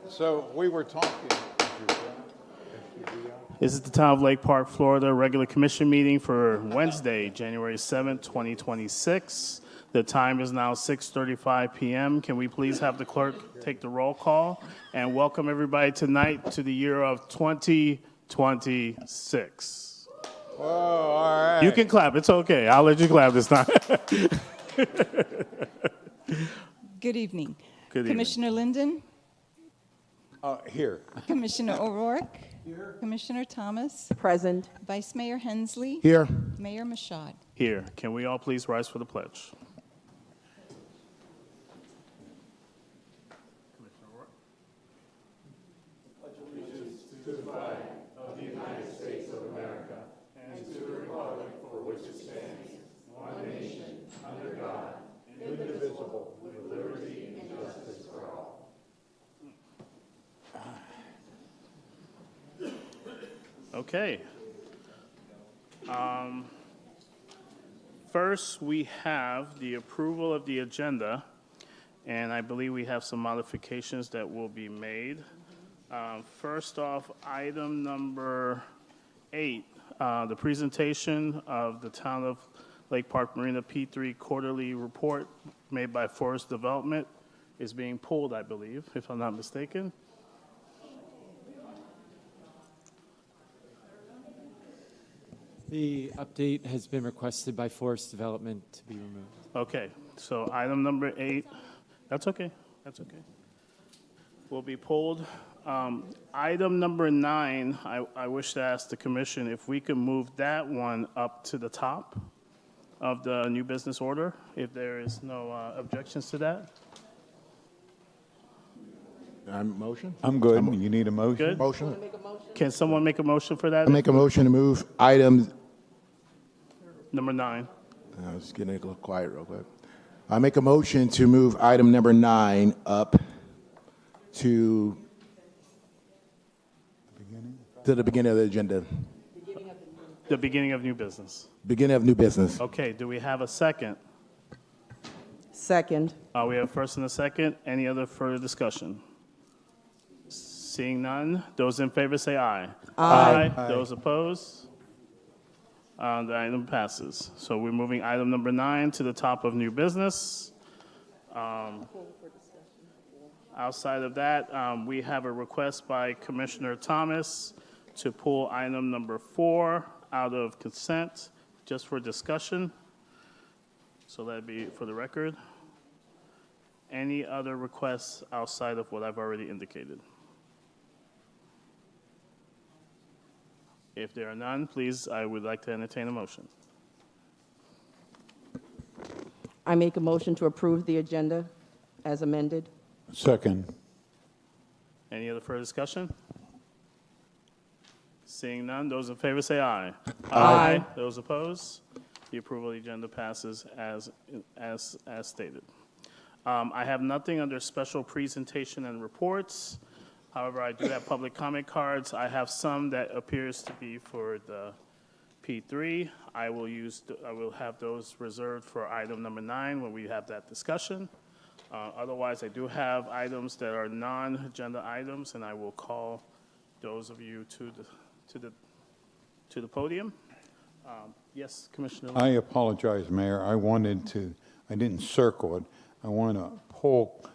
So we were talking. This is the Town of Lake Park, Florida regular commission meeting for Wednesday, January 7th, 2026. The time is now 6:35 p.m. Can we please have the clerk take the roll call and welcome everybody tonight to the year of 2026. Whoa, all right. You can clap. It's okay. I'll let you clap this time. Good evening. Good evening. Commissioner Linden, Here. Commissioner O'Rourke, Commissioner Thomas, Present. Vice Mayor Hensley, Here. Mayor Mashad. Here, can we all please rise for the pledge? Okay. First, we have the approval of the agenda, and I believe we have some modifications that will be made. First off, item number 8, the presentation of the Town of Lake Park Marina P3 quarterly report made by Forest Development is being pulled, I believe, if I'm not mistaken. The update has been requested by Forest Development to be removed. Okay, so item number 8, that's okay, will be pulled. Item number 9, I wish to ask the commission if we could move that one up to the top of the new business order, if there is no objections to that. Motion? I'm good. You need a motion? Good? Motion. Can someone make a motion for that? I make a motion to move items. Number 9. I was getting a little quiet real quick. I make a motion to move item number 9 up to the beginning of the agenda. The beginning of new business. Beginning of new business. Okay, do we have a second? Second. We have a first and a second. Any other further discussion? Seeing none, those in favor say aye. Aye. Those opposed? The item passes. So we're moving item number 9 to the top of new business. Outside of that, we have a request by Commissioner Thomas to pull item number 4 out of consent just for discussion. So that'd be for the record. Any other requests outside of what I've already indicated? If there are none, please, I would like to entertain a motion. I make a motion to approve the agenda as amended. Second. Any other further discussion? Seeing none, those in favor say aye. Aye. Those opposed? The approval of the agenda passes as stated. I have nothing under special presentation and reports. However, I do have public comment cards. I have some that appears to be for the P3. I will have those reserved for item number 9 when we have that discussion. Otherwise, I do have items that are non-agenda items, and I will call those of you to the podium. Yes, Commissioner. I apologize, Mayor. I didn't circle it. I want to pull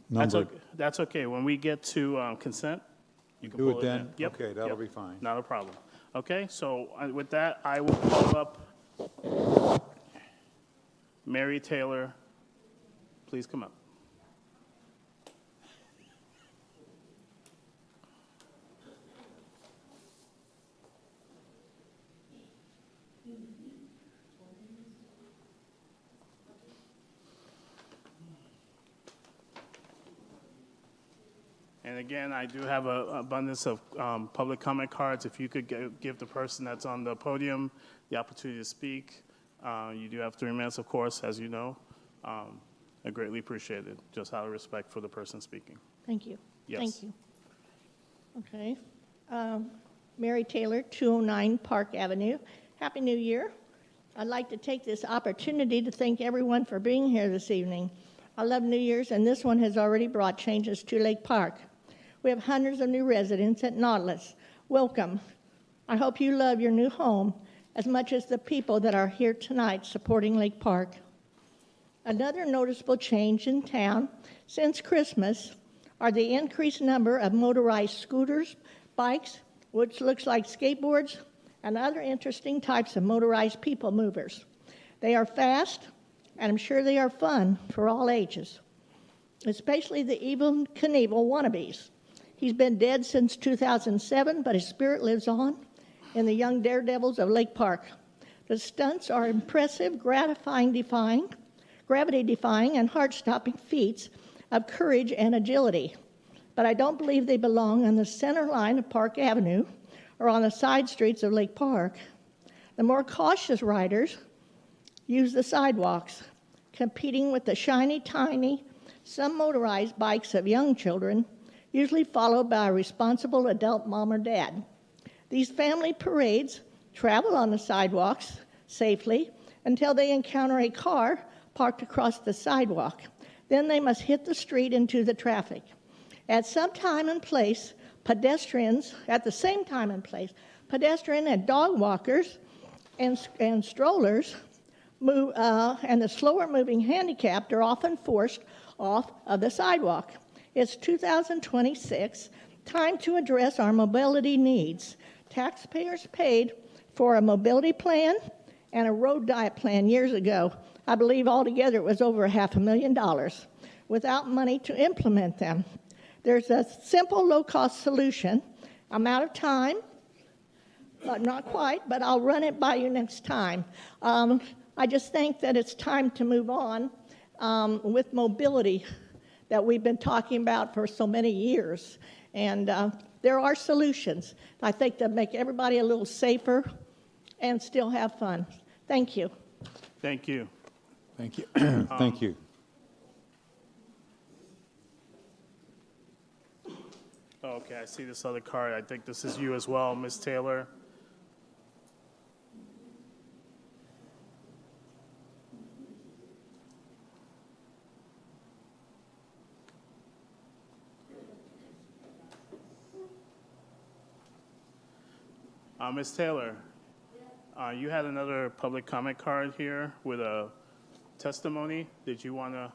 number. That's okay. When we get to consent, you can Do pull it it then? in. Yep. Okay, that'll Yep. be fine. Not a problem. Okay, so with that, I will call up Mary Taylor. Please come up. And again, I do have an abundance of public comment cards. If you could give the person that's on the podium the opportunity to speak. You do have 3 minutes, of course, as you know. I greatly appreciate it, just out of respect for the person speaking. Thank you. Yes. Thank you. Okay. Mary Taylor, 209 Park Avenue. Happy New Year. I'd like to take this opportunity to thank everyone for being here this evening. I love New Year's, and this one has already brought changes to Lake Park. We have hundreds of new residents at Nautilus. Welcome. I hope you love your new home as much as the people that are here tonight supporting Lake Park. Another noticeable change in town since Christmas are the increased number of motorized scooters, bikes, which looks like skateboards, and other interesting types of motorized people movers. They are fast, and I'm sure they are fun for all ages, especially the Evel Knievel wannabes. He's been dead since 2007, but his spirit lives on in the young daredevils of Lake Park. The stunts are impressive, gravity-defying, and heart-stopping feats of courage and agility. But I don't believe they belong on the center line of Park Avenue or on the side streets of Lake Park. The more cautious riders use the sidewalks, competing with the shiny, tiny, some motorized bikes of young children, usually followed by a responsible adult mom or dad. These family parades travel on the sidewalks safely until they encounter a car parked across the sidewalk. Then they must hit the street into the traffic. At some time and place, pedestrians and dog walkers and strollers move, and the slower moving handicapped are often forced off of the sidewalk. It's 2026, time to address our mobility needs. Taxpayers paid for a mobility plan and a road diet plan years ago. I believe altogether it was over $500,000 without money to implement them. There's a simple, low-cost solution. I'm out of time, but not quite, but I'll run it by you next time. I just think that it's time to move on with mobility that we've been talking about for so many years. And there are solutions, I think, that make everybody a little safer and still have fun. Thank you. Thank you. Thank you. Thank you. Okay, I see this other card. I think this is you as well, Ms. Taylor. Ms. Taylor, you had another public comment card here with a testimony. Did you want to?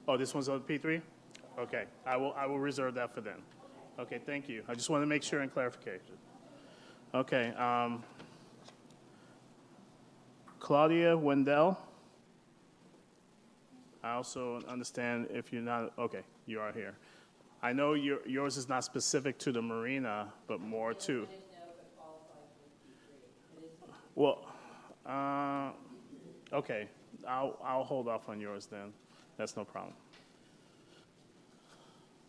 Oh, this one's on P3? Okay, I will reserve that for then. Okay, thank you. I just want to make sure and clarification. Okay, Claudia Wendell. I also understand if you're not, okay, you are here. I know yours is not specific to the marina, but more to. Well, okay, I'll hold off on yours then. That's no problem.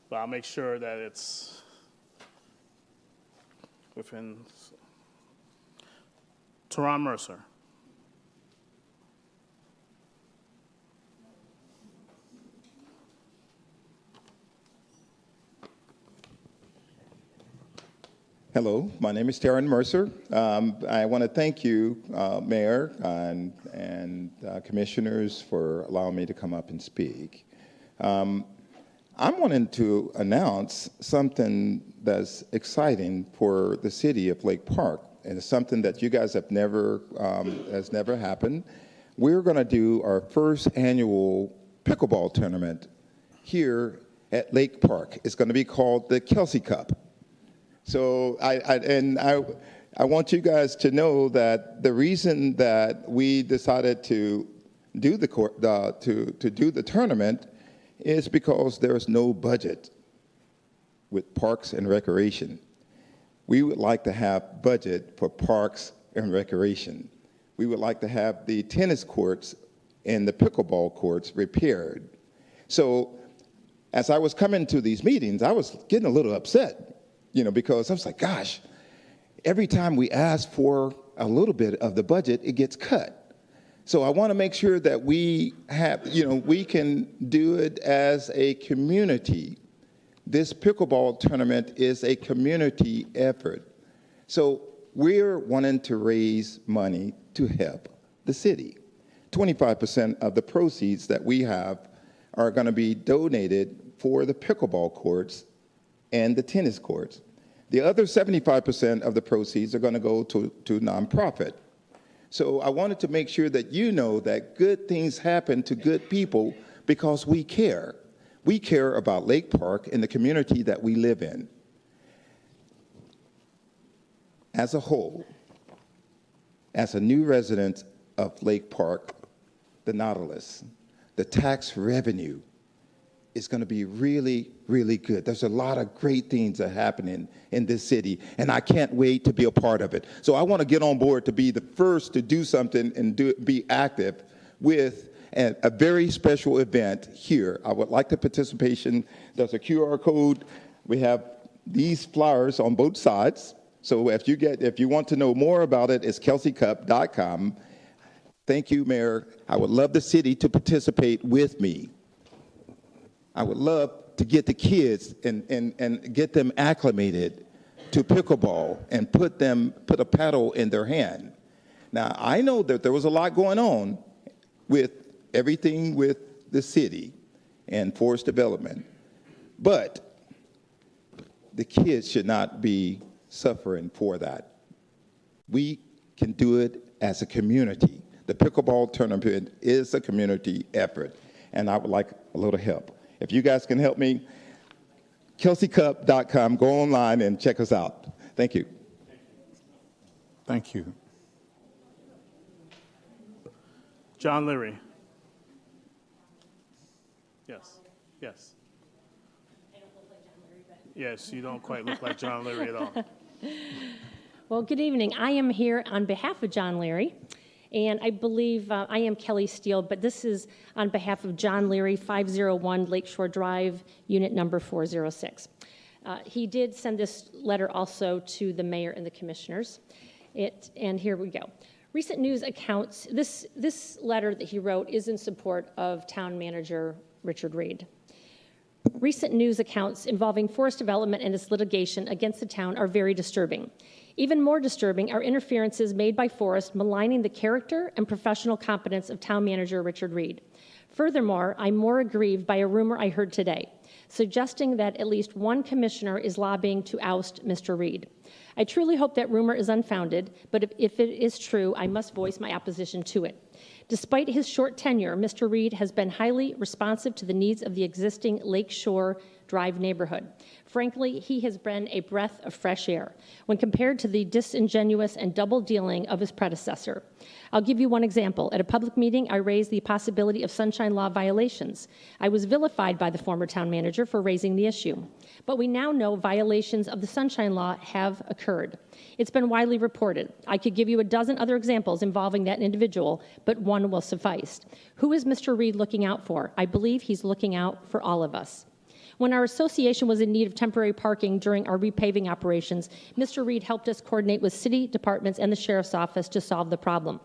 But I'll make sure that it's within. Teron Mercer. Hello, my name is Teron Mercer. I want to thank you, Mayor and Commissioners, for allowing me to come up and speak. I'm wanting to announce something that's exciting for the city of Lake Park, and it's something that you guys have never has never happened. We're going to do our first annual pickleball tournament here at Lake Park. It's going to be called the Kelsey Cup. So I want you guys to know that the reason that we decided to do the tournament is because there's no budget with Parks and Recreation. We would like to have budget for Parks and Recreation. We would like to have the tennis courts and the pickleball courts repaired. So as I was coming to these meetings, I was getting a little upset. Because I was like, gosh, every time we ask for a little bit of the budget, it gets cut. So I want to make sure that we have, we can do it as a community. This pickleball tournament is a community effort. So we're wanting to raise money to help the city. 25% of the proceeds that we have are going to be donated for the pickleball courts and the tennis courts. The other 75% of the proceeds are going to go to nonprofit. So I wanted to make sure that you know that good things happen to good people because we care. We care about Lake Park and the community that we live in. As a whole, as a new resident of Lake Park, the Nautilus, the tax revenue is going to be really, really good. There's a lot of great things that are happening in this city, and I can't wait to be a part of it. So I want to get on board to be the first to do something and be active with a very special event here. I would like the participation. There's a QR code. We have these flyers on both sides. So if you want to know more about it, it's kelseycup.com. Thank you, Mayor. I would love the city to participate with me. I would love to get the kids and get them acclimated to pickleball and put a paddle in their hand. Now, I know that there was a lot going on with everything with the city and forest development, but the kids should not be suffering for that. We can do it as a community. The pickleball tournament is a community effort, and I would like a little help. If you guys can help me, kelseycup.com, go online and check us out. Thank you. Thank you. John Leary. Yes. Yes. I don't look like John Leary, but... Yes, you don't quite look like John Leary at all. Well, good evening. I am here on behalf of John Leary, and I believe I am Kelly Steele, but this is on behalf of John Leary, 501 Lakeshore Drive, unit number 406. He did send this letter also to the mayor and the commissioners. And here we go. Recent news accounts, this letter that he wrote is in support of town manager Richard Reed. Recent news accounts involving forest development and its litigation against the town are very disturbing. Even more disturbing are interferences made by Forest maligning the character and professional competence of town manager Richard Reed. Furthermore, I'm more aggrieved by a rumor I heard today, suggesting that at least one commissioner is lobbying to oust Mr. Reed. I truly hope that rumor is unfounded, but if it is true, I must voice my opposition to it. Despite his short tenure, Mr. Reed has been highly responsive to the needs of the existing Lakeshore Drive neighborhood. Frankly, he has been a breath of fresh air when compared to the disingenuous and double dealing of his predecessor. I'll give you one example. At a public meeting, I raised the possibility of sunshine law violations. I was vilified by the former town manager for raising the issue. But we now know violations of the sunshine law have occurred. It's been widely reported. I could give you a dozen other examples involving that individual, but one will suffice. Who is Mr. Reed looking out for? I believe he's looking out for all of us. When our association was in need of temporary parking during our repaving operations, Mr. Reed helped us coordinate with city departments and the sheriff's office to solve the problem.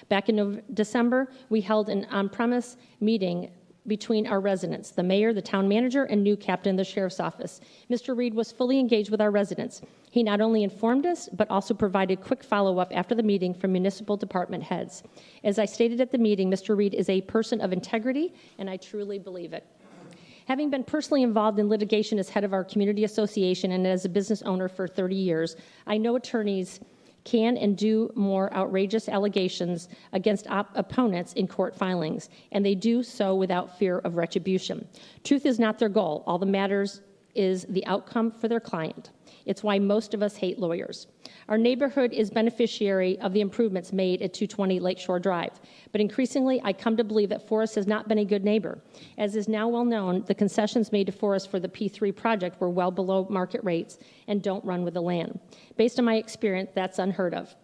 Back in December, we held an on-premise meeting between our residents, the mayor, the town manager, and new captain of the sheriff's office. Mr. Reed was fully engaged with our residents. He not only informed us, but also provided quick follow-up after the meeting from municipal department heads. As I stated at the meeting, Mr. Reed is a person of integrity, and I truly believe it. Having been personally involved in litigation as head of our community association and as a business owner for 30 years, I know attorneys can and do more outrageous allegations against opponents in court filings, and they do so without fear of retribution. Truth is not their goal. All that matters is the outcome for their client. It's why most of us hate lawyers. Our neighborhood is beneficiary of the improvements made at 220 Lakeshore Drive, but increasingly I come to believe that Forest has not been a good neighbor. As is now well known, the concessions made to Forest for the P3 project were well below market rates and don't run with the land. Based on my experience, that's unheard of.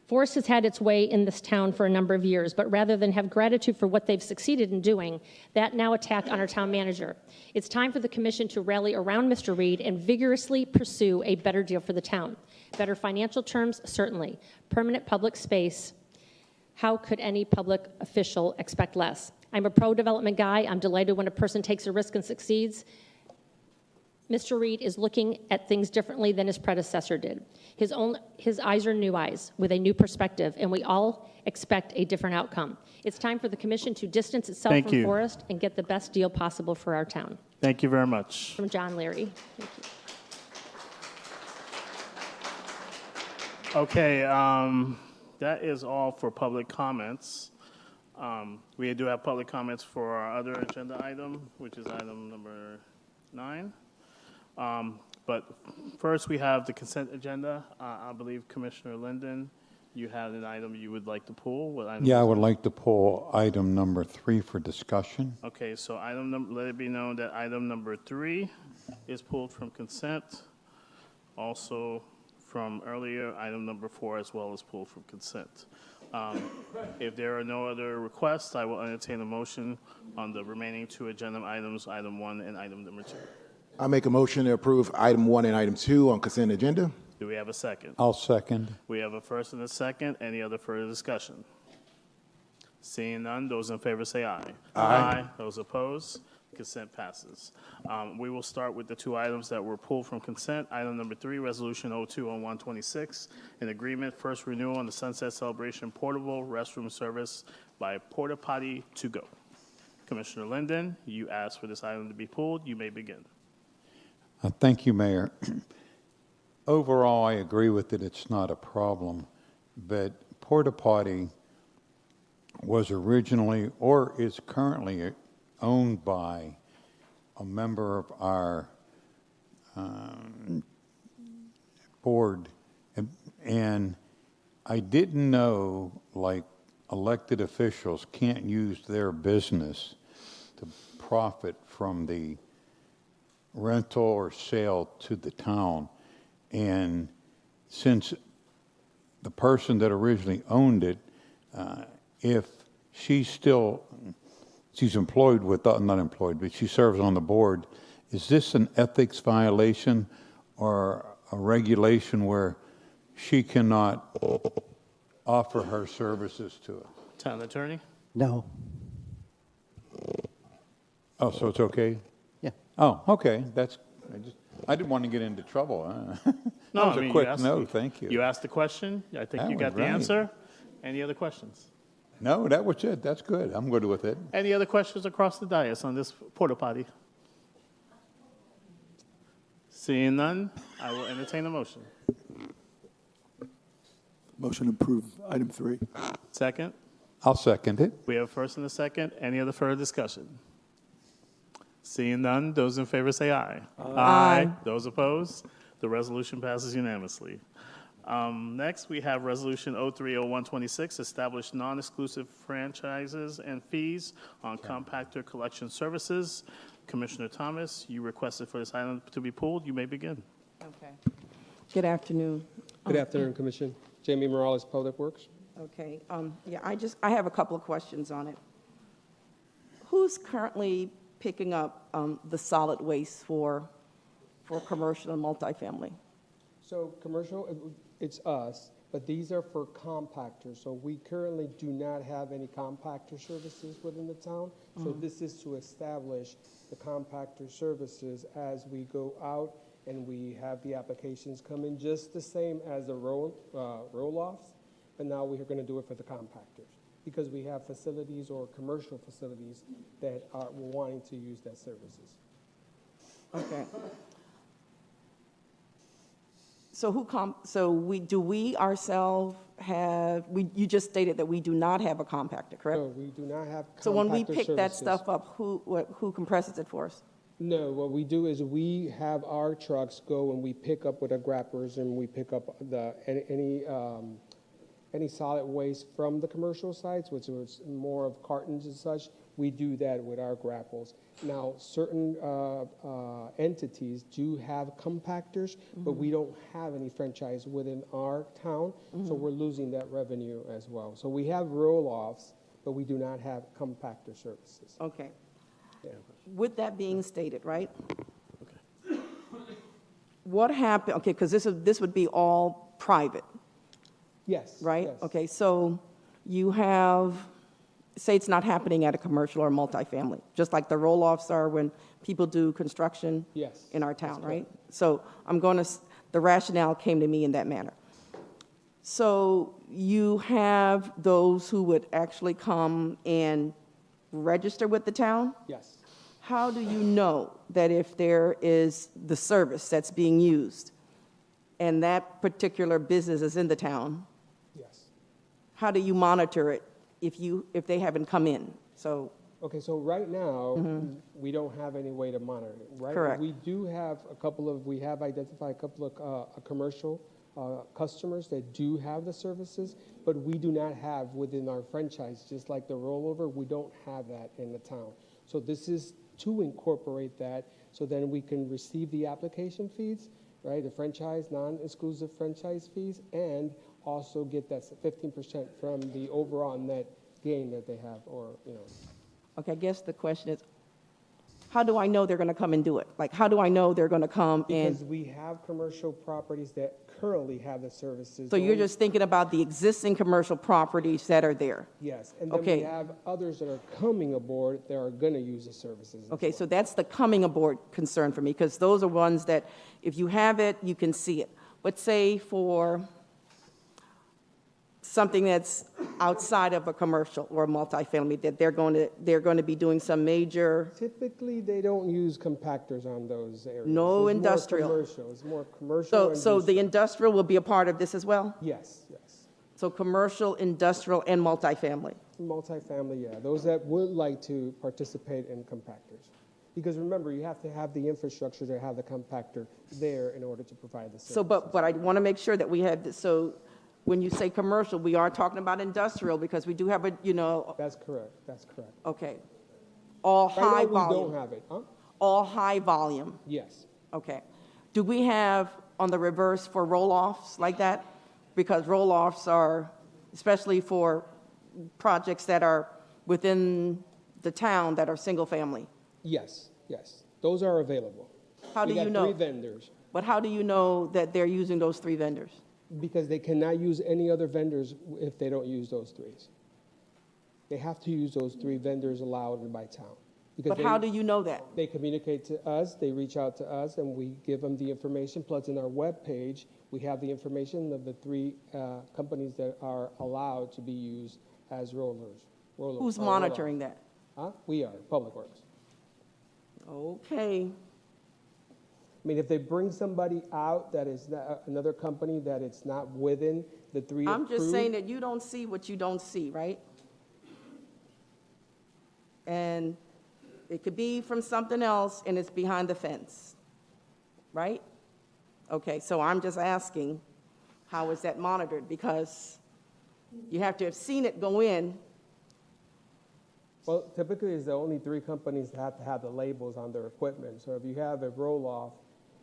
Forest has had its way in this town for a number of years, but rather than have gratitude for what they've succeeded in doing, that now attack on our town manager. It's time for the commission to rally around Mr. Reed and vigorously pursue a better deal for the town. Better financial terms, certainly. Permanent public space, how could any public official expect less? I'm a pro-development guy. I'm delighted when a person takes a risk and succeeds. Mr. Reed is looking at things differently than his predecessor did. His eyes are new eyes with a new perspective, and we all expect a different outcome. It's time for the commission to distance itself Thank from you. Forrest and get the best deal possible for our town. Thank you very much. From John Larry. Thank you. Okay, that is all for public comments. We do have public comments for our other agenda item, which is item number 9. But first, we have the consent agenda. I believe Commissioner Linden, you had an item you would like to pull. What item Yeah, I is it? would like to pull item number 3 for discussion. Okay, so let it be known that item number 3 is pulled from consent. Also from earlier, item number 4 as well is pulled from consent. If there are no other requests, I will entertain a motion on the remaining 2 agenda items, item 1 and item number 2. I make a motion to approve item 1 and item 2 on consent agenda. Do we have a second? I'll second. We have a first and a second. Any other further discussion? Seeing none, those in favor say aye. Aye. Those opposed, consent passes. We will start with the 2 items that were pulled from consent. Item number 3, Resolution 02-0126, an agreement, first renewal on the Sunset Celebration portable restroom service by Porta Potty To Go. Commissioner Linden, you asked for this item to be pulled. You may begin. Thank you, Mayor. Overall, I agree with it. It's not a problem. But Porta Potty was originally or is currently owned by a member of our board. And I didn't know, like, elected officials can't use their business to profit from the rental or sale to the town. And since the person that originally owned it, if she's employed with, not employed, but she serves on the board, is this an ethics violation or a regulation where she cannot offer her services to us? Town Attorney? No. Oh, so it's okay? Yeah. Oh, okay, I didn't want to get into trouble. That was a quick no, thank you. You asked the question. I think That you got was the right. answer. Any other questions? No, that was it. That's good. I'm good with it. Any other questions across the dais on this porta potty? Seeing none, I will entertain a motion. Motion to approve item 3. Second, I'll second it. we have a first and a second. Any other further discussion? Seeing none, those in favor say aye. Aye. Those opposed, the resolution passes unanimously. Next, we have Resolution 03-0126, establish non-exclusive franchises and fees on compactor collection services. Commissioner Thomas, you requested for this item to be pulled. You may begin. Okay. Good afternoon. Good afternoon, Commission. Jamie Morales, Public Works. Okay, yeah, I have a couple of questions on it. Who's currently picking up the solid waste for commercial and multifamily? So commercial, it's us, but these are for compactors. So we currently do not have any compactor services within the town. So this is to establish the compactor services as we go out and we have the applications come in just the same as the roll-offs, but now we're going to do it for the compactors because we have facilities or commercial facilities that are wanting to use that services. Okay. So we ourselves have, you just stated that we do not have a compactor, correct? No, we do not have compactor So when we pick that services. stuff up, who compresses it for us? No, what we do is we have our trucks go and we pick up with our grappers and we pick up any solid waste from the commercial sites, which is more of cartons and such. We do that with our grapples. Now, certain entities do have compactors, but we don't have any franchise within our town, so we're losing that revenue as well. So we have roll-offs, but we do not have compactor services. Okay. Yeah. With that being stated, right? What happened, okay, because this would be all private, Yes. right? Yes. Okay, so you have, say it's not happening at a commercial or multifamily, just like the roll-offs are when people do construction Yes. in our town, That's right? So I'm going to, the rationale came to me in that manner. So you have those who would actually come and register with the town? Yes. How do you know that if there is the service that's being used and that particular business is in the town, Yes. how do you monitor it if they haven't come in? So, Okay, so right now, we don't have any way to monitor it, right? Correct. We do have we have identified a couple of commercial customers that do have the services, but we do not have within our franchise, just like the rollover, we don't have that in the town. So this is to incorporate that, so then we can receive the application fees, right? The franchise, non-exclusive franchise fees, and also get that 15% from the overall net gain that they have, or, you know. okay, I guess the question is, how do I know they're going to come and do it? Like, how do I know they're going to come Because and? we have commercial properties that currently have the services. So you're just thinking about the existing commercial properties that are there? Yes, and then Okay. we have others that are coming aboard that are going to use the services. as Okay, well. so that's the coming aboard concern for me, because those are ones that, if you have it, you can see it. But say for something that's outside of a commercial or a multifamily, that they're going to be doing some major, Typically, they don't use compactors on those areas. No It's more industrial. commercial. It's more commercial. so and the industrial will be a part of this as well? Yes, yes. So commercial, industrial, and multifamily? Multifamily, yeah. Those that would like to participate in compactors. Because remember, you have to have the infrastructure to have the compactor there in order to provide the service. So, but I want to make sure that we have, so when you say commercial, we are talking about industrial, because we do have a, That's correct, that's correct. okay. All Right high now, we don't volume, have it, huh? all high volume, Yes. okay. Do we have on the reverse for roll-offs like that? Because roll-offs are, especially for projects that are within the town that are single-family. Yes, yes. Those are available. How do We you got know? 3 vendors. But how do you know that they're using those 3 vendors? Because they cannot use any other vendors if they don't use those 3. They have to use those 3 vendors allowed by town. Because But how do you know that? they communicate to us, they reach out to us, and we give them the information. Plus, in our webpage, we have the information of the 3 companies that are allowed to be used as rollers. Who's monitoring that? Huh? We are, Public Works. Okay. I mean, if they bring somebody out that is another company that it's not within the 3 I'm just approved- saying that you don't see what you don't see, right? And it could be from something else and it's behind the fence, right? Okay, so I'm just asking, how is that monitored? Because you have to have seen it go in. Well, typically, it's the only 3 companies that have to have the labels on their equipment. So if you have a roll-off,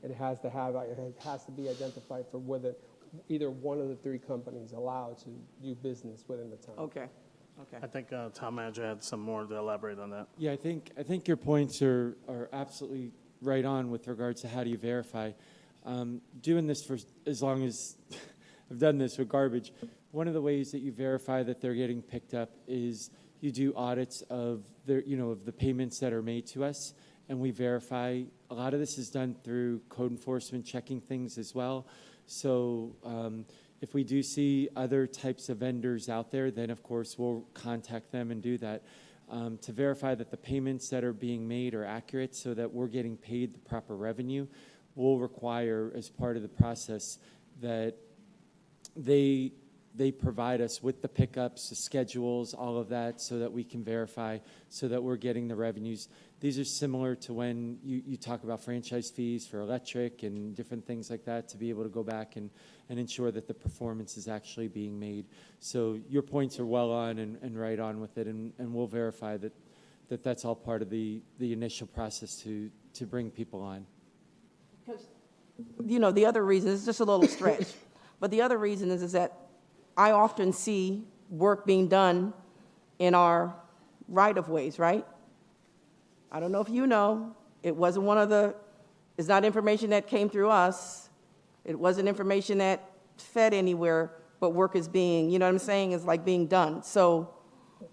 it has to be identified for whether either one of the 3 companies allowed to do business within the town. Okay, okay. I think town manager had some more to elaborate on that. Yeah, I think your points are absolutely right on with regards to how do you verify. Doing this for as long as I've done this with garbage, one of the ways that you verify that they're getting picked up is you do audits of of the payments that are made to us, and we verify. A lot of this is done through code enforcement checking things as well. So if we do see other types of vendors out there, then of course we'll contact them and do that to verify that the payments that are being made are accurate so that we're getting paid the proper revenue. We'll require, as part of the process, that they provide us with the pickups, the schedules, all of that, so that we can verify, so that we're getting the revenues. These are similar to when you talk about franchise fees for electric and different things like that, to be able to go back and ensure that the performance is actually being made. So your points are well on and right on with it, and we'll verify that that's all part of the initial process to bring people on. Because, the other reason, it's just a little stretch, but the other reason is that I often see work being done in our right-of-ways, right? I don't know if you know, it wasn't it's not information that came through us. It wasn't information that fed anywhere, but work is being, you know what I'm saying, is like being done. So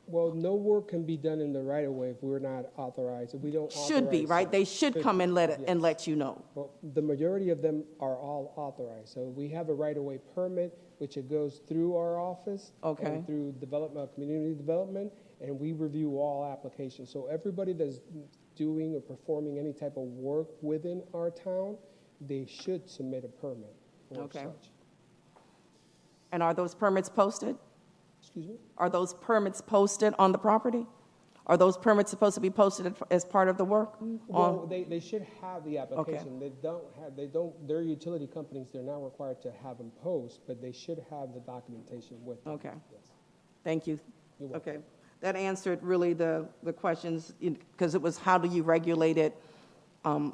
Well, no work can be done in the right of way if we're not authorized, if we don't authorize. Should be, right? They should come and yes. let you know. Well, the majority of them are all authorized. So we have a right-of-way permit, which it goes through our office. Okay. And through development, community development, and we review all applications. So everybody that's doing or performing any type of work within our town, they should submit a permit or Okay. such. And are those permits posted? Excuse me? Are those permits posted on the property? Are those permits supposed to be posted as part of the work? Well, they should have the application. They're utility companies, they're not required to have them post, but they should have the documentation with them. Okay. Yes. Thank you. You're welcome. Okay. That answered really the questions, because it was how do you regulate it? And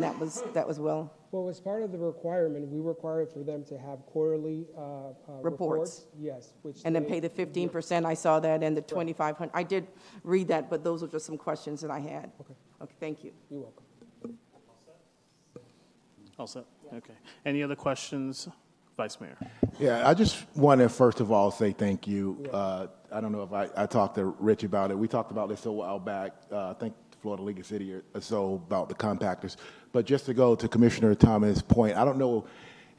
that was well. Well, as part of the requirement, we require for them to have quarterly Reports. Yes, which And then they- pay the 15%, I saw that, and the 2,500. I did read that, but those were just some questions that I had. Okay. Okay, thank you. You're welcome. All set? Okay. Any other questions, Vice Mayor? Yeah, I just want to first of all say thank you. I don't know if I talked to Rich about it. We talked about this a while back. I think Florida League of City or so about the compactors. But just to go to Commissioner Thomas' point, I don't know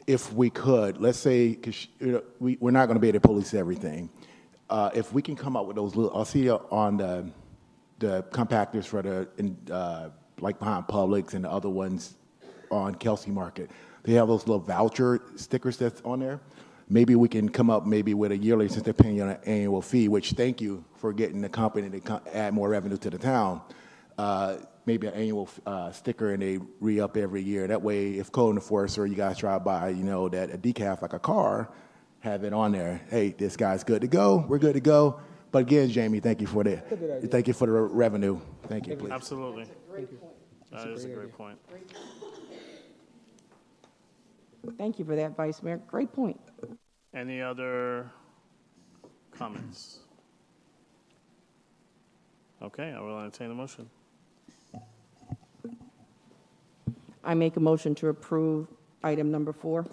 if we could, let's say, because we're not going to be able to police everything. If we can come up with those little, I'll see on the compactors for like behind Publix and the other ones on Kelsey Market. They have those little voucher stickers that's on there. Maybe we can come up maybe with a yearly, since they're paying you an annual fee, which thank you for getting the company to add more revenue to the town. Maybe an annual sticker, and they re-up every year. That way, if code enforcer, you guys drive by, that a decaf like a car, have it on there. Hey, this guy's good to go. We're good to go. But again, Jamie, thank you for the revenue. Thank you, please. Absolutely. That is a great point. Thank you for that, Vice Mayor. Great point. Any other comments? Okay, I will entertain a motion. I make a motion to approve item number 4.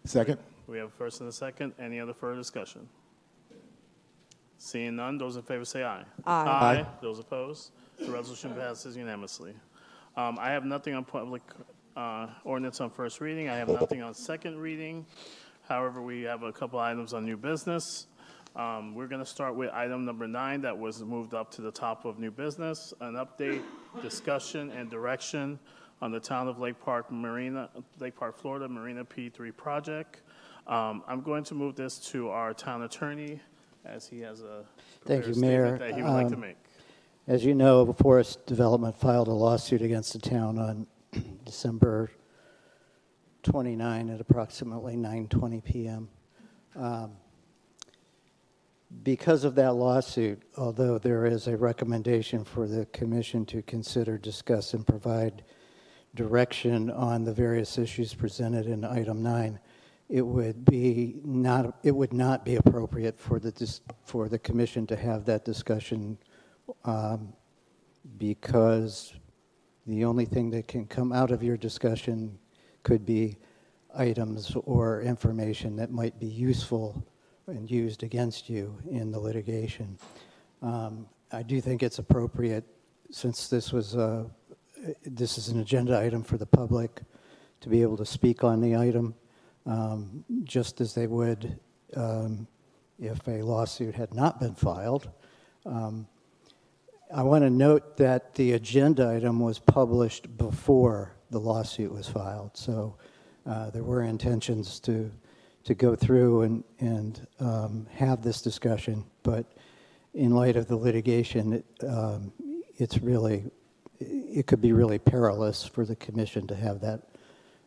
Second. We have a first and a second. Any other further discussion? Seeing none, those in favor say aye. Aye. Those opposed? The resolution passes unanimously. I have nothing on public ordinance on first reading. I have nothing on second reading. However, we have a couple items on new business. We're going to start with item number 9 that was moved up to the top of new business, an update, discussion, and direction on the Town of Lake Park, Florida Marina P3 project. I'm going to move this to our town attorney as he has a Thank you, prepared Mayor. statement that he would like to make. As you know, Forest Development filed a lawsuit against the town on December 29 at approximately 9:20 p.m. Because of that lawsuit, although there is a recommendation for the commission to consider, discuss, and provide direction on the various issues presented in item 9, it would not be appropriate for the commission to have that discussion because the only thing that can come out of your discussion could be items or information that might be useful and used against you in the litigation. I do think it's appropriate, since this is an agenda item for the public, to be able to speak on the item, just as they would if a lawsuit had not been filed. I want to note that the agenda item was published before the lawsuit was filed, so there were intentions to go through and have this discussion, but in light of the litigation, it could be really perilous for the commission to have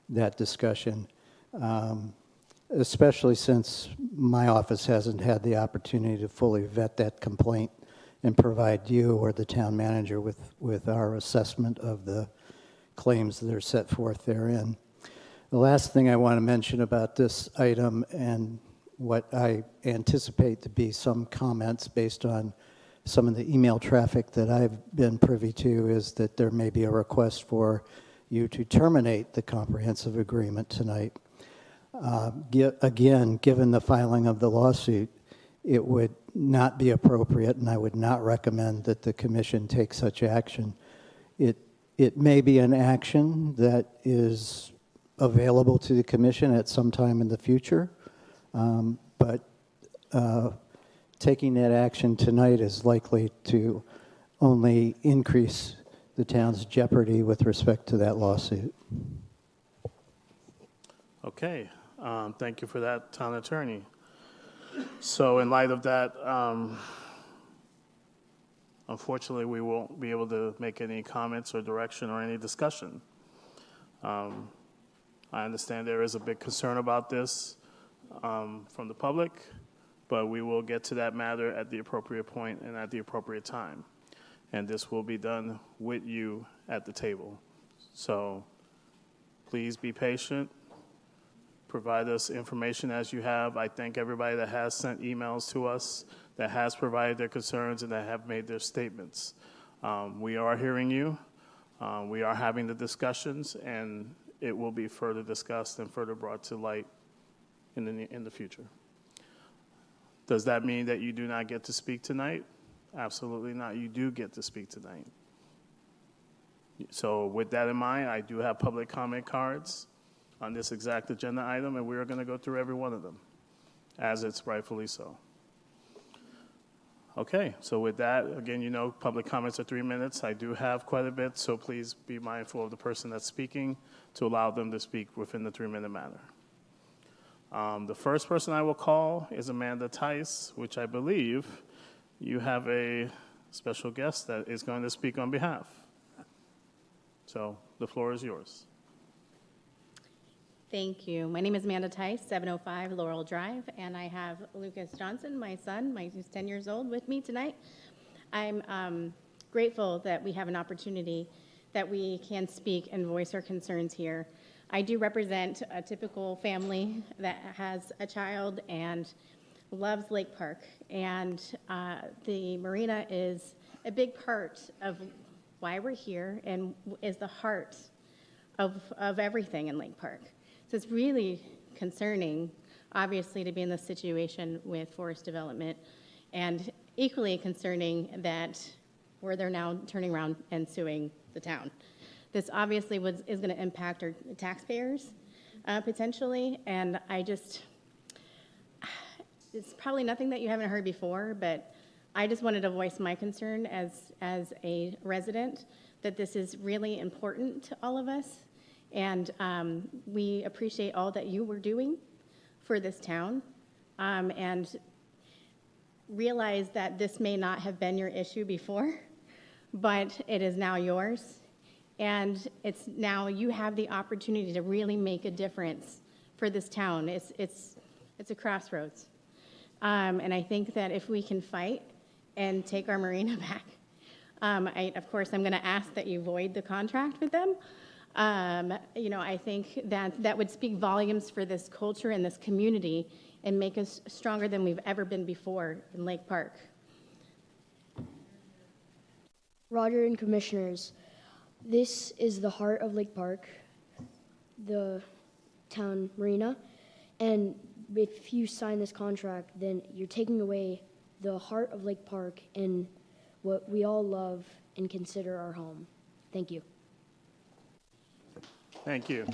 that discussion, especially since my office hasn't had the opportunity to fully vet that complaint and provide you or the town manager with our assessment of the claims that are set forth therein. The last thing I want to mention about this item, and what I anticipate to be some comments based on some of the email traffic that I've been privy to, is that there may be a request for you to terminate the comprehensive agreement tonight. Again, given the filing of the lawsuit, it would not be appropriate, and I would not recommend that the commission take such action. It may be an action that is available to the commission at some time in the future, but taking that action tonight is likely to only increase the town's jeopardy with respect to that lawsuit. Okay, thank you for that, Town Attorney. So in light of that, unfortunately, we won't be able to make any comments or direction or any discussion. I understand there is a big concern about this from the public, but we will get to that matter at the appropriate point and at the appropriate time. And this will be done with you at the table. So please be patient. Provide us information as you have. I thank everybody that has sent emails to us, that has provided their concerns, and that have made their statements. We are hearing you. We are having the discussions, and it will be further discussed and further brought to light in the future. Does that mean that you do not get to speak tonight? Absolutely not. You do get to speak tonight. So with that in mind, I do have public comment cards on this exact agenda item, and we are going to go through every one of them, as it's rightfully so. Okay, so with that, again, you know, public comments are 3 minutes. I do have quite a bit, so please be mindful of the person that's speaking to allow them to speak within the 3-minute manner. The first person I will call is Amanda Tice, which I believe you have a special guest that is going to speak on behalf. So the floor is yours. Thank you. My name is Amanda Tice, 705 Laurel Drive, and I have Lucas Johnson, my son, who's 10 years old, with me tonight. I'm grateful that we have an opportunity that we can speak and voice our concerns here. I do represent a typical family that has a child and loves Lake Park, and the marina is a big part of why we're here and is the heart of everything in Lake Park. So it's really concerning, obviously, to be in this situation with forest development, and equally concerning that where they're now turning around and suing the town. This obviously is going to impact our taxpayers potentially, and it's probably nothing that you haven't heard before, but I just wanted to voice my concern as a resident that this is really important to all of us. And we appreciate all that you were doing for this town, and realize that this may not have been your issue before, but it is now yours. And it's now you have the opportunity to really make a difference for this town. It's a crossroads. And I think that if we can fight and take our marina back, of course, I'm going to ask that you void the contract with them. I think that would speak volumes for this culture and this community and make us stronger than we've ever been before in Lake Park. Roger and Commissioners, this is the heart of Lake Park, the town marina, and if you sign this contract, then you're taking away the heart of Lake Park and what we all love and consider our home. Thank you. Thank you.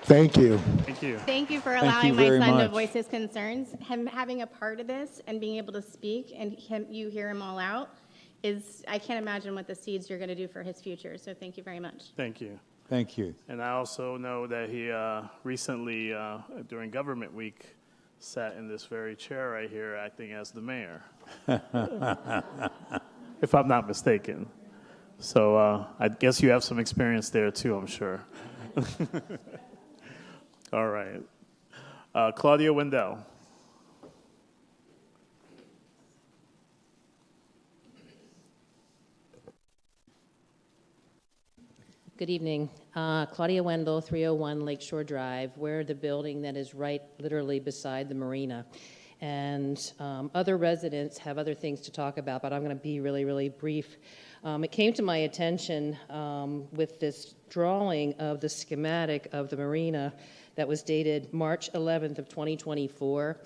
Thank you. Thank you. Thank you for Thank allowing you my very son to much. voice his concerns. Him having a part of this and being able to speak and you hear him all out I can't imagine what the seeds you're going to do for his future. So thank you very much. Thank you. Thank you. And I also know that he recently, during Government Week, sat in this very chair right here acting as the mayor, if I'm not mistaken. So I guess you have some experience there too, I'm sure. All right. Claudia Wendell. Good evening. Claudia Wendell, 301 Lakeshore Drive. We're the building that is right literally beside the marina. And other residents have other things to talk about, but I'm going to be really, really brief. It came to my attention with this drawing of the schematic of the marina that was dated March 11th of 2024.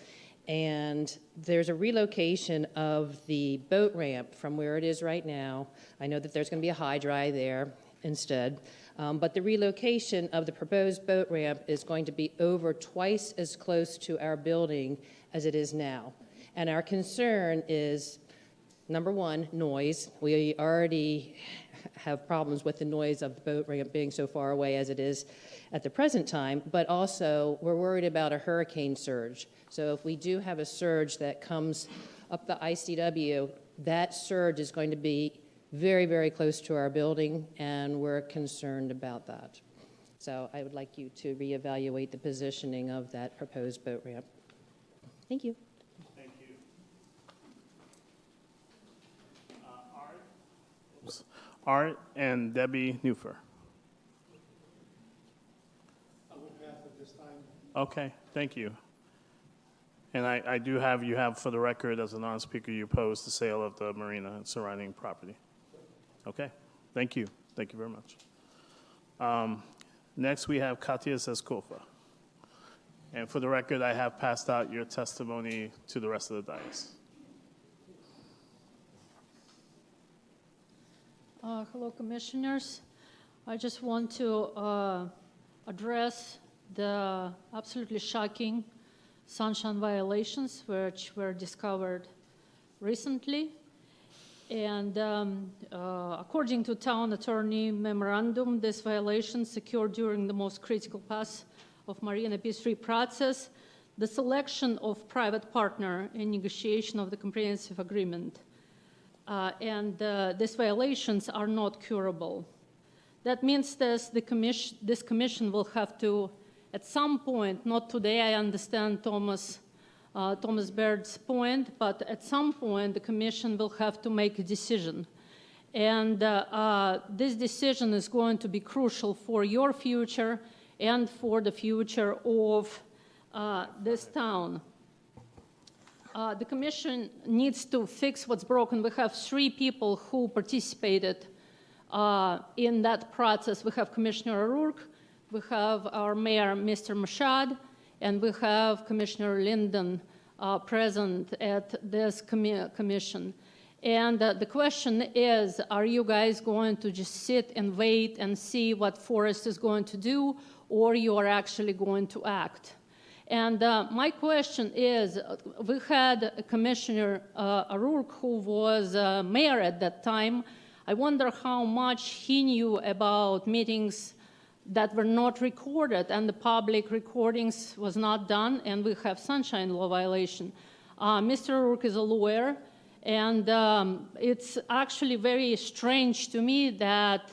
And there's a relocation of the boat ramp from where it is right now. I know that there's going to be a high dry there instead. But the relocation of the proposed boat ramp is going to be over twice as close to our building as it is now. And our concern is, number one, noise. We already have problems with the noise of the boat ramp being so far away as it is at the present time, but also we're worried about a hurricane surge. So if we do have a surge that comes up the ICW, that surge is going to be very, very close to our building, and we're concerned about that. So I would like you to reevaluate the positioning of that proposed boat ramp. Thank you. Thank you. Art and Debbie Newfer. I will pass at this time. Okay, thank you. And I do have, you have for the record, as a non-speaker, you oppose the sale of the marina and surrounding property. Okay, thank you. Thank you very much. Next, we have Katia Zeskova. And for the record, I have passed out your testimony to the rest of the dais. Hello, Commissioners. I just want to address the absolutely shocking sunshine violations which were discovered recently. And according to town attorney memorandum, these violations occurred during the most critical pass of Marina P3 process, the selection of private partner in negotiation of the comprehensive agreement. These violations are not curable. That means this commission will have to, at some point, not today, I understand Thomas Baird's point, but at some point the commission will have to make a decision. And this decision is going to be crucial for your future and for the future of this town. The commission needs to fix what's broken. We have 3 people who participated in that process. We have Commissioner O'Rourke, we have our mayor, Mr. Mashad, and we have Commissioner Linden present at this commission. And the question is, are you guys going to just sit and wait and see what Forest is going to do, or you are actually going to act? And my question is, we had Commissioner O'Rourke, who was mayor at that time. I wonder how much he knew about meetings that were not recorded, and the public recordings was not done, and we have sunshine law violation. Mr. O'Rourke is a lawyer, and it's actually very strange to me that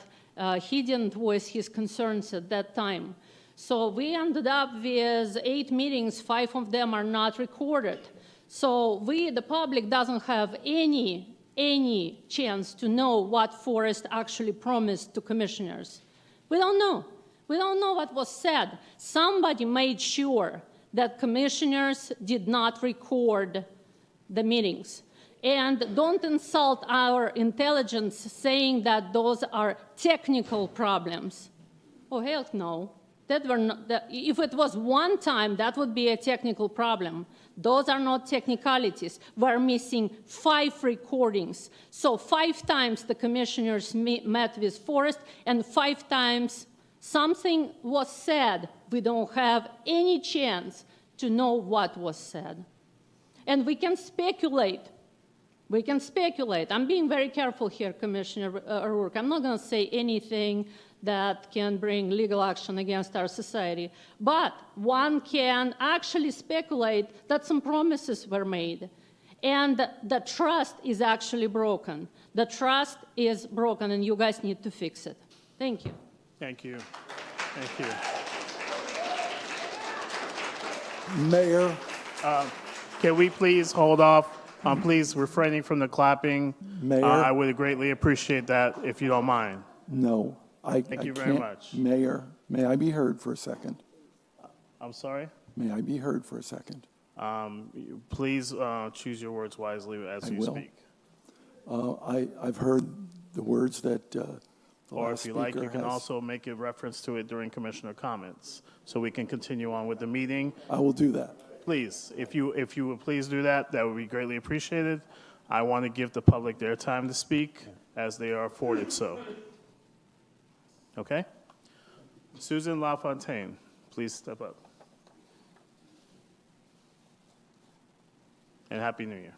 he didn't voice his concerns at that time. So we ended up with 8 meetings, 5 of them are not recorded. So the public doesn't have any chance to know what Forest actually promised to commissioners. We don't know. We don't know what was said. Somebody made sure that commissioners did not record the meetings. And don't insult our intelligence saying that those are technical problems. Oh, hell no. If it was one time, that would be a technical problem. Those are not technicalities. We're missing 5 recordings. So 5 times the commissioners met with Forest, and 5 times something was said. We don't have any chance to know what was said. And we can speculate. We can speculate. I'm being very careful here, Commissioner O'Rourke. I'm not going to say anything that can bring legal action against our society. But one can actually speculate that some promises were made. And the trust is actually broken. The trust is broken, and you guys need to fix it. Thank you. Thank you. Thank you. Mayor. Can we please hold off? Please refraining from the clapping. Mayor. I would greatly appreciate that if you don't mind. No. Thank you very much. Mayor, may I be heard for a second? I'm sorry? May I be heard for a second? Please choose your words wisely as you speak. I've heard the words that the Or last if you like, speaker you can has. also make a reference to it during commissioner comments, so we can continue on with the meeting. I will do that. Please, if you would please do that, that would be greatly appreciated. I want to give the public their time to speak as they are afforded so. Okay? Susan LaFontaine, please step up. And Happy New Year.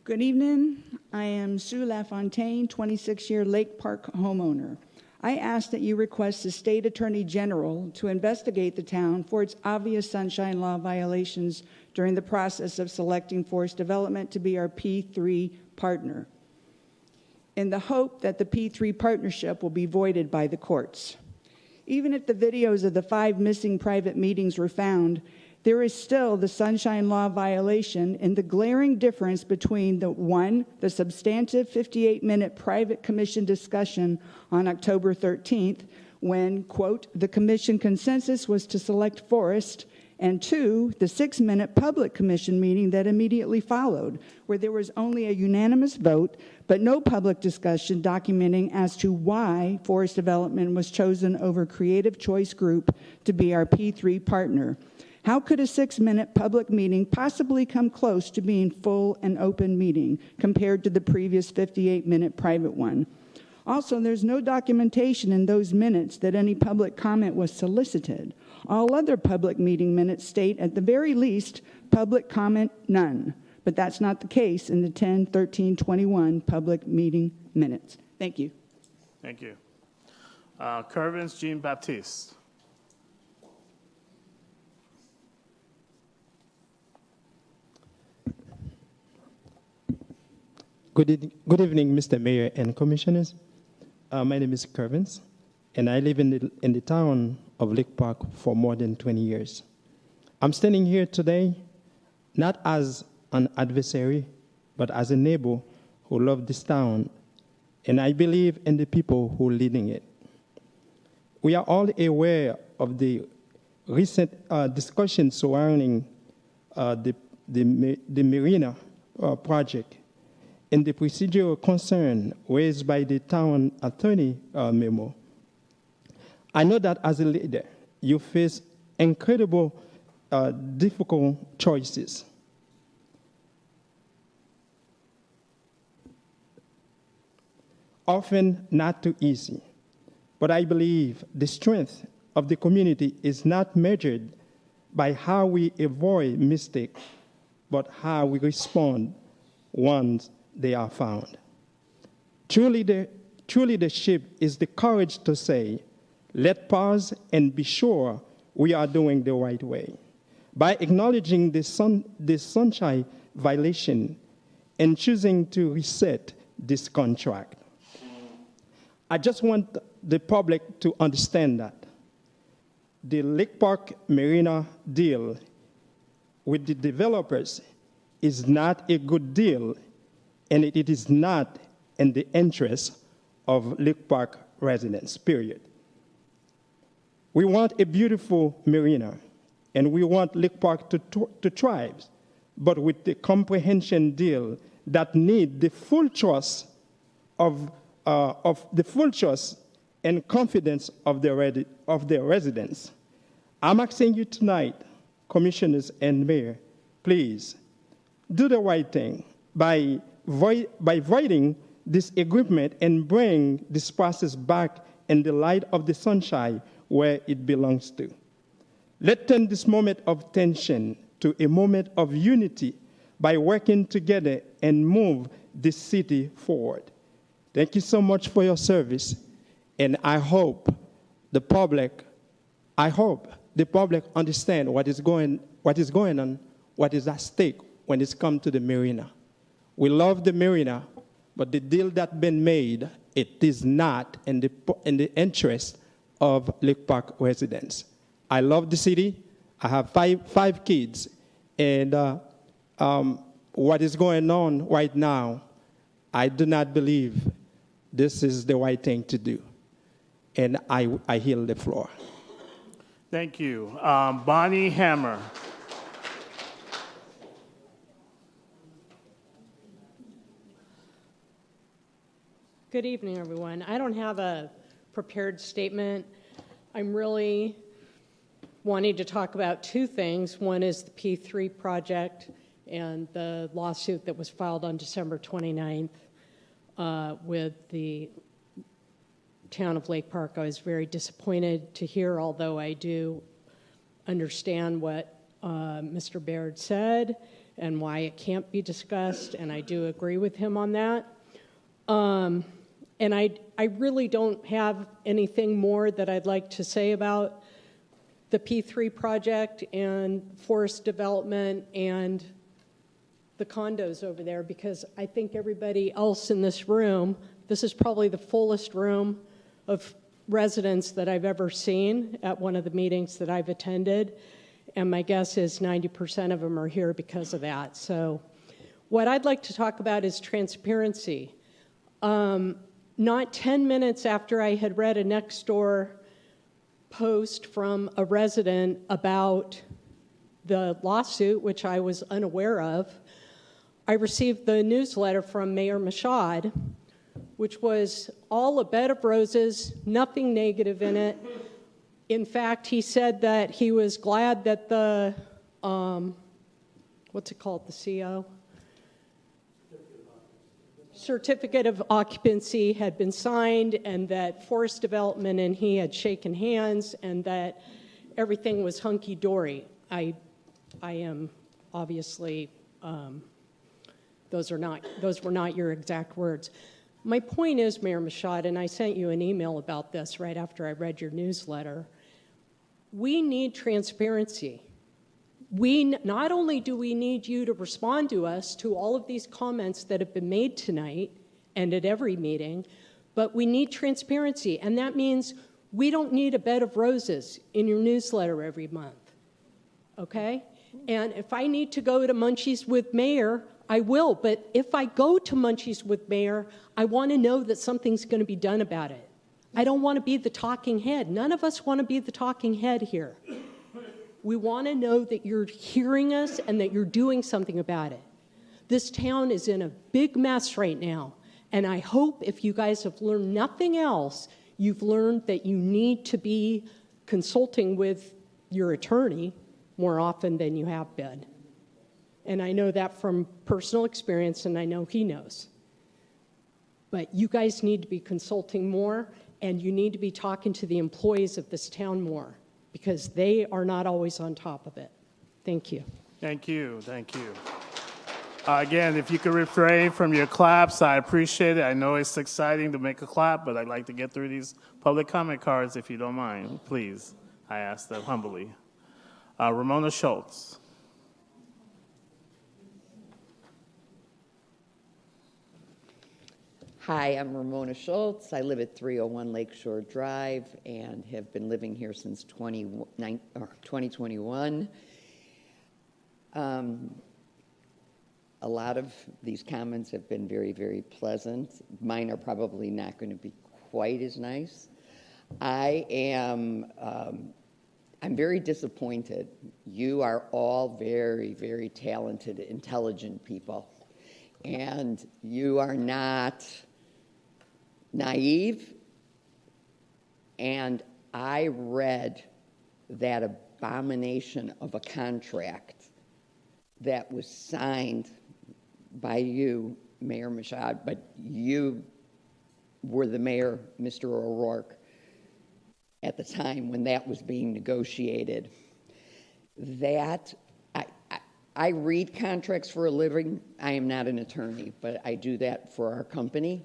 Good evening. I am Sue LaFontaine, 26-year Lake Park homeowner. I ask that you request the State Attorney General to investigate the town for its obvious sunshine law violations during the process of selecting Forest Development to be our P3 partner, in the hope that the P3 partnership will be voided by the courts. Even if the videos of the 5 missing private meetings were found, there is still the sunshine law violation and the glaring difference between the substantive 58-minute private commission discussion on October 13th when, quote, the commission consensus was to select Forest, and 2, the 6-minute public commission meeting that immediately followed, where there was only a unanimous vote, but no public discussion documenting as to why Forest Development was chosen over Creative Choice Group to be our P3 partner. How could a 6-minute public meeting possibly come close to being full and open meeting compared to the previous 58-minute private one? Also, there's no documentation in those minutes that any public comment was solicited. All other public meeting minutes state, at the very least, public comment none. But that's not the case in the 10/13/21 public meeting minutes. Thank you. Thank you. Curvins Jean Baptiste. Good evening, Mr. Mayor and Commissioners. My name is Curvins, and I live in the town of Lake Park for more than 20 years. I'm standing here today not as an adversary, but as a neighbor who loves this town, and I believe in the people who are leading it. We are all aware of the recent discussion surrounding the Marina project and the procedural concern raised by the town attorney memo. I know that as a leader, you face incredible difficult choices. Often not too easy, but I believe the strength of the community is not measured by how we avoid mistakes, but how we respond once they are found. True leadership is the courage to say, let's pause and be sure we are doing the right way. By acknowledging the sunshine violation and choosing to reset this contract. I just want the public to understand that the Lake Park Marina deal with the developers is not a good deal, and it is not in the interest of Lake Park residents, period. We want a beautiful marina, and we want Lake Park to thrive, but with the comprehension deal that need the full trust of the full trust and confidence of their residents. I'm asking you tonight, commissioners and mayor, please do the right thing by voiding this agreement and bring this process back in the light of the sunshine where it belongs to. Let's turn this moment of tension to a moment of unity by working together and move this city forward. Thank you so much for your service, and I hope the public understand what is going on, what is at stake when it's come to the marina. We love the marina, but the deal that's been made, it is not in the interest of Lake Park residents. I love the city. I have five kids, and what is going on right now, I do not believe this is the right thing to do. And I yield the floor. Thank you. Bonnie Hammer. Good evening, everyone. I don't have a prepared statement. I'm really wanting to talk about two things. One is the P3 project and the lawsuit that was filed on December 29th with the town of Lake Park. I was very disappointed to hear, although I do understand what Mr. Baird said and why it can't be discussed, and I do agree with him on that. And I really don't have anything more that I'd like to say about the P3 project and forest development and the condos over there, because I think everybody else in this room, this is probably the fullest room of residents that I've ever seen at one of the meetings that I've attended, and my guess is 90% of them are here because of that. So what I'd like to talk about is transparency. Not 10 minutes after I had read a Nextdoor post from a resident about the lawsuit, which I was unaware of, I received the newsletter from Mayor Michaud, which was all a bed of roses, nothing negative in it. In fact, he said that he was glad that the, what's it called, the CO? Certificate of occupancy had been signed, and that Forest Development and he had shaken hands, and that everything was hunky-dory. I am obviously, those were not your exact words. My point is, Mayor Michaud, and I sent you an email about this right after I read your newsletter, we need transparency. Not only do we need you to respond to us to all of these comments that have been made tonight and at every meeting, but we need transparency. And that means we don't need a bed of roses in your newsletter every month, okay? And if I need to go to Munchies with Mayor, I will. But if I go to Munchies with Mayor, I want to know that something's going to be done about it. I don't want to be the talking head. None of us want to be the talking head here. We want to know that you're hearing us and that you're doing something about it. This town is in a big mess right now, and I hope if you guys have learned nothing else, you've learned that you need to be consulting with your attorney more often than you have been. And I know that from personal experience, and I know he knows. But you guys need to be consulting more, and you need to be talking to the employees of this town more, because they are not always on top of it. Thank you. Thank you. Thank you. Again, if you could refrain from your claps, I appreciate it. I know it's exciting to make a clap, but I'd like to get through these public comment cards if you don't mind. Please, I ask them humbly. Ramona Schultz. Hi, I'm Ramona Schultz. I live at 301 Lakeshore Drive and have been living here since 2021. A lot of these comments have been very, very pleasant. Mine are probably not going to be quite as nice. I'm very disappointed. You are all very, very talented, intelligent people. And you are not naive, and I read that abomination of a contract that was signed by you, Mayor Michaud, but you were the mayor, Mr. O'Rourke, at the time when that was being negotiated. That, I read contracts for a living. I am not an attorney, but I do that for our company.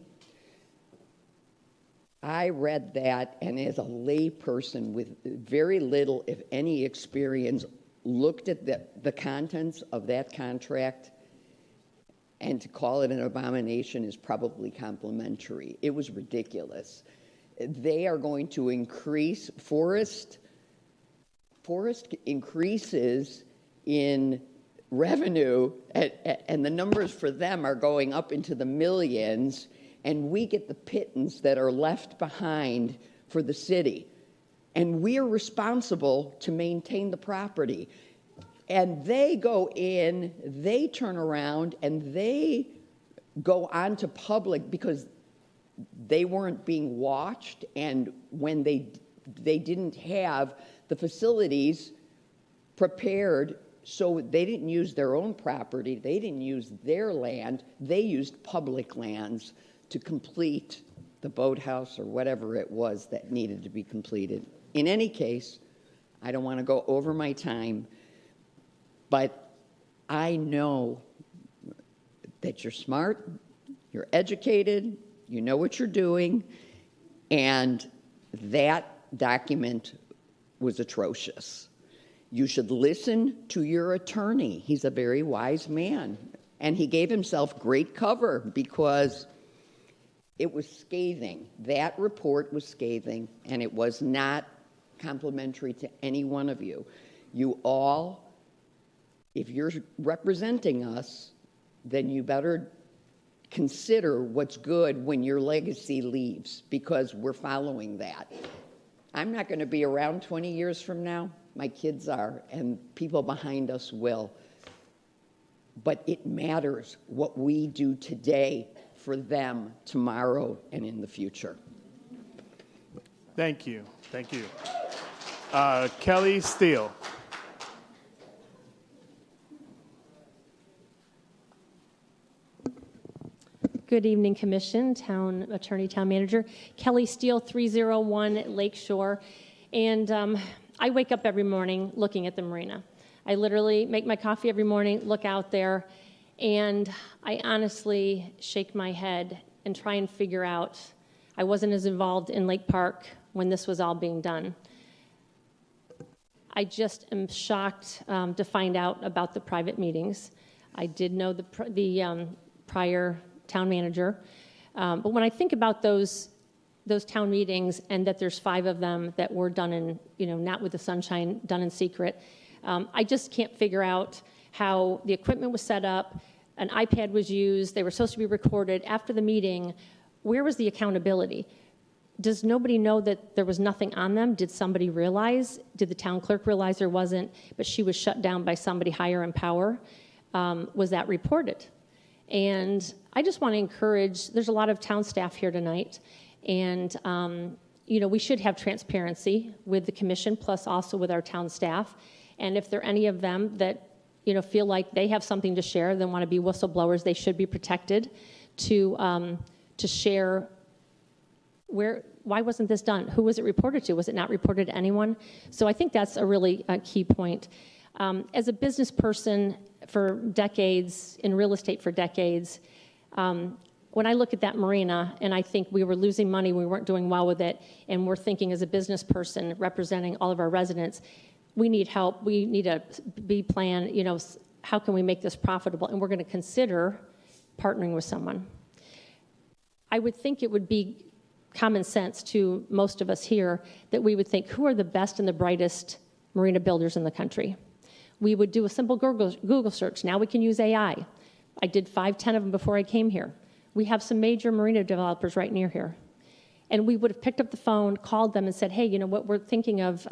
I read that, and as a lay person with very little, if any, experience, looked at the contents of that contract, and to call it an abomination is probably complimentary. It was ridiculous. They are going to increase forest increases in revenue, and the numbers for them are going up into the millions, and we get the pittance that are left behind for the city. And we are responsible to maintain the property. And they go in, they turn around, and they go on to public because they weren't being watched, and when they didn't have the facilities prepared so they didn't use their own property, they didn't use their land, they used public lands to complete the boathouse or whatever it was that needed to be completed. In any case, I don't want to go over my time, but I know that you're smart, you're educated, you know what you're doing, and that document was atrocious. You should listen to your attorney. He's a very wise man, and he gave himself great cover because it was scathing. That report was scathing, and it was not complimentary to any one of you. You all, if you're representing us, then you better consider what's good when your legacy leaves, because we're following that. I'm not going to be around 20 years from now. My kids are, and people behind us will. But it matters what we do today for them tomorrow and in the future. Thank you. Thank you. Kelly Steele. Good evening, Commission, Town Attorney, Town Manager. Kelly Steele, 301 Lakeshore. And I wake up every morning looking at the marina. I literally make my coffee every morning, look out there, and I honestly shake my head and try and figure out. I wasn't as involved in Lake Park when this was all being done. I just am shocked to find out about the private meetings. I did know the prior town manager, but when I think about those town meetings and that there's 5 of them that were done in, not with the sunshine, done in secret, I just can't figure out how the equipment was set up, an iPad was used, they were supposed to be recorded. After the meeting, where was the accountability? Does nobody know that there was nothing on them? Did somebody realize? Did the town clerk realize there wasn't, but she was shut down by somebody higher in power? Was that reported? And I just want to encourage, there's a lot of town staff here tonight, and we should have transparency with the commission, plus also with our town staff. And if there are any of them that feel like they have something to share, then want to be whistleblowers, they should be protected to share why wasn't this done? Who was it reported to? Was it not reported to anyone? So I think that's a really key point. As a business person for decades, in real estate for decades, when I look at that marina and I think we were losing money, we weren't doing well with it, and we're thinking as a business person representing all of our residents, we need help, we need a B plan, how can we make this profitable? And we're going to consider partnering with someone. I would think it would be common sense to most of us here that we would think, who are the best and the brightest marina builders in the country? We would do a simple Google search. Now we can use AI. I did 5-10 of them before I came here. We have some major marina developers right near here. And we would have picked up the phone, called them and said, hey, what, we're thinking of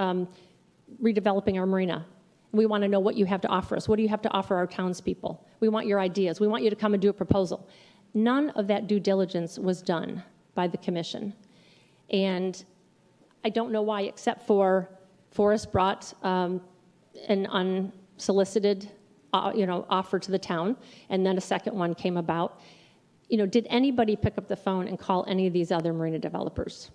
redeveloping our marina. We want to know what you have to offer us. What do you have to offer our townspeople? We want your ideas. We want you to come and do a proposal. None of that due diligence was done by the commission. And I don't know why, except for Forrest brought an unsolicited offer to the town, and then a second one came about. Did anybody pick up the phone and call any of these other marina developers?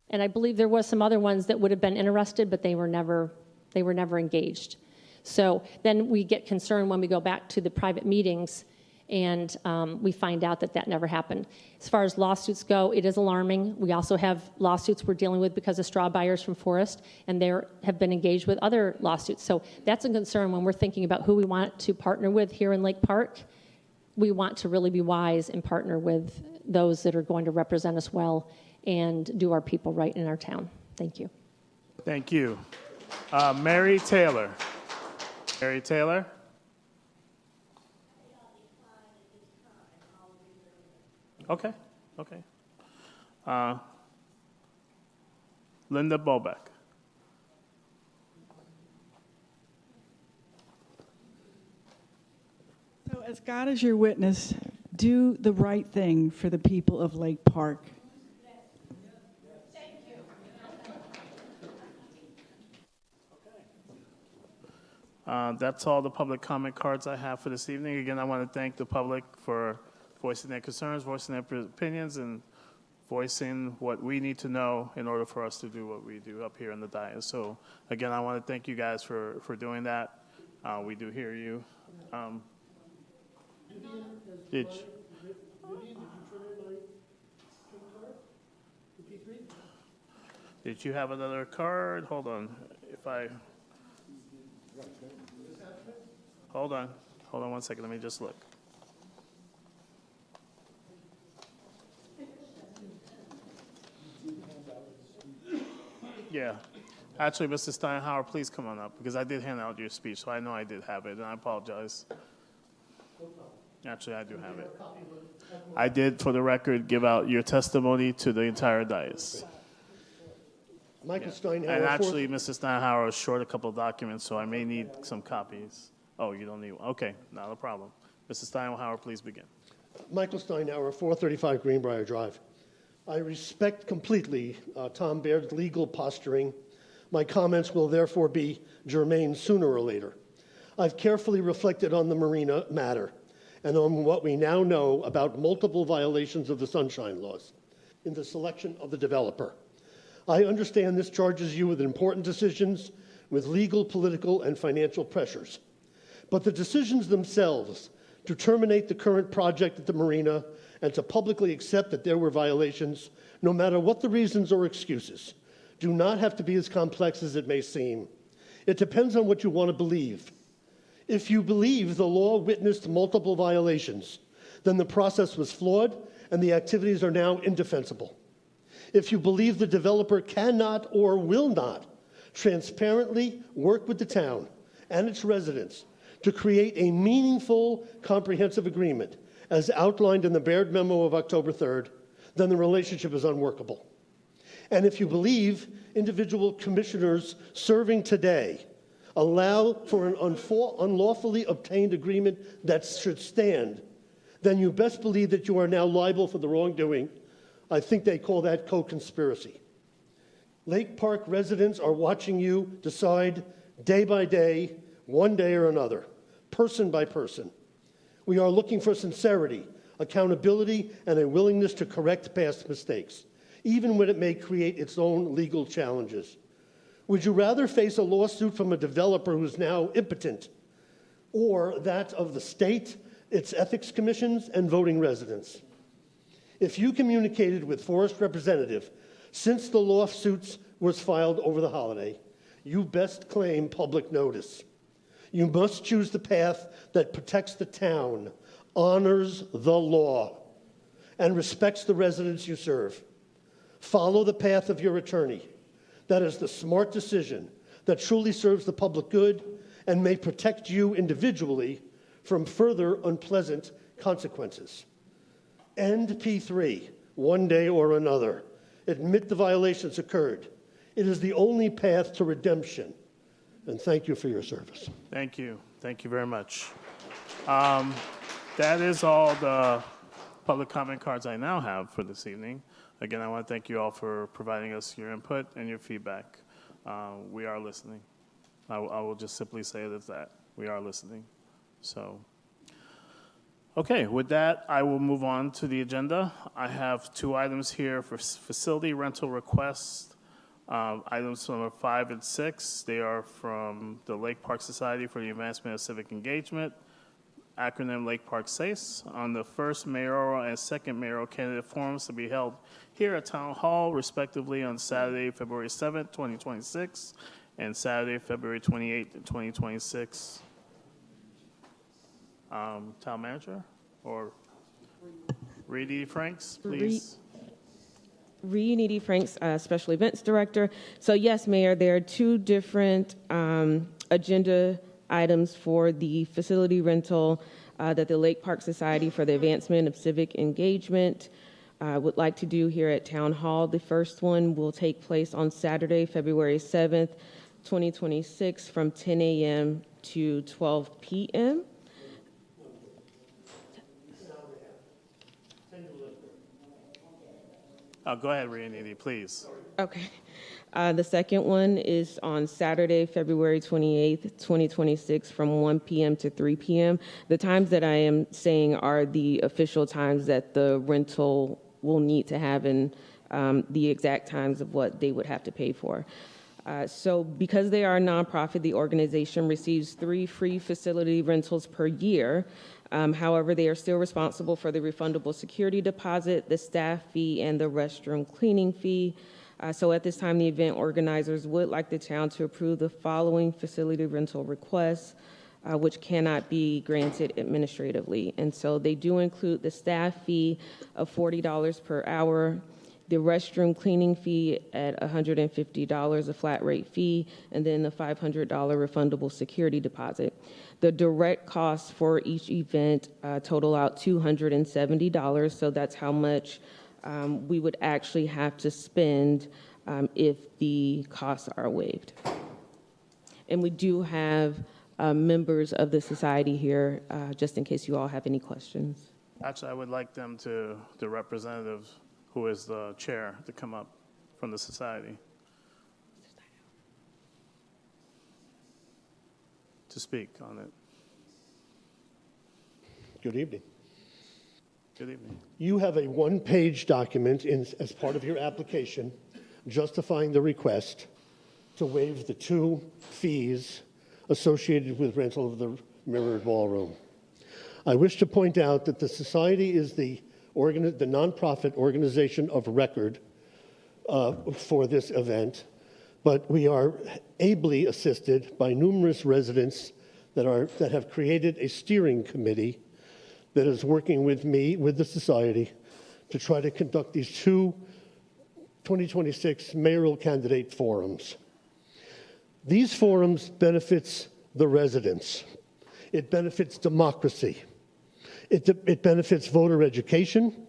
And I believe there was some other ones that would have been interested, but they were never engaged. So then we get concerned when we go back to the private meetings and we find out that never happened. As far as lawsuits go, it is alarming. We also have lawsuits we're dealing with because of straw buyers from Forest, and they have been engaged with other lawsuits. So that's a concern when we're thinking about who we want to partner with here in Lake Park. We want to really be wise and partner with those that are going to represent us well and do our people right in our town. Thank you. Thank you. Mary Taylor. Mary Taylor. Okay. Linda Bobeck. So as God is your witness, do the right thing for the people of Lake Park. That's all the public comment cards I have for this evening. Again, I want to thank the public for voicing their concerns, voicing their opinions, and voicing what we need to know in order for us to do what we do up here in the dais. So again, I want to thank you guys for doing that. We do hear you. Did you have another card? Hold on. Hold on 1 second. Let me just look. Yeah. Actually, Mr. Steinhauer, please come on up, because I did hand out your speech, so I know I did have it, and I apologize. Actually, I do have it. I did, for the record, give out your testimony to the entire dais. Michael Steinhauer. And actually, Mr. Steinhauer is short a couple of documents, so I may need some copies. Oh, you don't need one. Okay, not a problem. Mr. Steinhauer, please begin. Michael Steinhauer, 435 Greenbrier Drive. I respect completely Tom Baird's legal posturing. My comments will therefore be germane sooner or later. I've carefully reflected on the marina matter and on what we now know about multiple violations of the sunshine laws in the selection of the developer. I understand this charges you with important decisions, with legal, political, and financial pressures. But the decisions themselves to terminate the current project at the marina and to publicly accept that there were violations, no matter what the reasons or excuses, do not have to be as complex as it may seem. It depends on what you want to believe. If you believe the law witnessed multiple violations, then the process was flawed and the activities are now indefensible. If you believe the developer cannot or will not transparently work with the town and its residents to create a meaningful, comprehensive agreement, as outlined in the Baird memo of October 3rd, then the relationship is unworkable. And if you believe individual commissioners serving today allow for an unlawfully obtained agreement that should stand, then you best believe that you are now liable for the wrongdoing. I think they call that co-conspiracy. Lake Park residents are watching you decide day by day, one day or another, person by person. We are looking for sincerity, accountability, and a willingness to correct past mistakes, even when it may create its own legal challenges. Would you rather face a lawsuit from a developer who's now impotent, or that of the state, its ethics commissions, and voting residents? If you communicated with Forest Representative since the lawsuits was filed over the holiday, you best claim public notice. You must choose the path that protects the town, honors the law, and respects the residents you serve. Follow the path of your attorney. That is the smart decision that truly serves the public good and may protect you individually from further unpleasant consequences. End P3, one day or another. Admit the violations occurred. It is the only path to redemption. And thank you for your service. Thank you. Thank you very much. That is all the public comment cards I now have for this evening. Again, I want to thank you all for providing us your input and your feedback. We are listening. I will just simply say it as that. We are listening. So, okay, with that, I will move on to the agenda. I have 2 items here for facility rental requests. Items number 5 and 6, they are from the Lake Park Society for the Advancement of Civic Engagement, acronym Lake Park SACE, on the first mayoral and second mayoral candidate forums to be held here at Town Hall, respectively, on Saturday, February 7th, 2026, and Saturday, February 28th, 2026. Town Manager or Reedy Franks, please. Reedy Franks, Special Events Director. So yes, Mayor, there are 2 different agenda items for the facility rental that the Lake Park Society for the Advancement of Civic Engagement would like to do here at Town Hall. The first one will take place on Saturday, February 7th, 2026 from 10 a.m. to 12 p.m. Go ahead, Rianiti, please. Okay. The second one is on Saturday, February 28th, 2026, from 1 p.m. to 3 p.m. The times that I am saying are the official times that the rental will need to have and the exact times of what they would have to pay for. So because they are a nonprofit, the organization receives 3 free facility rentals per year. However, they are still responsible for the refundable security deposit, the staff fee, and the restroom cleaning fee. So at this time, the event organizers would like the town to approve the following facility rental requests, which cannot be granted administratively. And so they do include the staff fee of $40 per hour, the restroom cleaning fee at $150, a flat rate fee, and then the $500 refundable security deposit. The direct costs for each event total out $270, so that's how much we would actually have to spend if the costs are waived. And we do have members of the society here, just in case you all have any questions. Actually, I would like them to, the representative who is the chair, to come up from the society to speak on it. Good evening. Good evening. You have a one-page document as part of your application justifying the request to waive the 2 fees associated with rental of the Mirrored Ballroom. I wish to point out that the society is the nonprofit organization of record for this event, but we are ably assisted by numerous residents that have created a steering committee that is working with me, with the society, to try to conduct these 2 2026 mayoral candidate forums. These forums benefits the residents. It benefits democracy. It benefits voter education.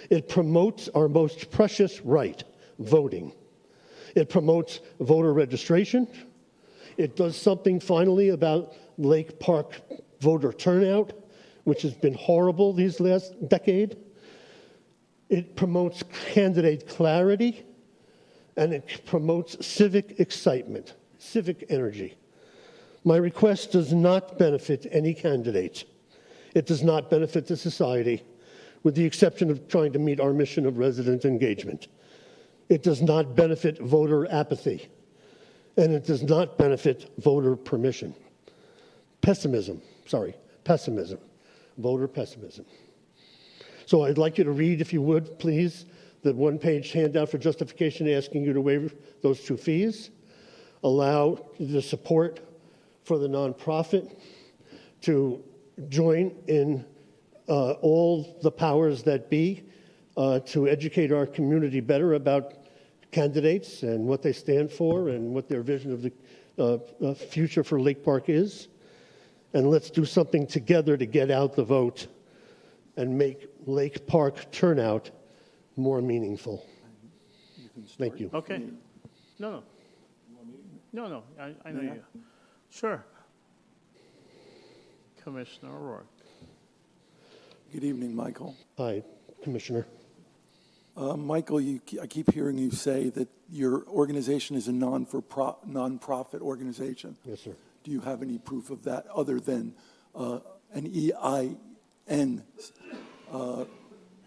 It promotes our most precious right, voting. It promotes voter registration. It does something finally about Lake Park voter turnout, which has been horrible these last decade. It promotes candidate clarity, and it promotes civic excitement, civic energy. My request does not benefit any candidate. It does not benefit the society, with the exception of trying to meet our mission of resident engagement. It does not benefit voter apathy, and it does not benefit voter pessimism, voter pessimism. So I'd like you to read, if you would, please, the one-page handout for justification asking you to waive those 2 fees, allow the support for the nonprofit to join in all the powers that be to educate our community better about candidates and what they stand for and what their vision of the future for Lake Park is. And let's do something together to get out the vote and make Lake Park turnout more meaningful. Thank you. Okay. No, I know you. Sure. Commissioner O'Rourke. Good evening, Michael. Hi, Commissioner. Michael, I keep hearing you say that your organization is a non-profit organization. Yes, sir. Do you have any proof of that other than an EIN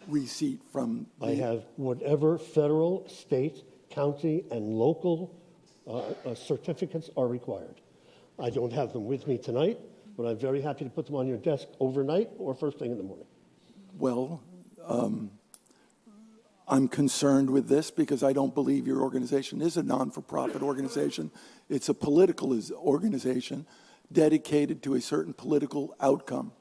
receipt from the... I have whatever federal, state, county, and local certificates are required. I don't have them with me tonight, but I'm very happy to put them on your desk overnight or first thing in the morning. Well, I'm concerned with this because I don't believe your organization is a non-for-profit organization. It's a political organization dedicated to a certain political outcome.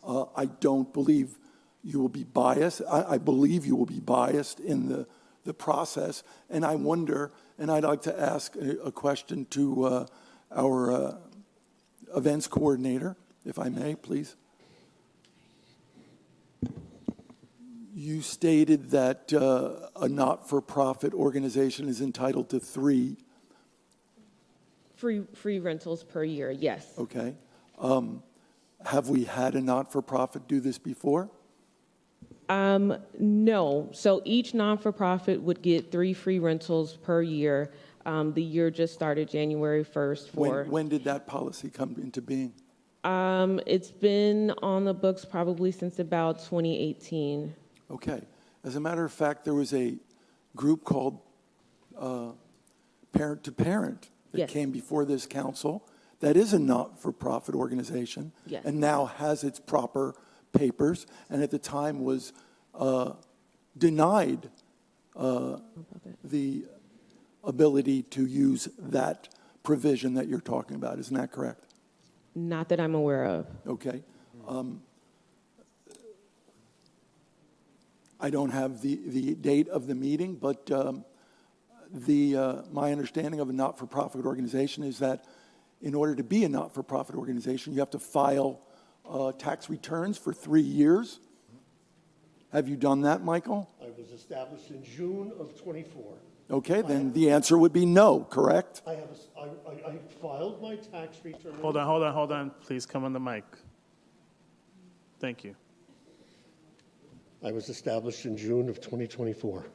I don't believe you will be biased. I believe you will be biased in the process, and I wonder, and I'd like to ask a question to our events coordinator, if I may, please. You stated that a not-for-profit organization is entitled to 3 Free rentals per year, yes. Okay. Have we had a not-for-profit do this before? No. So each non-for-profit would get 3 free rentals per year. The year just started January 1st for. When did that policy come into being? It's been on the books probably since about 2018. Okay. As a matter of fact, there was a group called Parent to Parent that Yes. came before this council. That is a not-for-profit organization. Yes. And now has its proper papers, and at the time was denied the ability to use that provision that you're talking about. Isn't that correct? Not that I'm aware of. Okay. I don't have the date of the meeting, but my understanding of a not-for-profit organization is that in order to be a not-for-profit organization, you have to file tax returns for 3 years. Have you done that, Michael? I was established in June of '24. Okay, then the answer would be no, correct? I filed my tax return. Hold on. Please come on the mic. Thank you. I was established in June of 2024.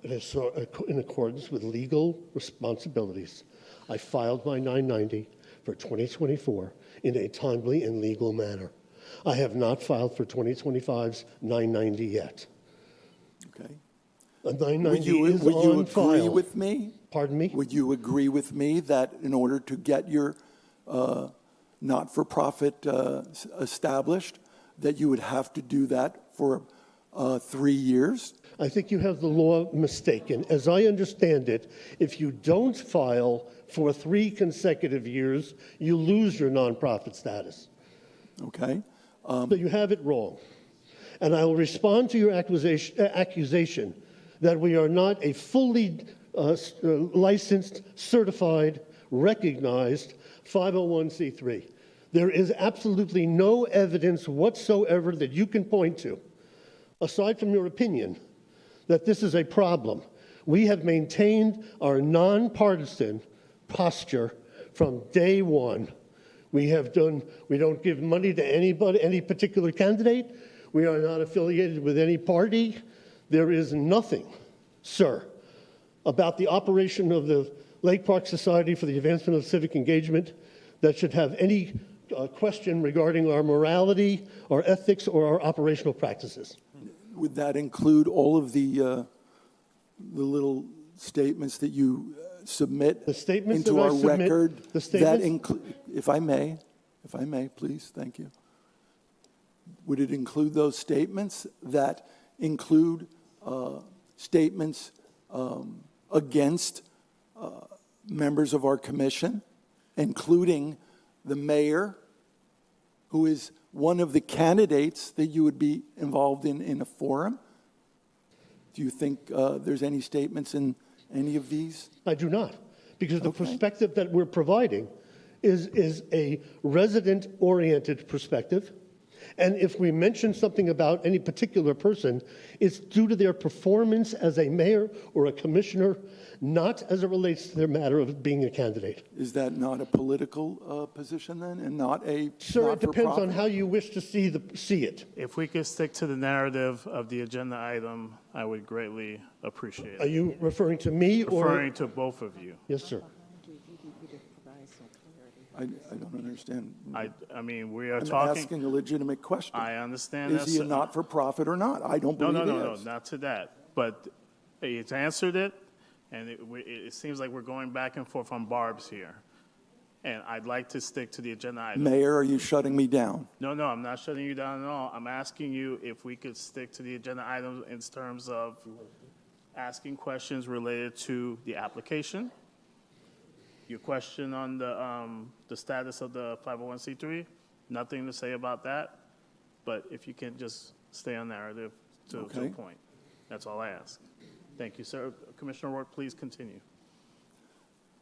In accordance with legal responsibilities, I filed my 990 for 2024 in a timely and legal manner. I have not filed for 2025's 990 yet. Okay. A 990 Would you on agree file. with me? Pardon me? Would you agree with me that in order to get your not-for-profit established, that you would have to do that for 3 years? I think you have the law mistaken. As I understand it, if you don't file for 3 consecutive years, you lose your nonprofit status. Okay. So you have it wrong. And I will respond to your accusation that we are not a fully licensed, certified, recognized 501c3. There is absolutely no evidence whatsoever that you can point to, aside from your opinion, that this is a problem. We have maintained our nonpartisan posture from day one. We don't give money to anybody, any particular candidate. We are not affiliated with any party. There is nothing, sir, about the operation of the Lake Park Society for the Advancement of Civic Engagement that should have any question regarding our morality, our ethics, or our operational practices. Would that include all of the little statements that you submit into our record? If I may, please, thank you. Would it include those statements that include statements against members of our commission, including the mayor, who is one of the candidates that you would be involved in a forum? Do you think there's any statements in any of these? I do not, because the perspective that we're providing is a resident-oriented perspective. And if we mention something about any particular person, it's due to their performance as a mayor or a commissioner, not as it relates to their matter of being a candidate. Is that not a political position then, and not a Sir, it depends on not-for-profit? how you wish to see it. If we could stick to the narrative of the agenda item, I would greatly appreciate it. Are you referring to me or? Referring to both of you. Yes, sir. I don't understand. I mean, we are I'm talking. asking a legitimate question. I understand. Is he a not-for-profit or not? I don't believe he No, is. not to that. But it's answered it, and it seems like we're going back and forth on barbs here. And I'd like to stick to the agenda item. Mayor, are you shutting me down? No, I'm not shutting you down at all. I'm asking you if we could stick to the agenda item in terms of asking questions related to the application. Your question on the status of the 501c3, nothing to say about that. But if you can just stay on narrative to a point. That's all I ask. Thank you, sir. Commissioner Rourke, please continue.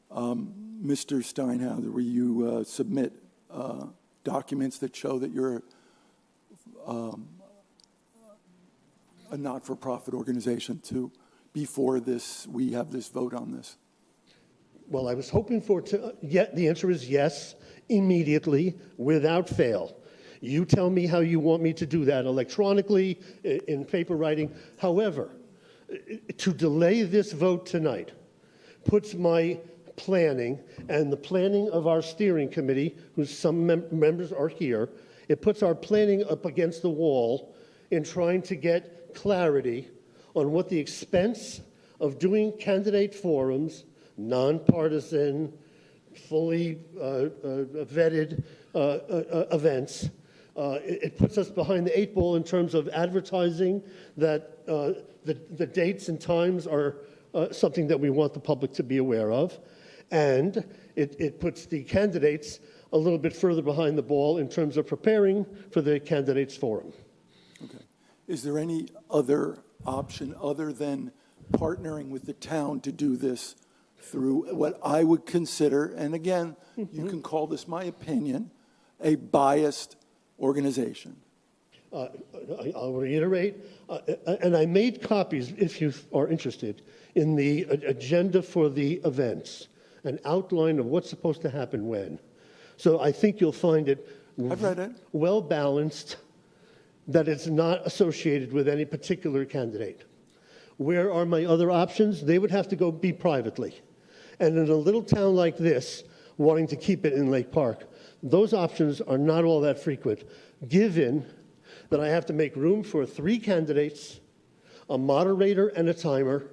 Mr. Steinhauser, will you submit documents that show that you're a not-for-profit organization before we have this vote on this? Well, I was hoping the answer is yes, immediately, without fail. You tell me how you want me to do that, electronically, in paper writing. However, to delay this vote tonight puts my planning and the planning of our steering committee, whose some members are here, it puts our planning up against the wall in trying to get clarity on what the expense of doing candidate forums, nonpartisan, fully vetted events. It puts us behind the 8 ball in terms of advertising that the dates and times are something that we want the public to be aware of. And it puts the candidates a little bit further behind the ball in terms of preparing for the candidates forum. Okay. Is there any other option other than partnering with the town to do this through what I would consider, and again, you can call this my opinion, a biased organization? I'll reiterate, and I made copies, if you are interested, in the agenda for the events, an outline of what's supposed to happen when. So I think you'll find it, I've read it, well balanced, that it's not associated with any particular candidate. Where are my other options? They would have to go be privately. And in a little town like this, wanting to keep it in Lake Park, those options are not all that frequent, given that I have to make room for 3 candidates, a moderator and a timer,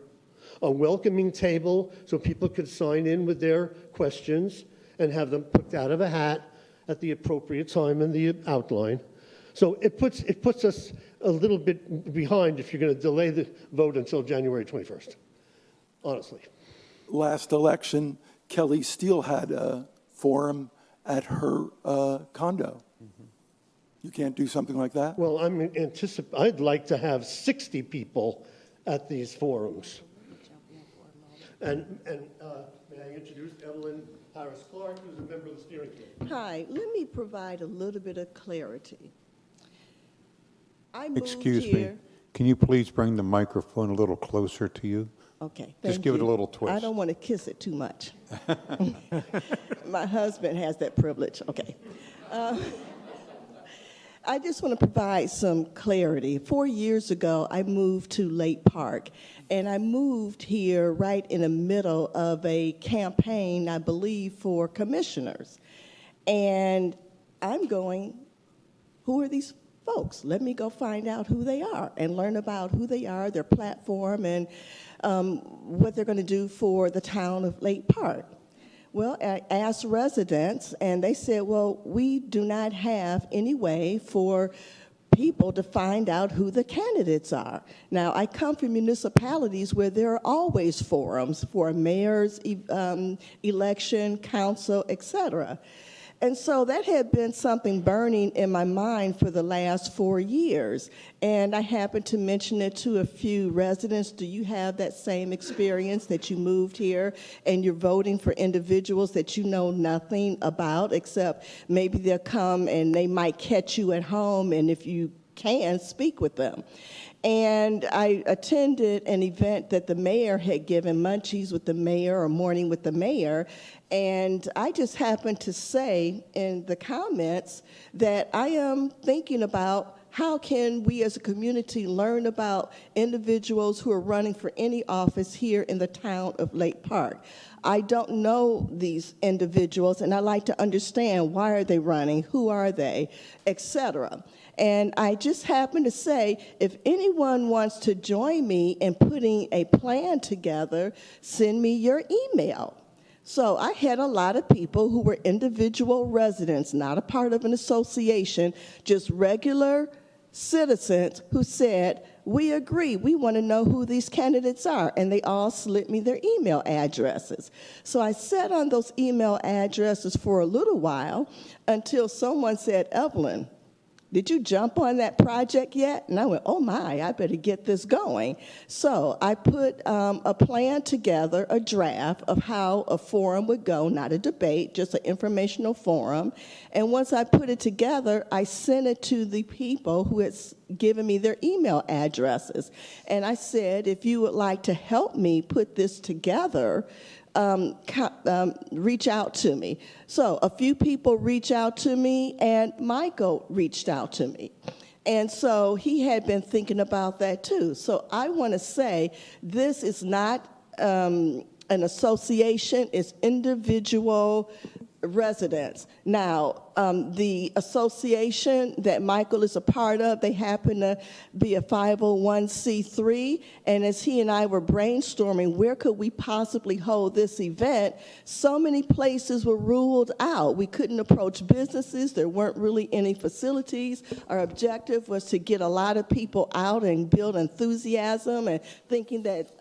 a welcoming table so people could sign in with their questions and have them picked out of a hat at the appropriate time in the outline. So it puts us a little bit behind if you're going to delay the vote until January 21st, honestly. Last election, Kelly Steele had a forum at her condo. You can't do something like that? Well, I'd like to have 60 people at these forums. And may I introduce Evelyn Harris-Clark, who's a member of the steering committee. Hi, let me provide a little bit of clarity. Excuse me, can you please bring the microphone a little closer to you? Okay, Just give it a little twist. I don't want to kiss it too much. My husband has that privilege. Okay. I just want to provide some clarity. 4 years ago, I moved to Lake Park, and I moved here right in the middle of a campaign, I believe, for commissioners. And I'm going, who are these folks? Let me go find out who they are and learn about who they are, their platform, and what they're going to do for the town of Lake Park. Well, I asked residents, and they said, well, we do not have any way for people to find out who the candidates are. Now, I come from municipalities where there are always forums for a mayor's election, council, et cetera. And so that had been something burning in my mind for the last 4 years. And I happened to mention it to a few residents. Do you have that same experience that you moved here and you're voting for individuals that you know nothing about, except maybe they'll come and they might catch you at home, and if you can, speak with them. And I attended an event that the mayor had given, Munchies with the Mayor or Morning with the Mayor, and I just happened to say in the comments that I am thinking about how can we as a community learn about individuals who are running for any office here in the town of Lake Park. I don't know these individuals, and I like to understand why are they running, who are they, et cetera. And I just happen to say, if anyone wants to join me in putting a plan together, send me your email. So I had a lot of people who were individual residents, not a part of an association, just regular citizens who said, we agree, we want to know who these candidates are, and they all slid me their email addresses. So I sat on those email addresses for a little while until someone said, Evelyn, did you jump on that project yet? And I went, oh my, I better get this going. So I put a plan together, a draft of how a forum would go, not a debate, just an informational forum. And once I put it together, I sent it to the people who had given me their email addresses. And I said, if you would like to help me put this together, reach out to me. So a few people reach out to me, and Michael reached out to me. And so he had been thinking about that too. So I want to say this is not an association, it's individual residents. Now, the association that Michael is a part of, they happen to be a 501c3, and as he and I were brainstorming where could we possibly hold this event, so many places were ruled out. We couldn't approach businesses, there weren't really any facilities. Our objective was to get a lot of people out and build enthusiasm, and thinking that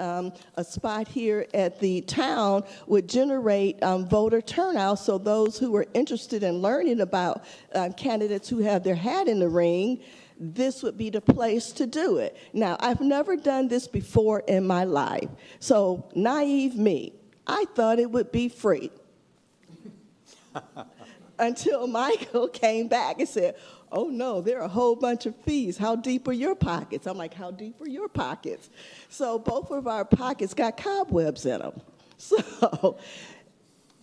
a spot here at the town would generate voter turnout, so those who were interested in learning about candidates who have their hat in the ring, this would be the place to do it. Now, I've never done this before in my life, so naive me, I thought it would be free. Until Michael came back and said, oh no, there are a whole bunch of fees. How deep are your pockets? I'm like, how deep are your pockets? So both of our pockets got cobwebs in them. So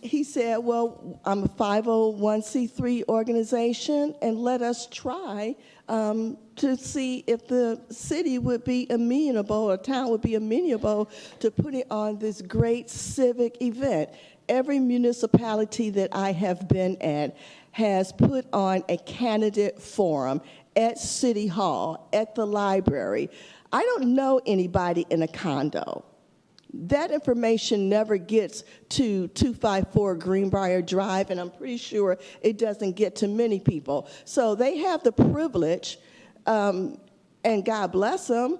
he said, well, I'm a 501c3 organization, and let us try to see if the city would be amenable, or town would be amenable to putting on this great civic event. Every municipality that I have been at has put on a candidate forum at City Hall, at the library. I don't know anybody in a condo. That information never gets to 254 Greenbrier Drive, and I'm pretty sure it doesn't get to many people. So they have the privilege, and God bless them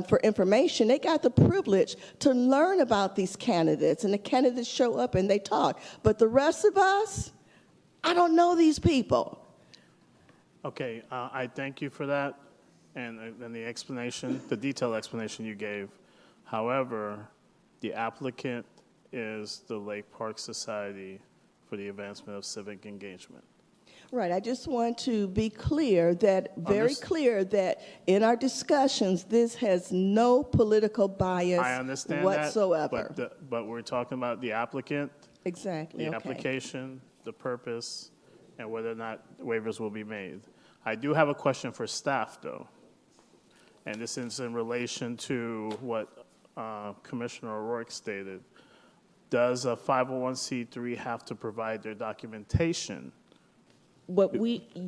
for information, they got the privilege to learn about these candidates, and the candidates show up and they talk. But the rest of us, I don't know these people. Okay, I thank you for that and the explanation, the detailed explanation you gave. However, the applicant is the Lake Park Society for the Advancement of Civic Engagement. Right, I just want to be clear that, very clear that in our discussions, this has no political bias I understand whatsoever. that, but we're talking about the applicant, Exactly, the okay. application, the purpose, and whether or not waivers will be made. I do have a question for staff, though, and this is in relation to what Commissioner O'Rourke stated. Does a 501c3 have to provide their documentation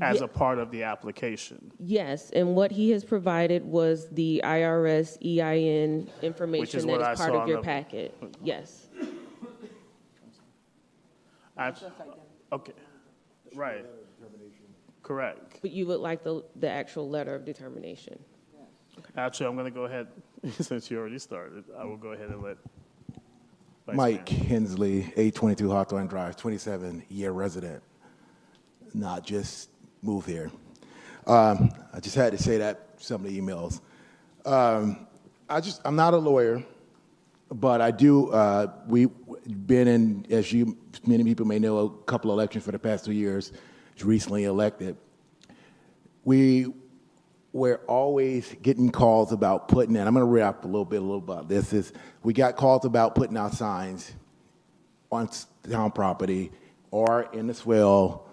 as a part of the application? Yes, and what he has provided was the IRS EIN information that is part of your packet. Yes. Okay, right. Correct. But you would like the actual letter of determination. Actually, I'm going to go ahead, since you already started, I will go ahead and let Vice Mike Mayor. Hensley, 822 Hawthorne Drive, 27-year resident, not just moved here. I just had to say that, some of the emails. I'm not a lawyer, but I do, we've been in, as many people may know, a couple of elections for the past 2 years, recently elected. We're always getting calls about putting in, I'm going to read up a little bit about this, we got calls about putting out signs on town property or in the swell,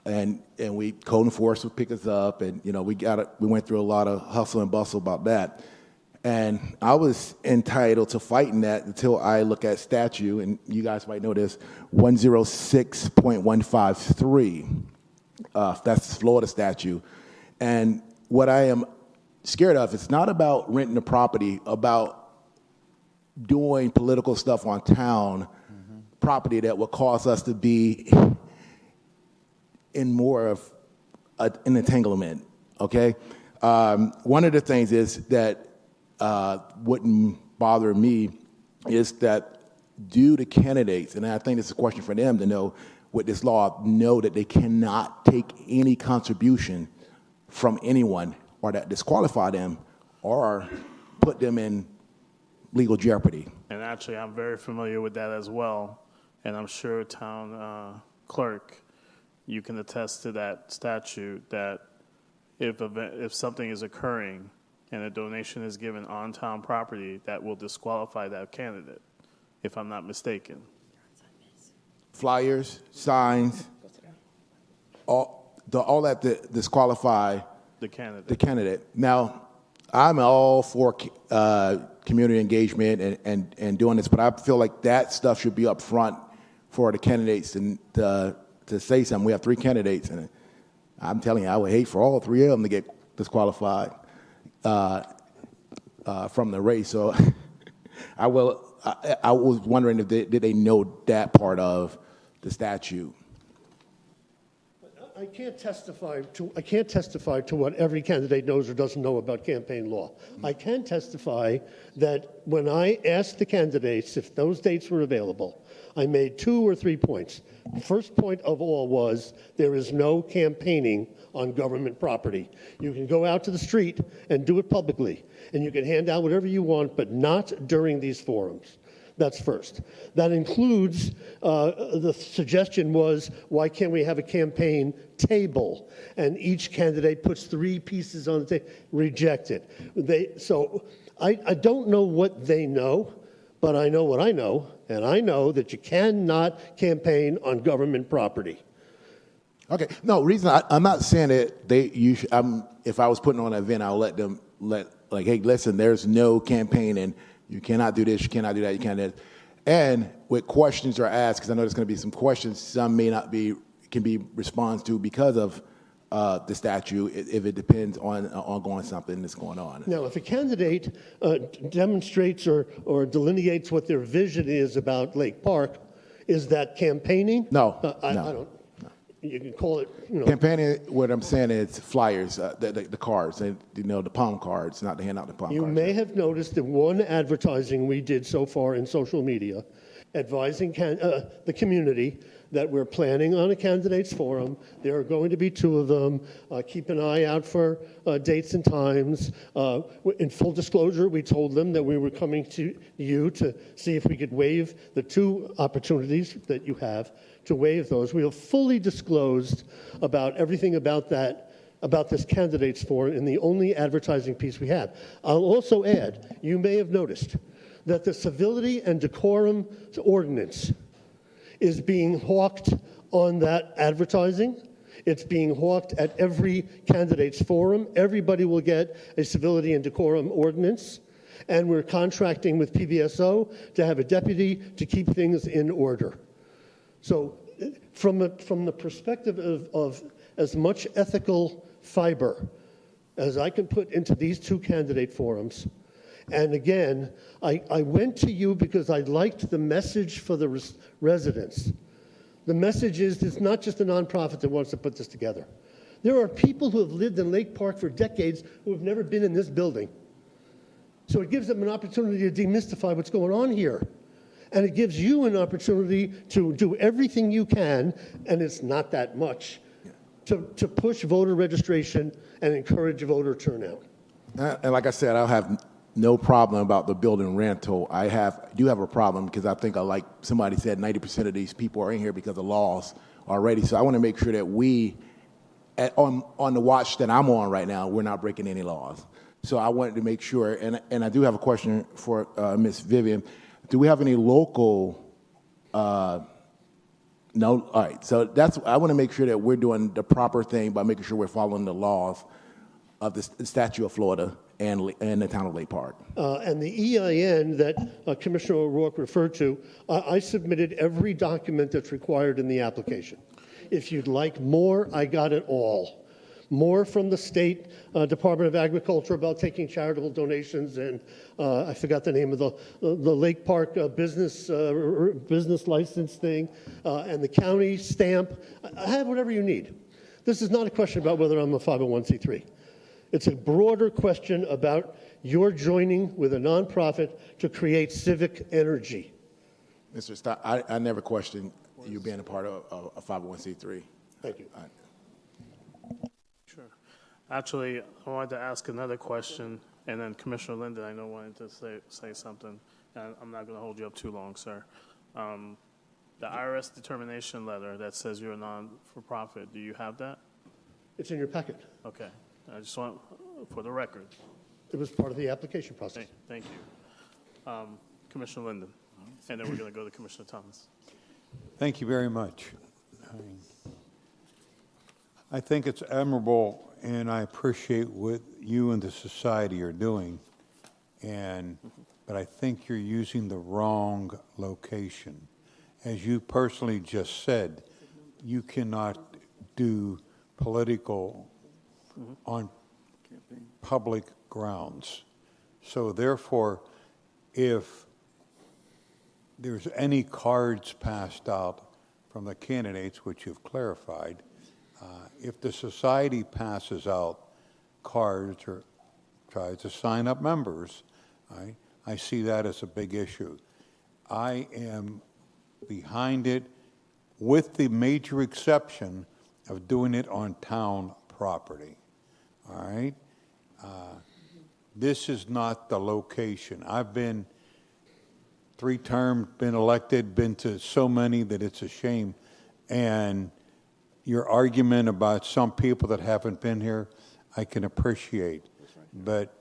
and we, code enforcement would pick us up, and we went through a lot of hustle and bustle about that. And I was entitled to fighting that until I look at statute, and you guys might know this, 106.153. That's Florida statute. And what I am scared of, it's not about renting the property, about doing political stuff on town property that will cause us to be in more of an entanglement, okay? One of the things is that wouldn't bother me is that due to candidates, and I think this is a question for them to know, with this law, know that they cannot take any contribution from anyone or that disqualify them or put them in legal jeopardy. And actually, I'm very familiar with that as well, and I'm sure town clerk, you can attest to that statute, that if something is occurring and a donation is given on town property, that will disqualify that candidate, if I'm not mistaken. flyers, signs, all that disqualify The candidate. the candidate. Now, I'm all for community engagement and doing this, but I feel like that stuff should be up front for the candidates and to say something. We have 3 candidates, and I'm telling you, I would hate for all 3 of them to get disqualified from the race. So I was wondering if did they know that part of the statute. I can't testify to what every candidate knows or doesn't know about campaign law. I can testify that when I asked the candidates if those dates were available, I made 2 or 3 points. The first point of all was there is no campaigning on government property. You can go out to the street and do it publicly, and you can hand out whatever you want, but not during these forums. That's first. That includes, the suggestion was, why can't we have a campaign table? And each candidate puts 3 pieces on the table. Rejected. So I don't know what they know, but I know what I know, and I know that you cannot campaign on government property. Okay, no, reason I'm not saying that if I was putting on an event, I'll let them hey, listen, there's no campaign and you cannot do this, you cannot do that, you can't do that. And with questions are asked, because I know there's going to be some questions, some may not be, can be responded to because of the statute, if it depends on ongoing something that's going on. Now, if a candidate demonstrates or delineates what their vision is about Lake Park, is that campaigning? No, I no. don't. You can call it, Campaigning, what I'm saying is flyers, the cards, the palm cards, not to hand out the palm cards. You may have noticed that one advertising we did so far in social media, advising the community that we're planning on a candidates forum. There are going to be 2 of them. Keep an eye out for dates and times. In full disclosure, we told them that we were coming to you to see if we could waive the 2 opportunities that you have to waive those. We have fully disclosed about everything about this candidates forum in the only advertising piece we have. I'll also add, you may have noticed that the civility and decorum ordinance is being hawked on that advertising. It's being hawked at every candidates forum. Everybody will get a civility and decorum ordinance. And we're contracting with PBSO to have a deputy to keep things in order. So from the perspective of as much ethical fiber as I can put into these 2 candidate forums, and again, I went to you because I liked the message for the residents. The message is it's not just a nonprofit that wants to put this together. There are people who have lived in Lake Park for decades who have never been in this building. So it gives them an opportunity to demystify what's going on here. And it gives you an opportunity to do everything you can, and it's not that much, to push voter registration and encourage voter turnout. And like I said, I'll have no problem about the building rental. I do have a problem because I think, like somebody said, 90% of these people are in here because of laws already. So I want to make sure that we, on the watch that I'm on right now, we're not breaking any laws. So I wanted to make sure, and I do have a question for Ms. Vivian. Do we have any local? No. All right. So I want to make sure that we're doing the proper thing by making sure we're following the laws of the Statute of Florida and the town of Lake Park. And the EIN that Commissioner O'Rourke referred to, I submitted every document that's required in the application. If you'd like more, I got it all. More from the State Department of Agriculture about taking charitable donations, and I forgot the name of the Lake Park business license thing, and the county stamp. I have whatever you need. This is not a question about whether I'm a 501c3. It's a broader question about your joining with a nonprofit to create civic energy. Mr. Stott, I never questioned you being a part of a 501c3. Thank you. Sure. Actually, I wanted to ask another question, and then Commissioner Linden, I know, wanted to say something. And I'm not going to hold you up too long, sir. The IRS determination letter that says you're a non-for-profit, do you have that? It's in your packet. Okay. I just want, for the record. It was part of the application process. Thank you. Commissioner Linden, and then we're going to go to Commissioner Thomas. Thank you very much. I think it's admirable, and I appreciate what you and the society are doing, but I think you're using the wrong location. As you personally just said, you cannot do political on public grounds. So therefore, if there's any cards passed out from the candidates, which you've clarified, if the society passes out cards or tries to sign up members, I see that as a big issue. I am behind it with the major exception of doing it on town property. All right? This is not the location. I've been 3-term, been elected, been to so many that it's a shame. And your argument about some people that haven't been here, I can appreciate. But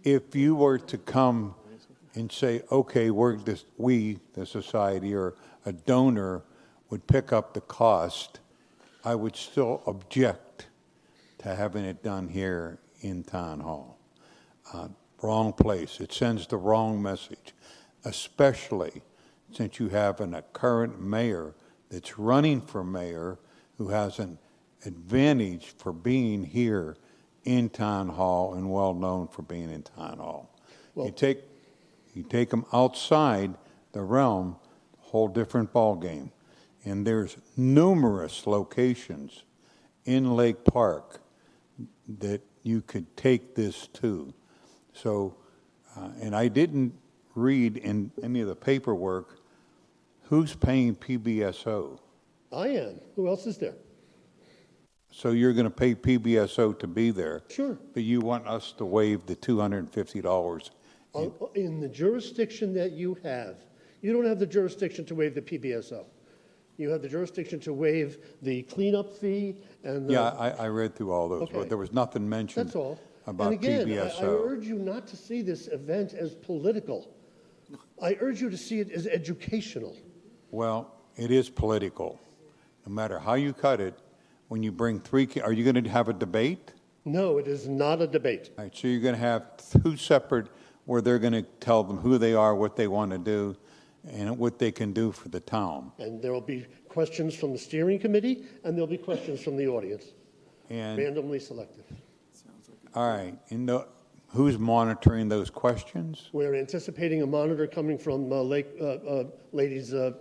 if you were to come and say, okay, we, the society, or a donor would pick up the cost, I would still object to having it done here in Town Hall. Wrong place. It sends the wrong message, especially since you have a current mayor that's running for mayor who has an advantage for being here in Town Hall and well known for being in Town Hall. Well, you take them outside the realm, whole different ballgame. And there's numerous locations in Lake Park that you could take this to. So, and I didn't read in any of the paperwork who's paying PBSO. I am. Who else is there? So you're going to pay PBSO to be there. Sure. But you want us to waive the $250. In the jurisdiction that you have, you don't have the jurisdiction to waive the PBSO. You have the jurisdiction to waive the cleanup fee and the... Yeah, I read through all those, Okay. but there was nothing mentioned That's all. about and again, PBSO. I urge you not to see this event as political. I urge you to see it as educational. Well, it is political. No matter how you cut it, when you bring are you going to have a debate? No, it is not a debate. All right, so you're going to have two separate, where they're going to tell them who they are, what they want to do, and what they can do for the town. And there will be questions from the steering committee, and there'll be questions from the audience, randomly selected. All right, and who's monitoring those questions? We're anticipating a monitor coming from ladies, what's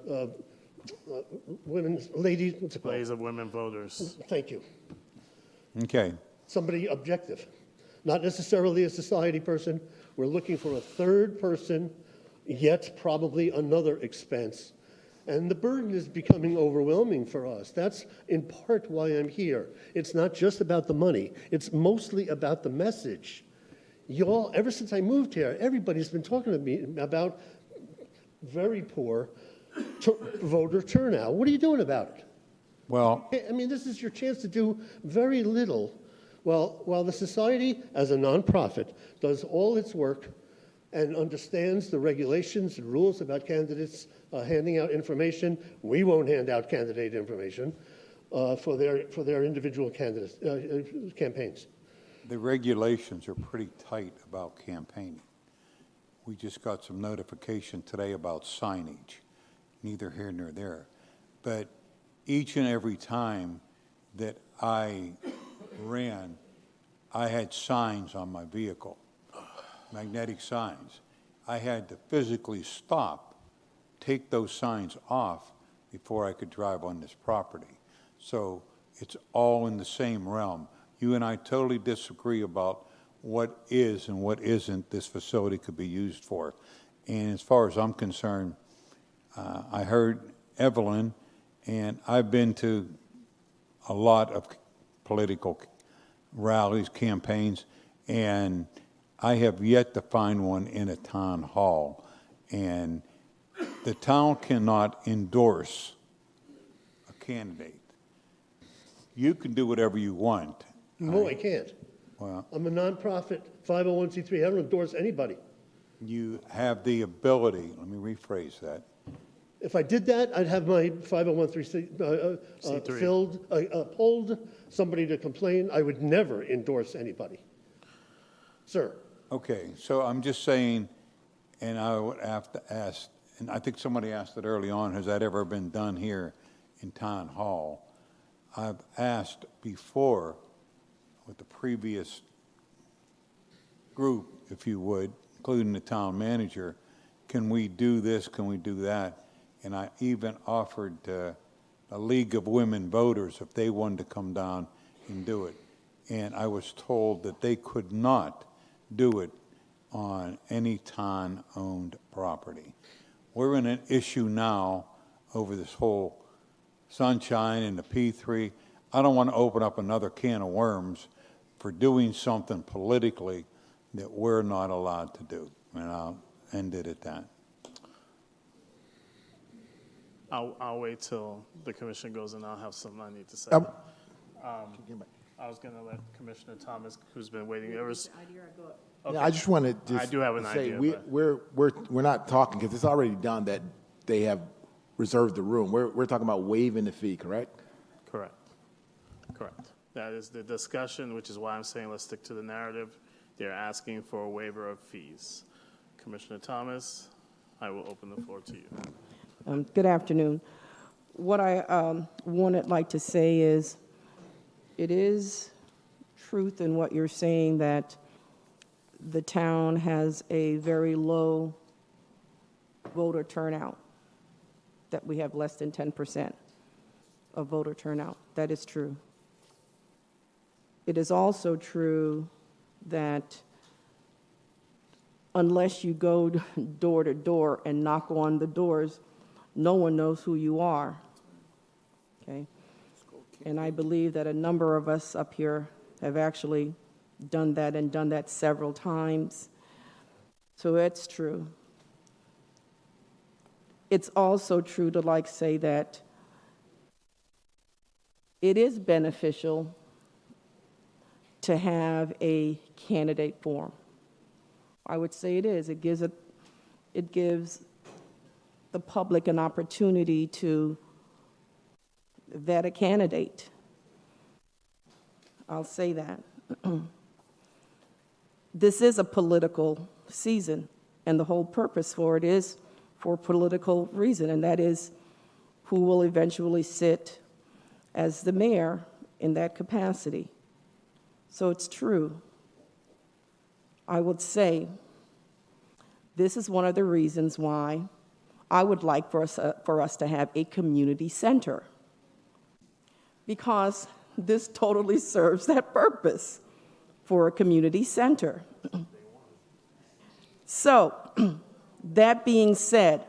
it called? Ladies of Women Voters. Thank you. Okay. Somebody objective, not necessarily a society person. We're looking for a third person, yet probably another expense. And the burden is becoming overwhelming for us. That's in part why I'm here. It's not just about the money. It's mostly about the message. Y'all, ever since I moved here, everybody's been talking to me about very poor voter turnout. What are you doing about it? Well, I mean, this is your chance to do very little while the society, as a nonprofit, does all its work and understands the regulations and rules about candidates handing out information. We won't hand out candidate information for their individual candidates campaigns. The regulations are pretty tight about campaigning. We just got some notification today about signage, neither here nor there. But each and every time that I ran, I had signs on my vehicle, magnetic signs. I had to physically stop, take those signs off before I could drive on this property. So it's all in the same realm. You and I totally disagree about what is and what isn't this facility could be used for. And as far as I'm concerned, I heard Evelyn, and I've been to a lot of political rallies, campaigns, and I have yet to find one in a town hall. And the town cannot endorse a candidate. You can do whatever you want. No, I can't. Well, I'm a nonprofit 501c3. I don't endorse anybody. you have the ability, let me rephrase that, If I did that, I'd have my 501(c)(3) filled, pulled, somebody to complain. I would never endorse anybody. Sir. Okay, so I'm just saying, and I would have to ask, and I think somebody asked it early on, has that ever been done here in Town Hall? I've asked before with the previous group, if you would, including the town manager, can we do this, can we do that? And I even offered a League of Women Voters if they wanted to come down and do it. And I was told that they could not do it on any town-owned property. We're in an issue now over this whole Sunshine and the P3. I don't want to open up another can of worms for doing something politically that we're not allowed to do. And I'll end it at that. I'll wait till the commission goes and I'll have something I need to say. I was going to let Commissioner Thomas, who's been waiting. Okay. Yeah, I just want to I do have an say idea. we're not talking because it's already done that they have reserved the room. We're talking about waiving the fee, correct? Correct. That is the discussion, which is why I'm saying let's stick to the narrative. They're asking for a waiver of fees. Commissioner Thomas, I will open the floor to you. Good afternoon. What I like to say is, it is truth in what you're saying that the town has a very low voter turnout, that we have less than 10% of voter turnout. That is true. It is also true that unless you go door to door and knock on the doors, no one knows who you are, okay? And I believe that a number of us up here have actually done that and done that several times. So it's true. It's also true to say that it is beneficial to have a candidate forum. I would say it is. It gives the public an opportunity to vet a candidate. I'll say that. This is a political season, and the whole purpose for it is for political reason, and that is who will eventually sit as the mayor in that capacity. So it's true. I would say this is one of the reasons why I would like for us to have a community center, because this totally serves that purpose for a community center. So, that being said,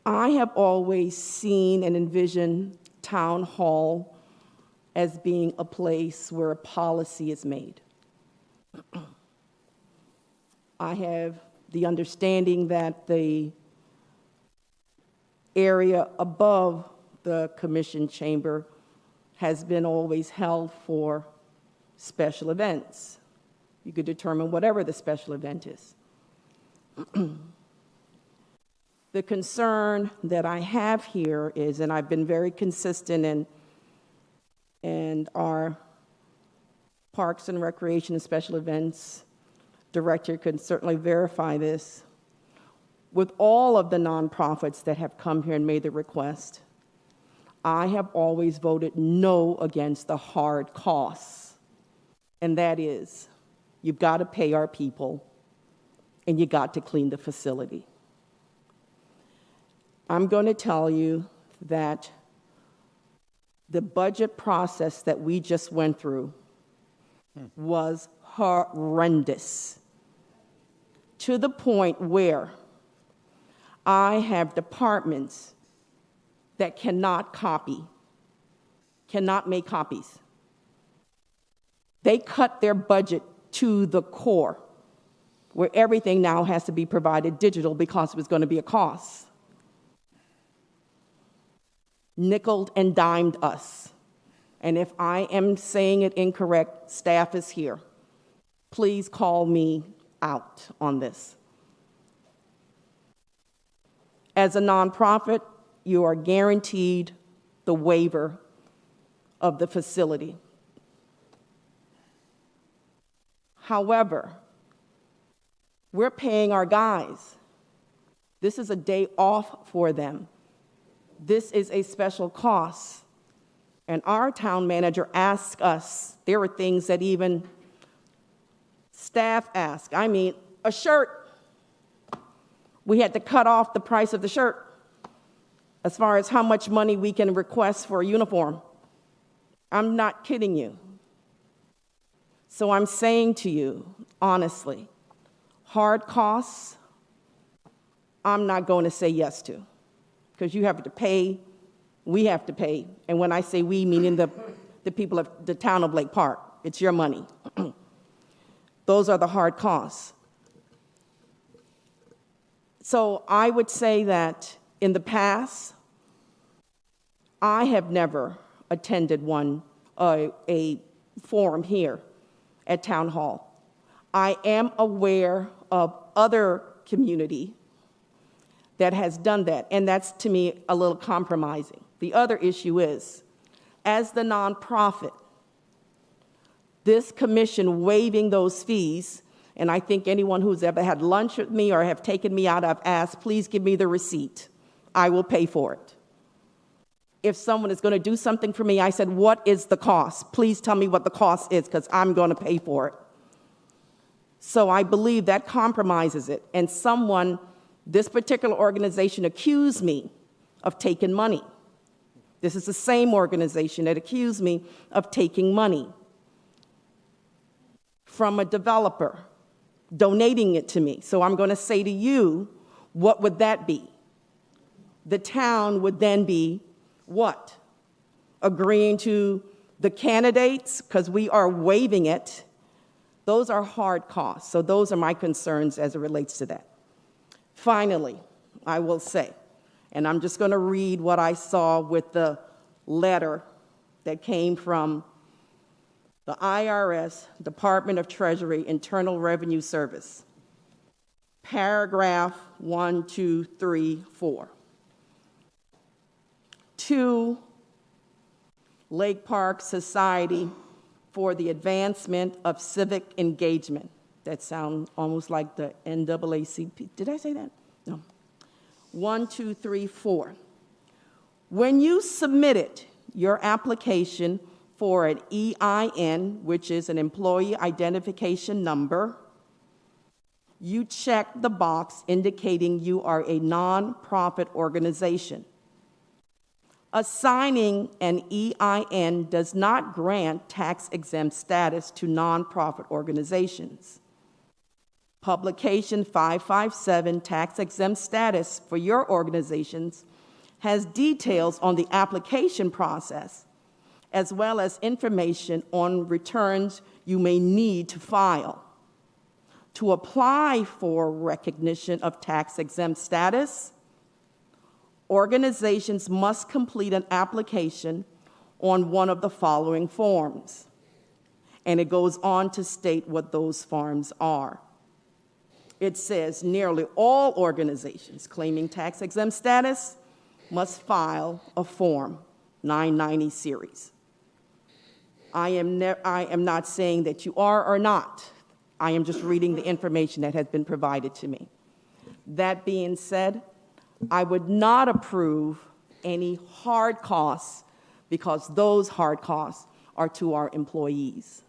I have always seen and envisioned Town Hall as being a place where a policy is made. I have the understanding that the area above the commission chamber has been always held for special events. You could determine whatever the special event is. The concern that I have here is, and I've been very consistent, and our Parks and Recreation and Special Events Director can certainly verify this, with all of the nonprofits that have come here and made the request, I have always voted no against the hard costs. And that is, you've got to pay our people, and you got to clean the facility. I'm going to tell you that the budget process that we just went through was horrendous, to the point where I have departments that cannot make copies. They cut their budget to the core, where everything now has to be provided digital because it was going to be a cost. Nickeled and dimed us. And if I am saying it incorrect, staff is here. Please call me out on this. As a nonprofit, you are guaranteed the waiver of the facility. However, we're paying our guys. This is a day off for them. This is a special cost. And our town manager asks us, there are things that even staff ask. I mean, a shirt. We had to cut off the price of the shirt as far as how much money we can request for a uniform. I'm not kidding you. So I'm saying to you, honestly, hard costs, I'm not going to say yes to, because you have to pay, we have to pay. And when I say we, meaning the people of the town of Lake Park, it's your money. Those are the hard costs. So I would say that in the past, I have never attended a forum here at Town Hall. I am aware of other community that has done that, and that's, to me, a little compromising. The other issue is, as the nonprofit, this commission waiving those fees, and I think anyone who's ever had lunch with me or have taken me out, I've asked, please give me the receipt. I will pay for it. If someone is going to do something for me, I said, what is the cost? Please tell me what the cost is, because I'm going to pay for it. So I believe that compromises it. And someone, this particular organization, accused me of taking money. This is the same organization that accused me of taking money from a developer, donating it to me. So I'm going to say to you, what would that be? The town would then be what? Agreeing to the candidates, because we are waiving it. Those are hard costs. So those are my concerns as it relates to that. Finally, I will say, and I'm just going to read what I saw with the letter that came from the IRS, Department of Treasury, Internal Revenue Service. Paragraph 1, 2, 3, 4. To Lake Park Society for the Advancement of Civic Engagement. That sounds almost like the NAACP. Did I say that? No. 1, 2, 3, 4. When you submitted your application for an EIN, which is an employee identification number, you checked the box indicating you are a nonprofit organization. Assigning an EIN does not grant tax-exempt status to nonprofit organizations. Publication 557, tax-exempt status for your organizations, has details on the application process, as well as information on returns you may need to file. To apply for recognition of tax-exempt status, organizations must complete an application on one of the following forms. And it goes on to state what those forms are. It says nearly all organizations claiming tax-exempt status must file a Form 990 series. I am not saying that you are or not. I am just reading the information that has been provided to me. That being said, I would not approve any hard costs because those hard costs are to our employees.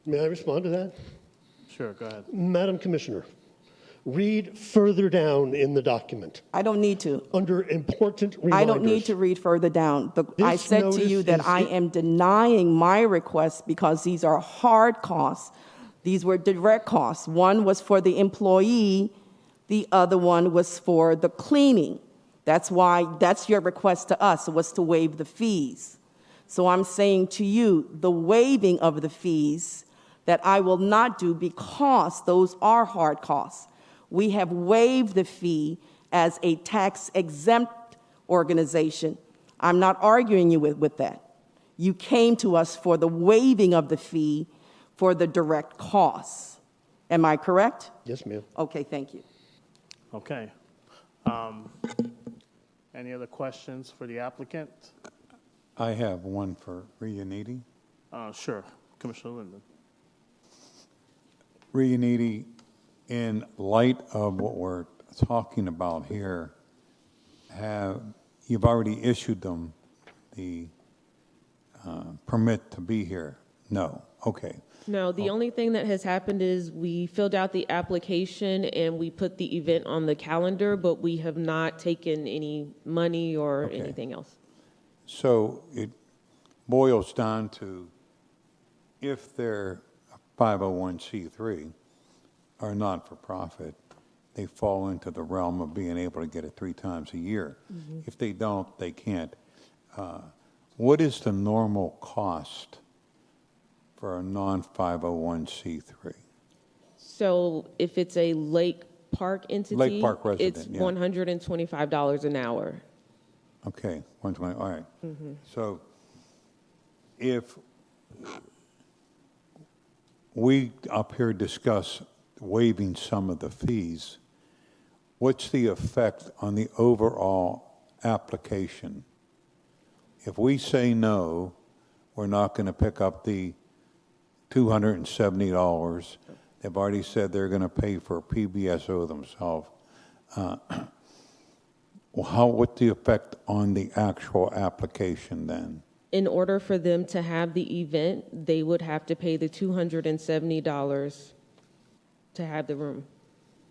May I respond to that? Sure, go ahead. Madam Commissioner, read further down in the document. I don't need to. Under important reminders. I don't need to read further down. I said to you that I am denying my request because these are hard costs. These were direct costs. One was for the employee, the other one was for the cleaning. That's why, that's your request to us, was to waive the fees. So I'm saying to you, the waiving of the fees that I will not do because those are hard costs. We have waived the fee as a tax-exempt organization. I'm not arguing you with that. You came to us for the waiving of the fee for the direct costs. Am I correct? Yes, ma'am. Okay, thank you. Okay. Any other questions for the applicant? I have one for Riuniti. Sure, Commissioner Linden. Riuniti, in light of what we're talking about here, you've already issued them the permit to be here? No. Okay. No, the only thing that has happened is we filled out the application and we put the event on the calendar, but we have not taken any money or anything else. So it boils down to, if they're 501c3 or not-for-profit, they fall into the realm of being able to get it 3 times a year. If they don't, they can't. What is the normal cost for a non-501c3? So if it's a Lake Park entity, Lake Park resident, it's yeah. $125 an hour. Okay, 120, all right. Mhm. So if we up here discuss waiving some of the fees, what's the effect on the overall application? If we say no, we're not going to pick up the $270. They've already said they're going to pay for PBSO themselves. What's the effect on the actual application then? In order for them to have the event, they would have to pay the $270 to have the room.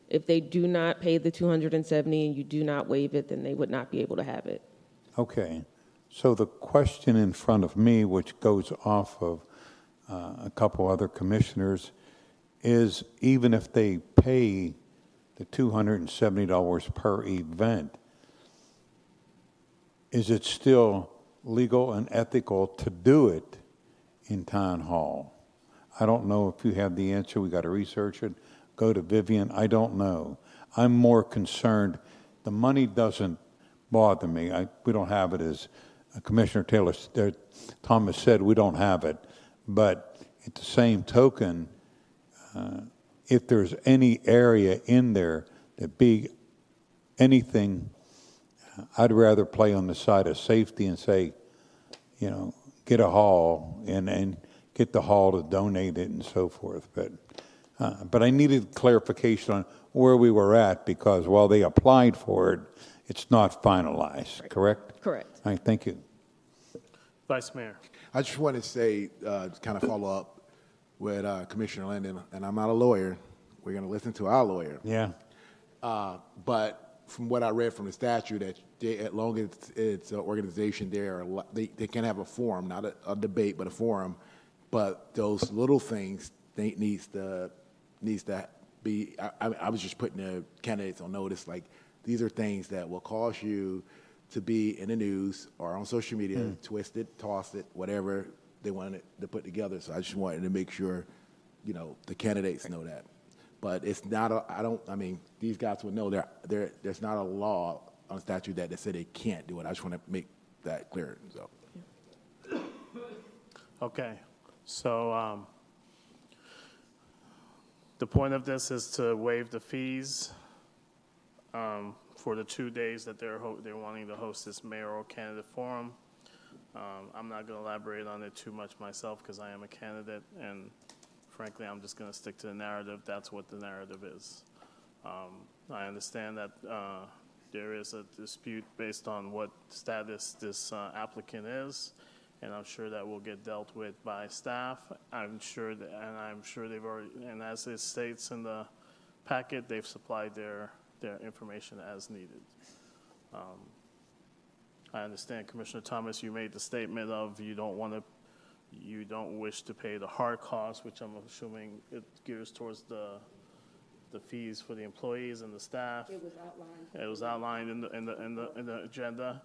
If they do not pay the $270 and you do not waive it, then they would not be able to have it. Okay. So the question in front of me, which goes off of a couple other commissioners, is even if they pay the $270 per event, is it still legal and ethical to do it in town hall? I don't know if you have the answer. We got to research it. Go to Vivian. I don't know. I'm more concerned. The money doesn't bother me. We don't have it, as Commissioner Thomas said. We don't have it. But at the same token, if there's any area in there that be anything, I'd rather play on the side of safety and say, get a hall and get the hall to donate it and so forth. But I needed clarification on where we were at, because while they applied for it, it's not finalized, correct? Correct. All right, thank you. Vice Mayor. I just want to say, kind of follow up with Commissioner Linden, and I'm not a lawyer. We're going to listen to our lawyer. Yeah. But from what I read from the statute, that as long as it's an organization, they can have a forum, not a debate, but a forum. But those little things needs to be. I was just putting the candidates on notice. Like, these are things that will cause you to be in the news or on social media, twist it, toss it, whatever they wanted to put together. So I just wanted to make sure, the candidates know that. But it's not these guys would know there's not a law on statute that said they can't do it. I just want to make that clear. So. Okay. So the point of this is to waive the fees for the 2 days that they're wanting to host this mayoral candidate forum. I'm not going to elaborate on it too much myself, because I am a candidate, and frankly, I'm just going to stick to the narrative. That's what the narrative is. I understand that there is a dispute based on what status this applicant is, and I'm sure that will get dealt with by staff. I'm sure they've already, and as it states in the packet, they've supplied their information as needed. I understand, Commissioner Thomas, you made the statement of you don't wish to pay the hard cost, which I'm assuming it gears towards the fees for the employees and the staff. It was outlined. It was outlined in the agenda.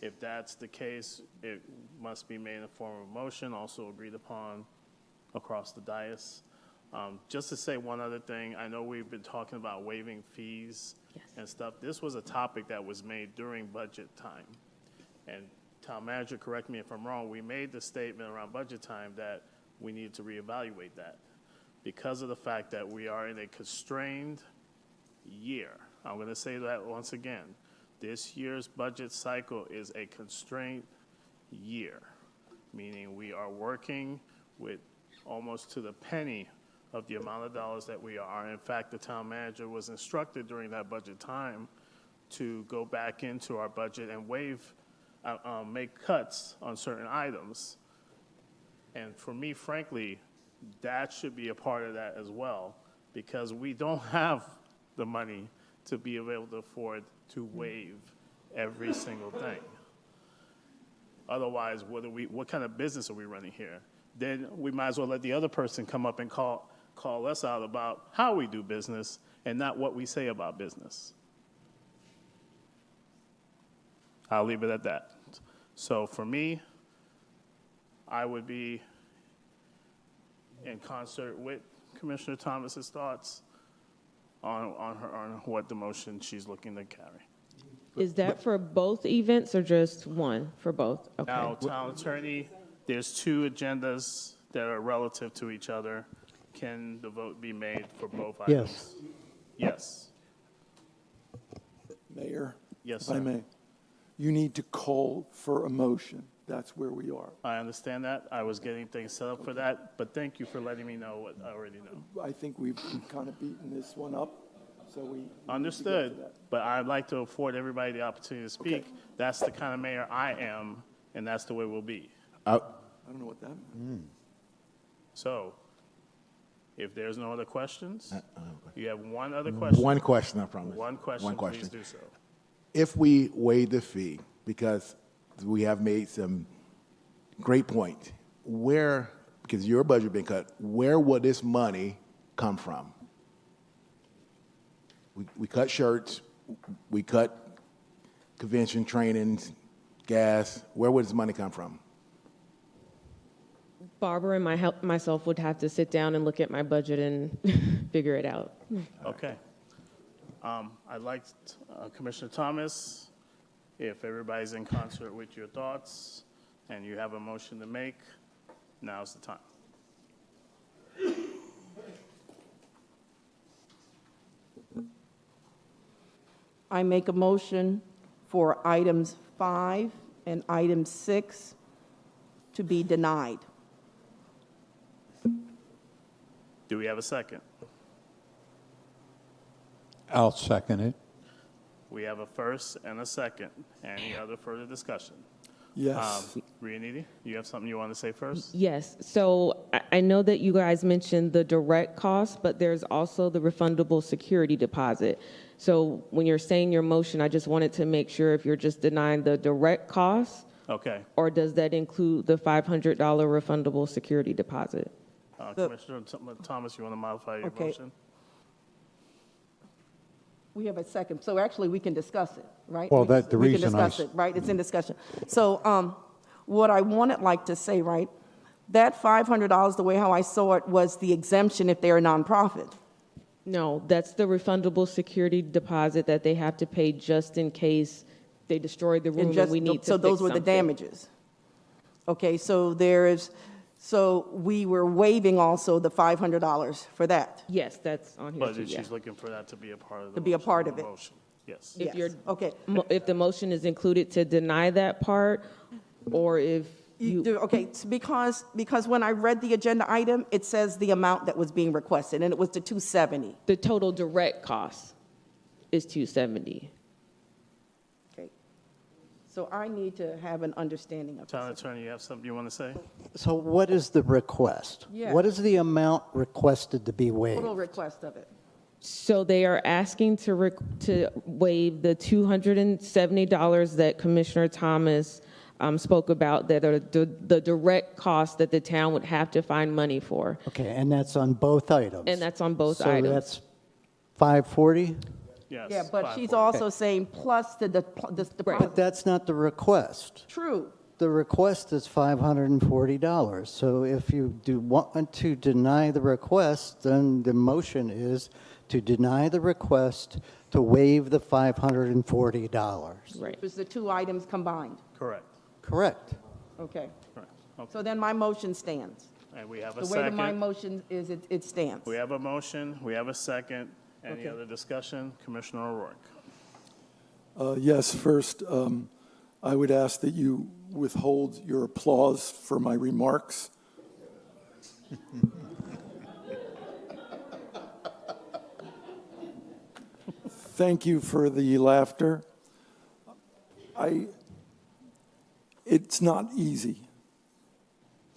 If that's the case, it must be made in a form of motion, also agreed upon across the dais. Just to say one other thing, I know we've been talking about waiving fees and stuff. This was a topic that was made during budget time. And Town Manager, correct me if I'm wrong, we made the statement around budget time that we need to reevaluate that. because of the fact that we are in a constrained year. I'm going to say that once again. This year's budget cycle is a constrained year, meaning we are working with almost to the penny of the amount of dollars that we are. In fact, the town manager was instructed during that budget time to go back into our budget and make cuts on certain items. And for me, frankly, that should be a part of that as well, because we don't have the money to be able to afford to waive every single thing. Otherwise, what kind of business are we running here? Then we might as well let the other person come up and call us out about how we do business and not what we say about business. I'll leave it at that. So for me, I would be in concert with Commissioner Thomas's thoughts on what the motion she's looking to carry. Is that for both events or just one? For both? Okay. Now, Town Attorney, there's two agendas that are relative to each other. Can the vote be made for both items? Yes. Yes. Mayor? Yes, If I sir. may, you need to call for a motion. That's where we are. I understand that. I was getting things set up for that, but thank you for letting me know what I already know. I think we've kind of beaten this one up, so we. need to get to Understood, that. but I'd like to afford everybody the opportunity to speak. Okay. That's the kind of mayor I am, and that's the way we'll be. I don't know what that means. So, if there's no other questions, you have one other question? One question, I promise. One question, One question. please do so. If we waive the fee, because we have made some great point, because your budget been cut, where will this money come from? We cut shirts, we cut convention trainings, gas. Where would this money come from? Barbara and myself would have to sit down and look at my budget and figure it out. Okay. I'd like Commissioner Thomas, if everybody's in concert with your thoughts and you have a motion to make, now's the time. I make a motion for items 5 and item 6 to be denied. Do we have a second? I'll second it. We have a first and a second. Any other further discussion? Yes. Rianiti, you have something you want to say first? Yes, so I know that you guys mentioned the direct cost, but there's also the refundable security deposit. So when you're saying your motion, I just wanted to make sure if you're just denying the direct cost, Okay. or does that include the $500 refundable security deposit? Commissioner Thomas, you want to modify your Okay. motion? We have a second, so actually we can discuss it, right? Well, We- that- the we can reason I discuss it, right? It's in discussion. So what I wanted like to say, right, that $500, the way how I saw it, was the exemption if they're a nonprofit. No, that's the refundable security deposit that they have to pay just in case they destroy the room and we need to So those fix were the something. damages. Okay, so we were waiving also the $500 for that. Yes, that's on here But too, yeah. she's looking for that to be a part of the To be a motion, part of the it. motion. Yes. If you're, Okay. if the motion is included to deny that part, or if Okay, it's because when I read the agenda item, it says the amount that was being requested, and it was the $270. the total direct cost is $270. Okay. So I need to have an understanding of Town this. Attorney, you have something you want to say? So what is the request? Yeah. What is the amount requested to be waived? Total request of it. So they are asking to waive the $270 that Commissioner Thomas spoke about, that are the direct costs that the town would have to find money for. Okay, and that's on both items? And that's on both So items. that's 540? Yes. Yeah, but she's 540. also saying plus the deposit. But that's not the request. True. The request is $540. So if you do want to deny the request, then the motion is to deny the request to waive the $540. Right. It was the two items combined. Correct. Correct. Okay. Correct. Okay. So then my motion stands. And we have a The way that my second. motion is, it stands. We have a motion, we have a second. Any Okay. other discussion? Commissioner O'Rourke. Yes, first, I would ask that you withhold your applause for my remarks. Thank you for the laughter. It's not easy.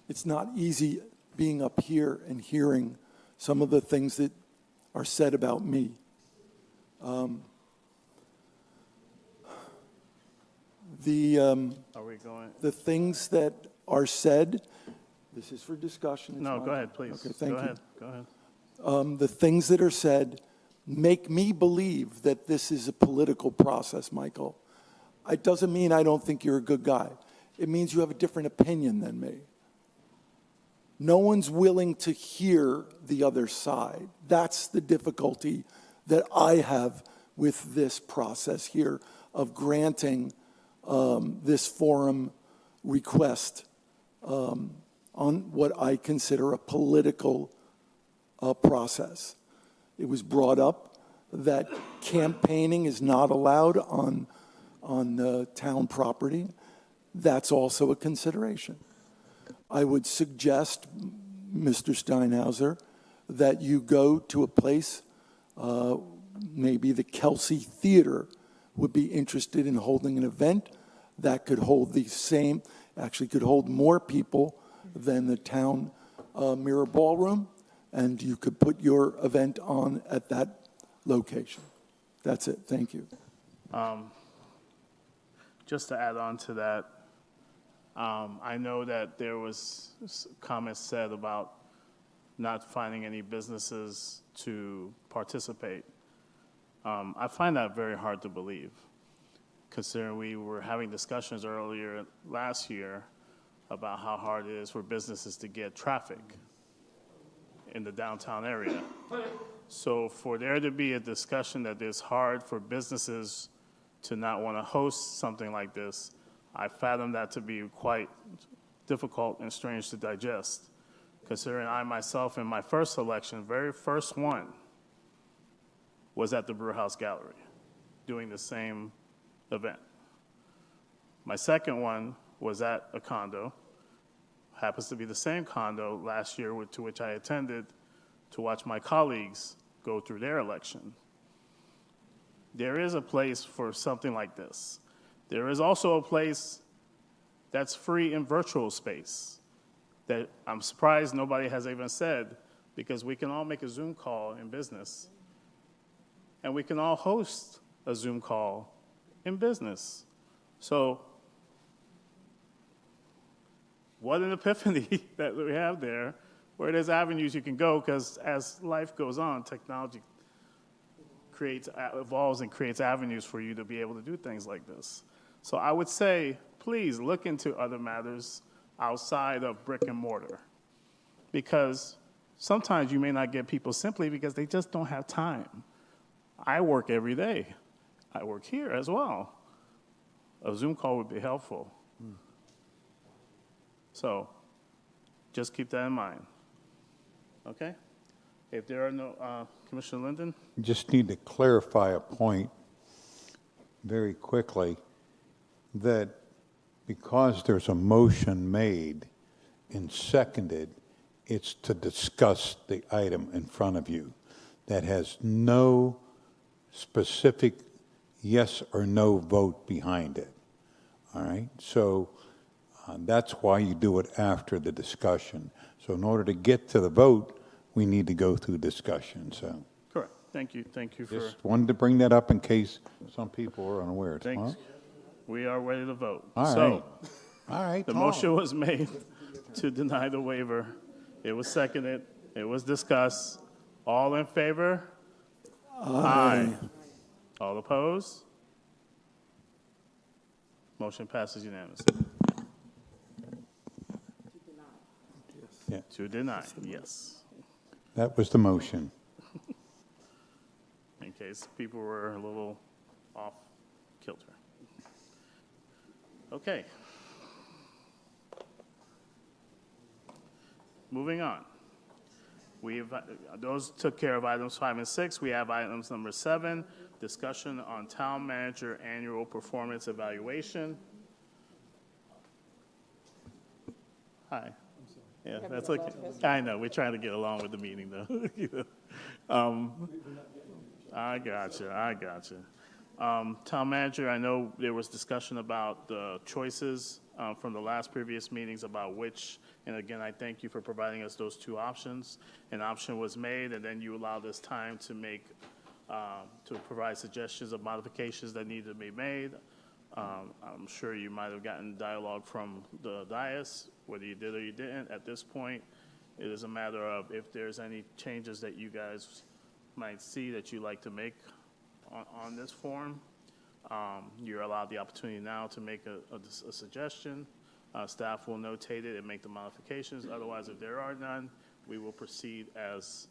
It's not easy being up here and hearing some of the things that are said about me. Are we going? The things that are said, this is for discussion. it's No, not- go ahead, please. Okay, thank Go you. ahead, go ahead. The things that are said make me believe that this is a political process, Michael. It doesn't mean I don't think you're a good guy. It means you have a different opinion than me. No one's willing to hear the other side. That's the difficulty that I have with this process here of granting this forum request on what I consider a political process. It was brought up that campaigning is not allowed on town property. That's also a consideration. I would suggest, Mr. Steinhauser, that you go to a place, maybe the Kelsey Theater would be interested in holding an event that could hold the same, actually could hold more people than the town Mirror Ballroom, and you could put your event on at that location. That's it. Thank you. Just to add on to that, I know that there was comments said about not finding any businesses to participate. I find that very hard to believe, considering we were having discussions earlier last year about how hard it is for businesses to get traffic in the downtown area. So for there to be a discussion that it's hard for businesses to not want to host something like this, I fathom that to be quite difficult and strange to digest, considering I myself in my first election, very first one, was at the Brewhouse Gallery doing the same event. My second one was at a condo, happens to be the same condo last year to which I attended to watch my colleagues go through their election. There is a place for something like this. There is also a place that's free in virtual space that I'm surprised nobody has even said, because we can all make a Zoom call in business, and we can all host a Zoom call in business. So what an epiphany that we have there, where there's avenues you can go, because as life goes on, technology evolves and creates avenues for you to be able to do things like this. So I would say, please look into other matters outside of brick and mortar, because sometimes you may not get people simply because they just don't have time. I work every day. I work here as well. A Zoom call would be helpful. So just keep that in mind. Okay? If there are no, Commissioner Linden? Just need to clarify a point very quickly, that because there's a motion made and seconded, it's to discuss the item in front of you. That has no specific yes or no vote behind it. All right? So that's why you do it after the discussion. So in order to get to the vote, we need to go through discussion. So Correct. Thank you. Thank you for. just wanted to bring that up in case some people are unaware. Thanks. We are ready to vote. All right. So, all right. the Tom. motion was made to deny the waiver. It was seconded. It was discussed. All in favor? Aye. All opposed? Motion passes unanimously. Yeah. To deny, yes. That was the motion. In case people were a little off kilter. Okay. Moving on. Those took care of items 5 and 6. We have items number 7, discussion on town manager annual performance evaluation. Hi. Yeah, that's okay. I know, we're trying to get along with the meeting, though. I gotcha. Town manager, I know there was discussion about the choices from the last previous meetings about which, and again, I thank you for providing us those 2 options. An option was made, and then you allowed us time to make, to provide suggestions of modifications that needed to be made. I'm sure you might have gotten dialogue from the dais, whether you did or you didn't. At this point, it is a matter of if there's any changes that you guys might see that you'd like to make on this form. You're allowed the opportunity now to make a suggestion. Staff will notate it and make the modifications. Otherwise, if there are none, we will proceed as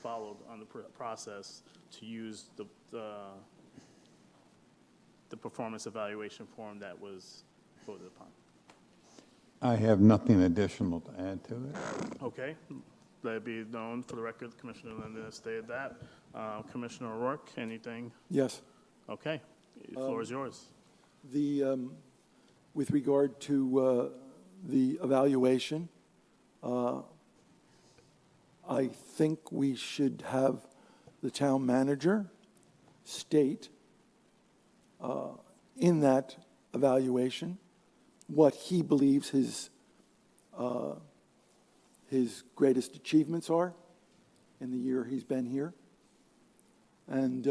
followed on the process to use the performance evaluation form that was voted upon. I have nothing additional to add to it. Okay. Let it be known for the record, Commissioner Linden has stated that. Commissioner O'Rourke, anything? Yes. Okay. The floor is yours. With regard to the evaluation, I think we should have the town manager state in that evaluation what he believes his greatest achievements are in the year he's been here. And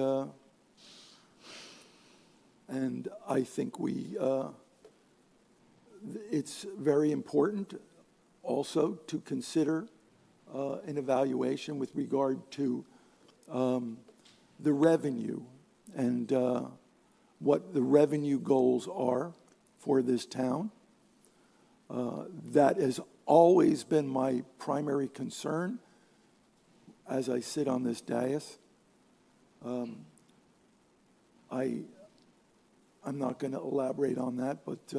I think it's very important also to consider an evaluation with regard to the revenue and what the revenue goals are for this town. That has always been my primary concern as I sit on this dais. I'm not going to elaborate on that, but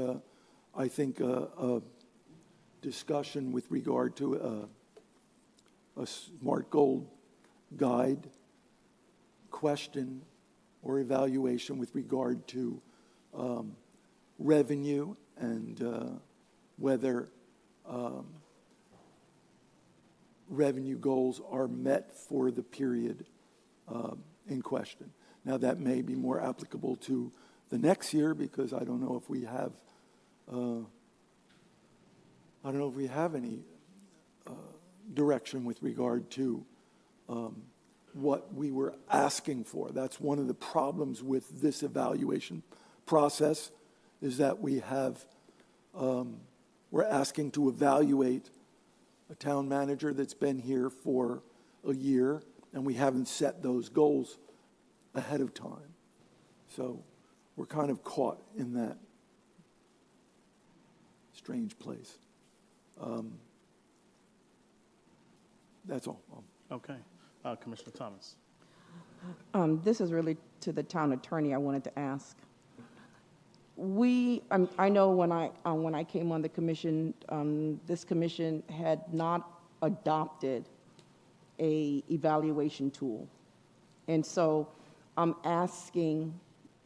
I think a discussion with regard to a SMART goal guide question or evaluation with regard to revenue and whether revenue goals are met for the period in question. Now, that may be more applicable to the next year because I don't know if we have any direction with regard to what we were asking for. That's one of the problems with this evaluation process is that we're asking to evaluate a town manager that's been here for a year, and we haven't set those goals ahead of time. So we're kind of caught in that strange place. That's all. Okay. Commissioner Thomas. This is really to the town attorney I wanted to ask. I know when I came on the commission, this commission had not adopted a evaluation tool. And so I'm asking,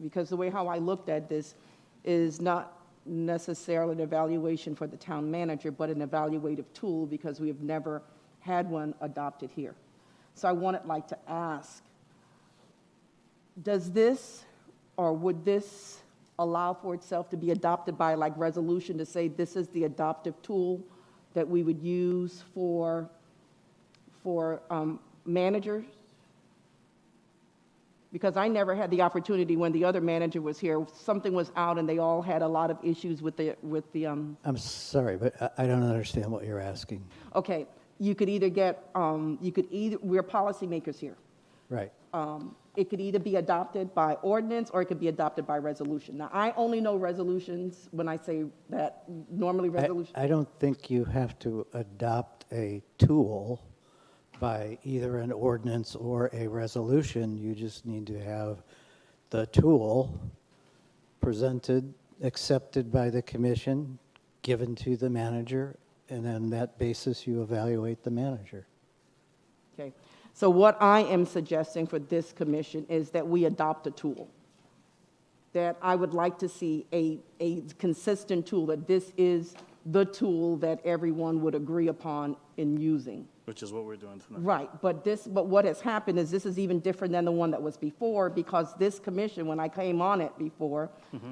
because the way how I looked at this is not necessarily an evaluation for the town manager, but an evaluative tool because we have never had one adopted here. So I wanted to ask, does this or would this allow for itself to be adopted by resolution to say this is the adoptive tool that we would use for managers? Because I never had the opportunity when the other manager was here, something was out and they all had a lot of issues with the I'm sorry, but I don't understand what you're asking. Okay, you could either get, we're policymakers here. Right. It could either be adopted by ordinance or it could be adopted by resolution. Now, I only know resolutions when I say that, normally resolution. I don't think you have to adopt a tool by either an ordinance or a resolution. You just need to have the tool presented, accepted by the commission, given to the manager, and on that basis, you evaluate the manager. Okay. So what I am suggesting for this commission is that we adopt a tool. That I would like to see a consistent tool, that this is the tool that everyone would agree upon in using. Which is what we're doing tonight. Right, but what has happened is this is even different than the one that was before, because this commission, when I came on it before,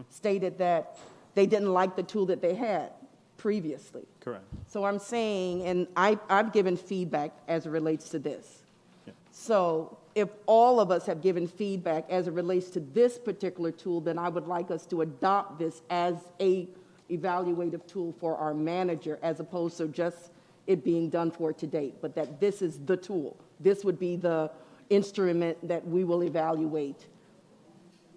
stated that they didn't like the tool that they had previously. Correct. So I'm saying, and I've given feedback as it relates to this. So if all of us have given feedback as it relates to this particular tool, then I would like us to adopt this as a evaluative tool for our manager, as opposed to just it being done for to date, but that this is the tool. This would be the instrument that we will evaluate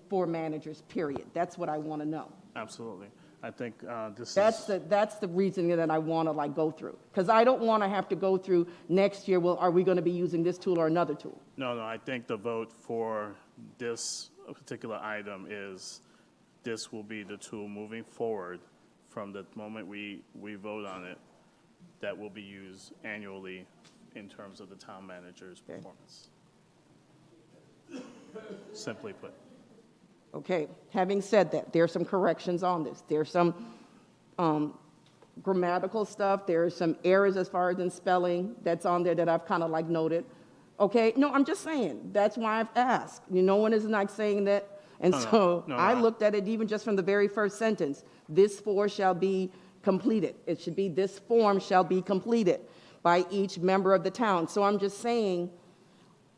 for managers, period. That's what I want to know. Absolutely. I think That's the reasoning that I want to like go through, because I don't want to have to go through next year. Well, are we going to be using this tool or another tool? No, I think the vote for this particular item is this will be the tool moving forward from the moment we vote on it, that will be used annually in terms of the town manager's performance. Simply put. Okay, having said that, there are some corrections on this. There's some grammatical stuff. There are some errors as far as in spelling that's on there that I've kind of like noted. Okay, no, I'm just saying, that's why I've asked. No one is like saying that. And I looked at it even just from the very first sentence. This form shall be completed. It should be this form shall be completed by each member of the town. So I'm just saying,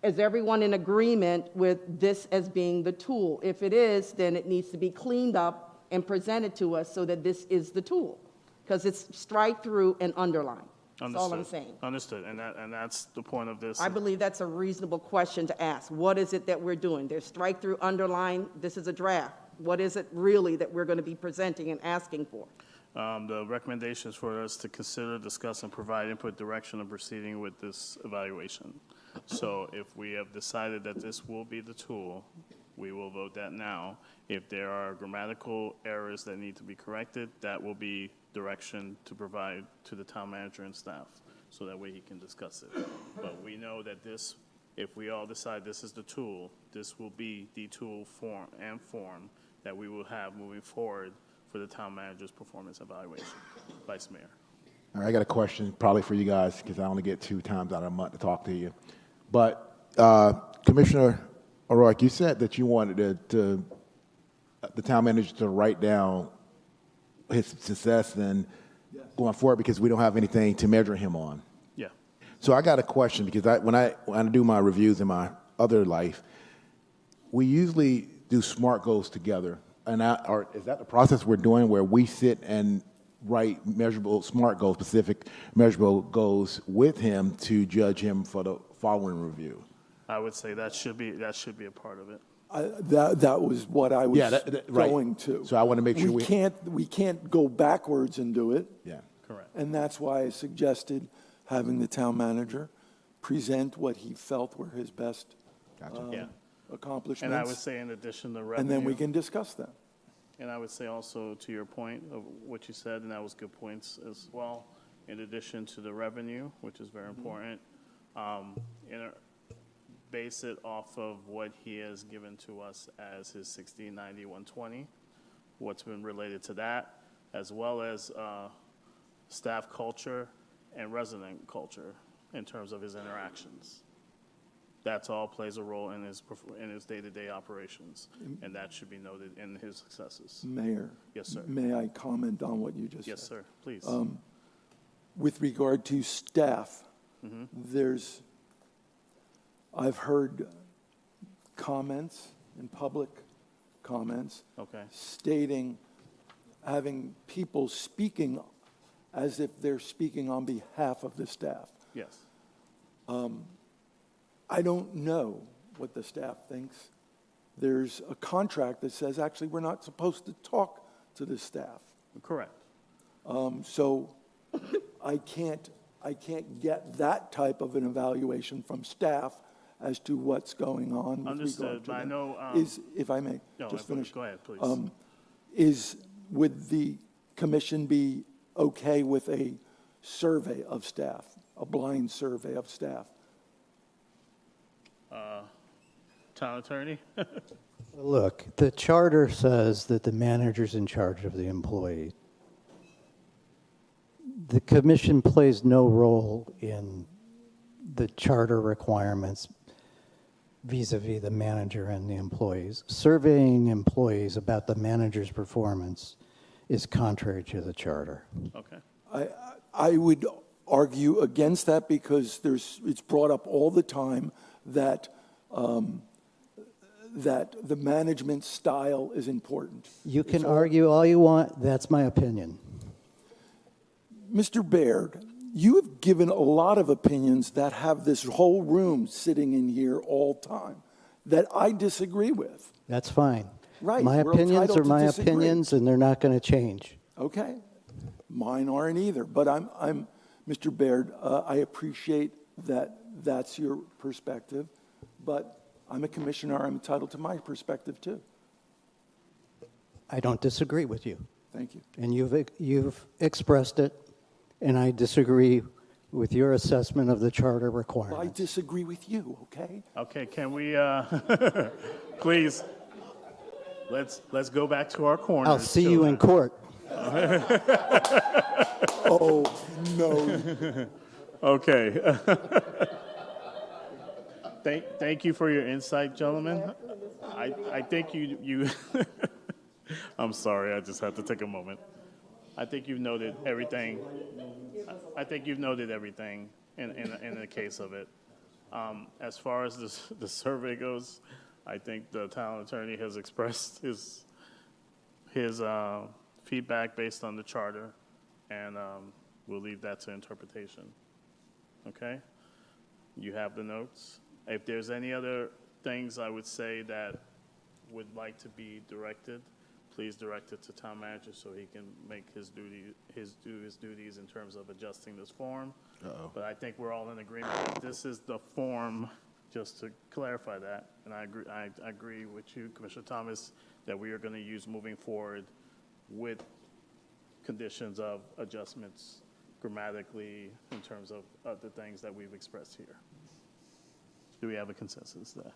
is everyone in agreement with this as being the tool? If it is, then it needs to be cleaned up and presented to us so that this is the tool. Because it's strike through and underline. That's all I'm saying. Understood, and that's the point of this. I believe that's a reasonable question to ask. What is it that we're doing? There's strike through, underline, this is a draft. What is it really that we're going to be presenting and asking for? The recommendations for us to consider, discuss, and provide input direction of proceeding with this evaluation. So if we have decided that this will be the tool, we will vote that now. If there are grammatical errors that need to be corrected, that will be direction to provide to the town manager and staff, so that way he can discuss it. But we know that this, if we all decide this is the tool, this will be the tool form that we will have moving forward for the town manager's performance evaluation. Vice Mayor. All right, I got a question probably for you guys, because I only get 2 times out of a month to talk to you. But Commissioner O'Rourke, you said that you wanted the town manager to write down his success and going forward, because we don't have anything to measure him on. Yeah. So I got a question, because when I do my reviews in my other life, we usually do SMART goals together. And is that the process we're doing, where we sit and write measurable SMART goals, specific measurable goals with him to judge him for the following review? I would say that should be a part of it. That was what I was right. going to. So I want to make sure we can't go backwards and do it. Yeah. Correct. And that's why I suggested having the town manager present what he felt were his best accomplishments. And I would say, in addition to revenue. And then we can discuss that. And I would say also, to your point of what you said, and that was good points as well, in addition to the revenue, which is very important, base it off of what he has given to us as his 1690-120, what's been related to that, as well as staff culture and resident culture in terms of his interactions. That's all plays a role in his day-to-day operations, and that should be noted in his successes. Mayor. Yes, sir. May I comment on what you just said? Yes, sir, please. With regard to staff, I've heard comments and public comments stating, having people speaking as if they're speaking on behalf of the staff. Yes. I don't know what the staff thinks. There's a contract that says, actually, we're not supposed to talk to the staff. Correct. So I can't get that type of an evaluation from staff as to what's going on. Understood, but I know. If I may, no, just finish. Go ahead, please. Would the commission be okay with a survey of staff, a blind survey of staff? Town attorney? Look, the charter says that the manager's in charge of the employee. The commission plays no role in the charter requirements vis-a-vis the manager and the employees. Surveying employees about the manager's performance is contrary to the charter. Okay. I would argue against that because it's brought up all the time that that the management style is important. You can argue all you want. That's my opinion. Mr. Baird, you have given a lot of opinions that have this whole room sitting in here all time that I disagree with. That's fine. Right. My we're opinions entitled are to my disagree. opinions, and they're not going to change. Okay. Mine aren't either. But I'm Mr. Baird, I appreciate that that's your perspective, but I'm a commissioner. I'm entitled to my perspective too. I don't disagree with you. Thank you. And you've expressed it, and I disagree with your assessment of the charter requirements. Well, I disagree with you, okay? Okay, can we, please, let's go back to our corners. I'll see you in court. Oh, no. Okay. Thank you for your insight, gentlemen. I think you I'm sorry, I just had to take a moment. I think you've noted everything. I think you've noted everything in the case of it. As far as the survey goes, I think the town attorney has expressed his feedback based on the charter, and we'll leave that to interpretation. Okay? You have the notes. If there's any other things I would say that would like to be directed, please direct it to town manager so he can make his duties in terms of adjusting this form. But I think we're all in agreement that this is the form, just to clarify that, and I agree with you, Commissioner Thomas, that we are going to use moving forward with conditions of adjustments grammatically in terms of the things that we've expressed here. Do we have a consensus there?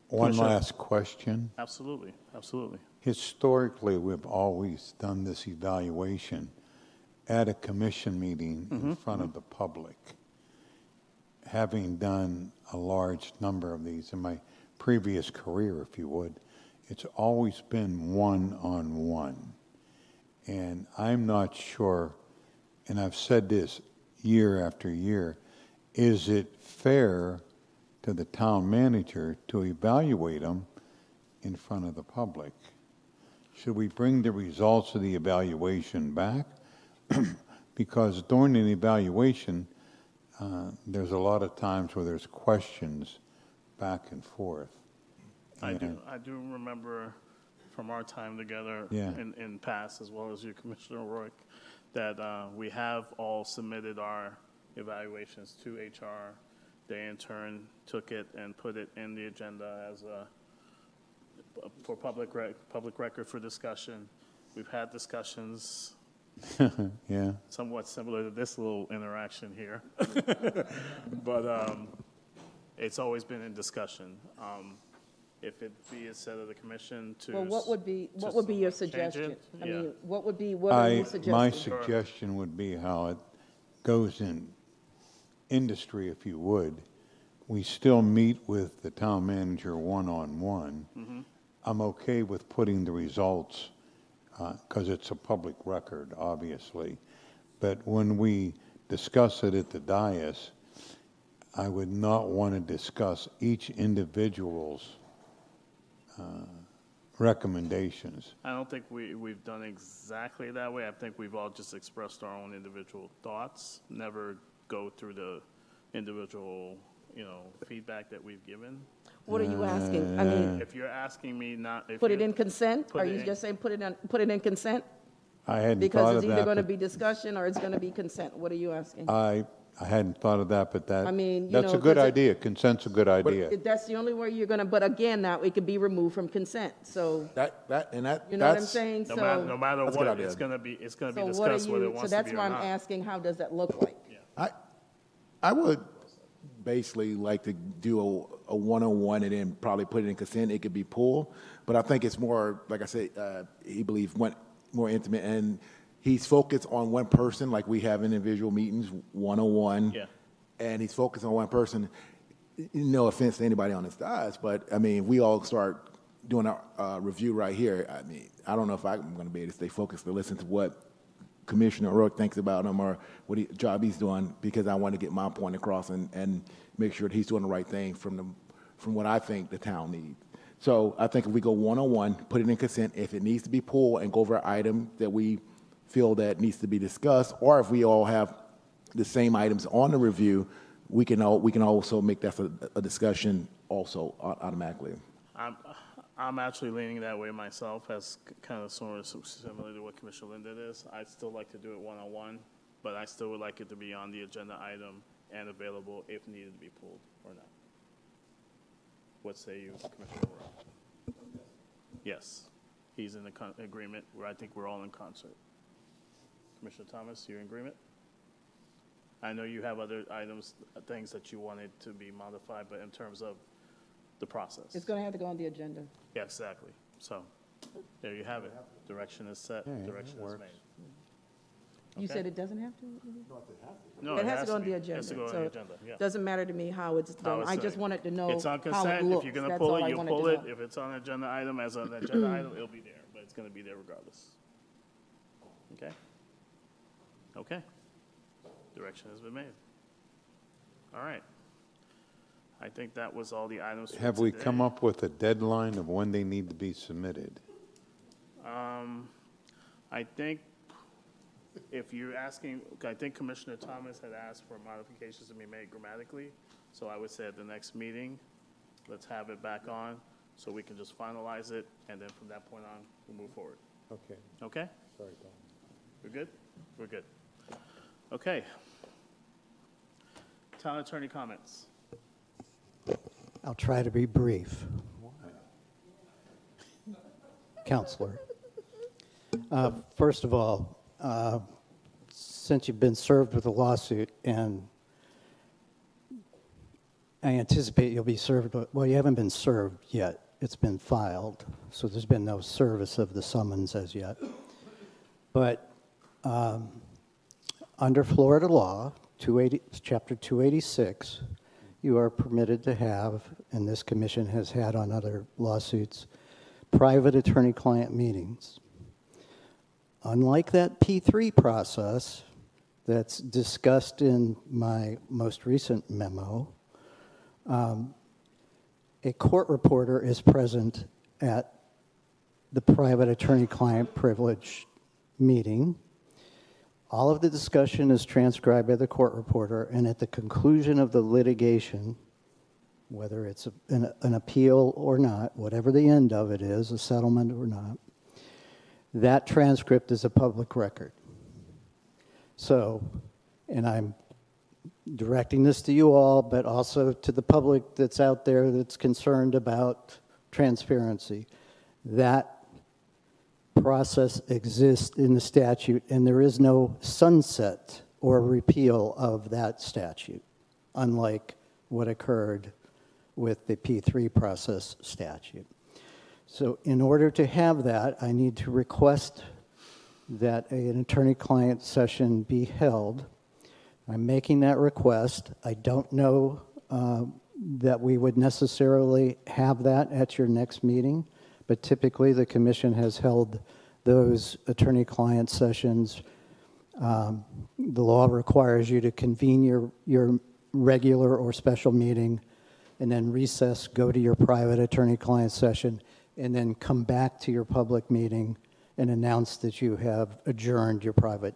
One last question. Absolutely, absolutely. Historically, we've always done this evaluation at a commission meeting in front of the public. Having done a large number of these in my previous career, if you would, it's always been one-on-one. And I'm not sure, and I've said this year after year, is it fair to the town manager to evaluate them in front of the public? Should we bring the results of the evaluation back? Because during an evaluation, there's a lot of times where there's questions back and forth. I do remember from our time together in past, as well as you, Commissioner Rourke, that we have all submitted our evaluations to HR. They in turn took it and put it in the agenda as for public record for discussion. We've had discussions somewhat similar to this little interaction here. But it's always been in discussion. If it be said of the commission to... Well, what would be your suggestion? I mean, what are you suggesting? My suggestion would be how it goes in industry, if you would. We still meet with the town manager one-on-one. I'm okay with putting the results because it's a public record, obviously. But when we discuss it at the dais, I would not want to discuss each individual's recommendations. I don't think we've done exactly that way. I think we've all just expressed our own individual thoughts, never go through the individual, feedback that we've given. What are you asking? I mean, if you're asking me not... put it in consent? Are you just saying put it in consent? I hadn't because thought it's of either that, going to but be discussion or it's going to be consent. What are you asking? I I hadn't thought of that, but I mean, you that's know, a good 'cause idea. Consent's a good idea. That's the only way you're gonna, but again, now it could be removed from consent, so, you know what I'm saying? No So, matter That's a good what, idea. it's gonna be so what are discussed whether it you, so wants to that's be or why I'm not. asking, how does that look like? I would basically like to do a one-on-one and then probably put it in consent. It could be pulled, but I think it's more, like I said, he believes more intimate, and he's focused on one person, like we have individual meetings, one-on-one. Yeah. And he's focused on one person. No offense to anybody on this dais, but I mean, we all start doing our review right here. I mean, I don't know if I'm going to be able to stay focused to listen to what Commissioner O'Rourke thinks about him or what job he's doing, because I want to get my point across and make sure that he's doing the right thing from what I think the town needs. So I think if we go one-on-one, put it in consent, if it needs to be pulled and go over an item that we feel that needs to be discussed, or if we all have the same items on the review, we can also make that a discussion also automatically. I'm actually leaning that way myself, as kind of similar to what Commissioner Linden is. I'd still like to do it one-on-one, but I still would like it to be on the agenda item and available if needed to be pulled or not. What say you, Commissioner O'Rourke? Yes, he's in agreement, where I think we're all in concert. Commissioner Thomas, you're in agreement? I know you have other items, things that you wanted to be modified, but in terms of the process. It's gonna have to go on the agenda. Yeah, exactly. So, there you have it. Direction is set, direction is made. You Okay. said it doesn't have to? No, It has to go on the It agenda. has to go on so the agenda, yeah. Doesn't matter to me how it's How done. it's I just done. wanted to know It's on how it consent. looks. If you're gonna That's pull all it, I you wanted pull to it. know. If it's on agenda item, as an agenda item, it'll be there, but it's gonna be there regardless. Okay? Okay. Direction has been made. All right. I think that was all the items for Have we today. come up with a deadline of when they need to be submitted? I think if you're asking, I think Commissioner Thomas had asked for modifications to be made grammatically, so I would say at the next meeting, let's have it back on, so we can just finalize it, and then from that point on, we'll move forward. Okay. Okay? Sorry, Tom. We're good? We're good. Okay. Town attorney comments. I'll try to be brief. Counselor. First of all, since you've been served with a lawsuit, and I anticipate you'll be served, well, you haven't been served yet. It's been filed, so there's been no service of the summons as yet. But under Florida law, Chapter 286, you are permitted to have, and this commission has had on other lawsuits, private attorney-client meetings. Unlike that P3 process that's discussed in my most recent memo, a court reporter is present at the private attorney-client privilege meeting. All of the discussion is transcribed by the court reporter, and at the conclusion of the litigation, whether it's an appeal or not, whatever the end of it is, a settlement or not, that transcript is a public record. So, and I'm directing this to you all, but also to the public that's out there that's concerned about transparency. That process exists in the statute, and there is no sunset or repeal of that statute, unlike what occurred with the P3 process statute. So in order to have that, I need to request that an attorney-client session be held. I'm making that request. I don't know that we would necessarily have that at your next meeting, but typically the commission has held those attorney-client sessions. The law requires you to convene your regular or special meeting and then recess, go to your private attorney-client session, and then come back to your public meeting and announce that you have adjourned your private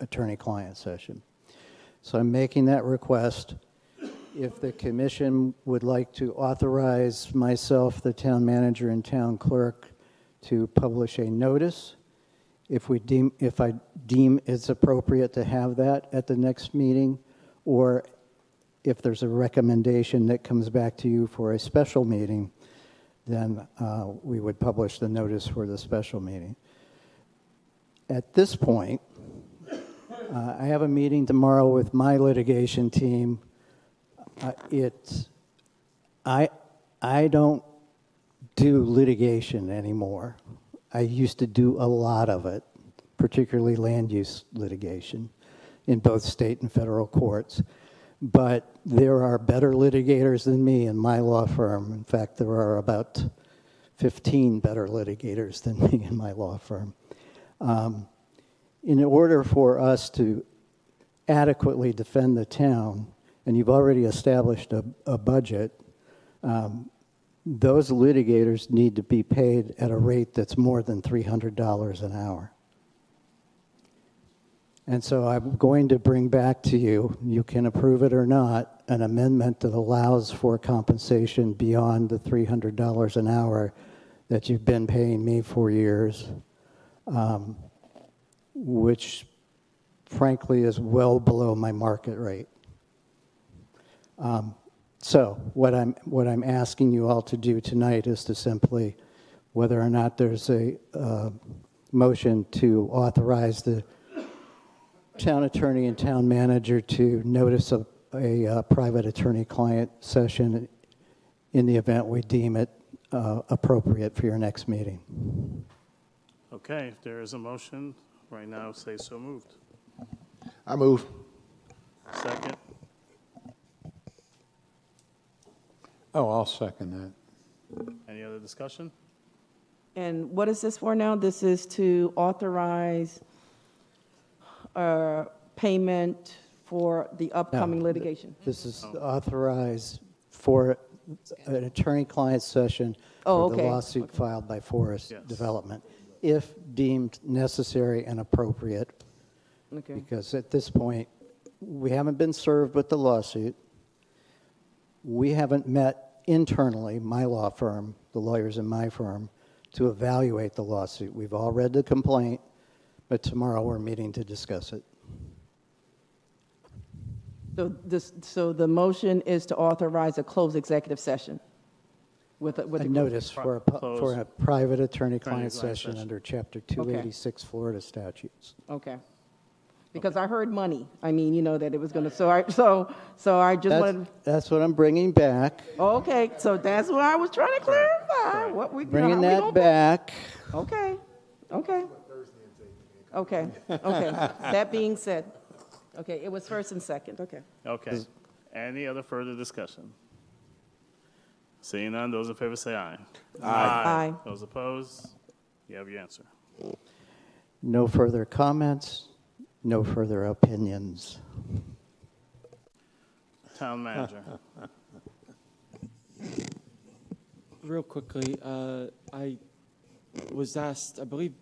attorney-client session. So I'm making that request. If the commission would like to authorize myself, the town manager, and town clerk to publish a notice, if I deem it's appropriate to have that at the next meeting, or if there's a recommendation that comes back to you for a special meeting, then we would publish the notice for the special meeting. At this point, I have a meeting tomorrow with my litigation team. I don't do litigation anymore. I used to do a lot of it, particularly land use litigation in both state and federal courts. But there are better litigators than me in my law firm. In fact, there are about 15 better litigators than me in my law firm. In order for us to adequately defend the town, and you've already established a budget, those litigators need to be paid at a rate that's more than $300 an hour. And so I'm going to bring back to you, you can approve it or not, an amendment that allows for compensation beyond the $300 an hour that you've been paying me for years, which frankly is well below my market rate. So what I'm asking you all to do tonight is to simply, whether or not there's a motion to authorize the town attorney and town manager to notice a private attorney-client session in the event we deem it appropriate for your next meeting. Okay, if there is a motion, right now, say so moved. I move. Second. Oh, I'll second that. Any other discussion? And what is this for now? This is to authorize payment for the upcoming litigation. This is authorized for an attorney-client session Oh, for the okay. lawsuit filed by Forest Yes. Development, if deemed necessary and appropriate. Okay. Because at this point, we haven't been served with the lawsuit. We haven't met internally, my law firm, the lawyers in my firm, to evaluate the lawsuit. We've all read the complaint, but tomorrow we're meeting to discuss it. So the motion is to authorize a closed executive session with A the notice for a private attorney-client session under Chapter 286 Florida statutes. Okay. Because I heard money. I mean, you know, that it was going to, so I just wanted. That's what I'm bringing back. Okay, so that's what I was trying to clarify. What we Bringing how we that gonna back. Okay, okay. Okay, okay. That being said, okay, it was first and second, okay. Okay. Any other further discussion? Seeing none, those in favor say aye. Aye. Those opposed? You have your answer. No further comments, no further opinions. Town manager. Real quickly, I was asked, I believe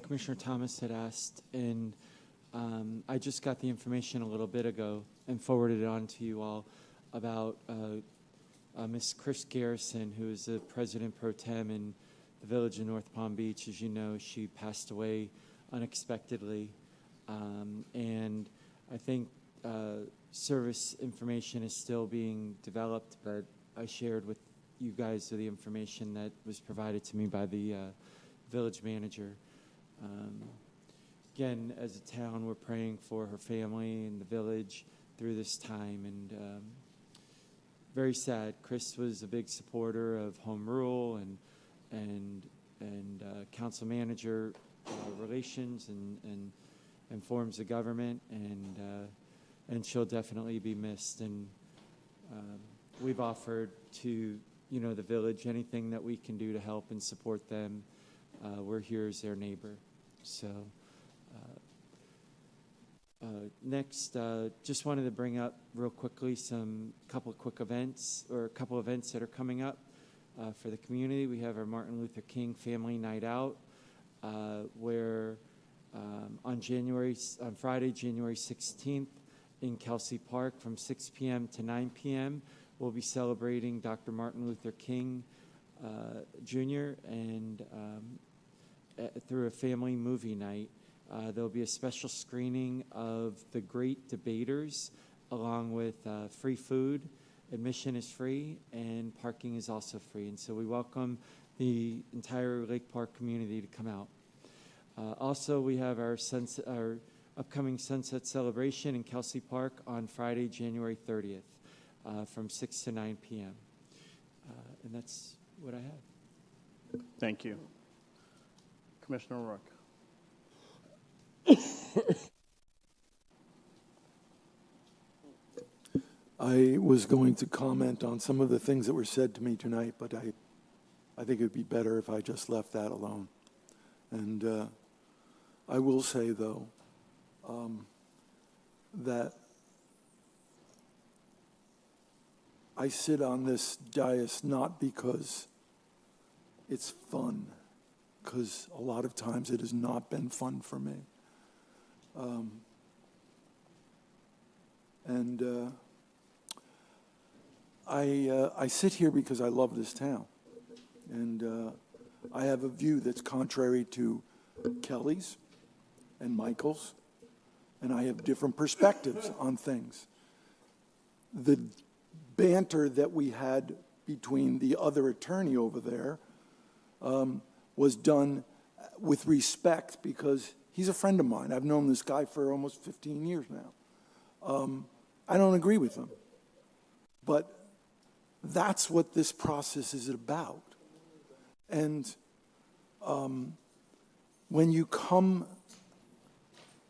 Commissioner Thomas had asked, and I just got the information a little bit ago and forwarded it on to you all about Miss Chris Garrison, who is the president pro tem in the village of North Palm Beach. As you know, she passed away unexpectedly, and I think service information is still being developed, but I shared with you guys the information that was provided to me by the village manager. Again, as a town, we're praying for her family and the village through this time, and very sad. Chris was a big supporter of home rule and council manager relations and forms of government, and she'll definitely be missed. And we've offered to the village anything that we can do to help and support them. We're here as their neighbor. So next, just wanted to bring up real quickly a couple events that are coming up for the community. We have our Martin Luther King Family Night Out, where on Friday, January 16th in Kelsey Park from 6 p.m. to 9 p.m., we'll be celebrating Dr. Martin Luther King Jr. and through a family movie night. There'll be a special screening of The Great Debaters, along with free food. Admission is free, and parking is also free. And so we welcome the entire Lake Park community to come out. Also, we have our upcoming Sunset Celebration in Kelsey Park on Friday, January 30th, from 6 to 9 p.m. And that's what I have. Thank you. Commissioner O'Rourke. I was going to comment on some of the things that were said to me tonight, but I think it would be better if I just left that alone. And I will say, though, that I sit on this dais not because it's fun, because a lot of times it has not been fun for me. I sit here because I love this town. And I have a view that's contrary to Kelly's and Michael's, and I have different perspectives on things. The banter that we had between the other attorney over there was done with respect because he's a friend of mine. I've known this guy for almost 15 years now. I don't agree with him, but that's what this process is about. And when you come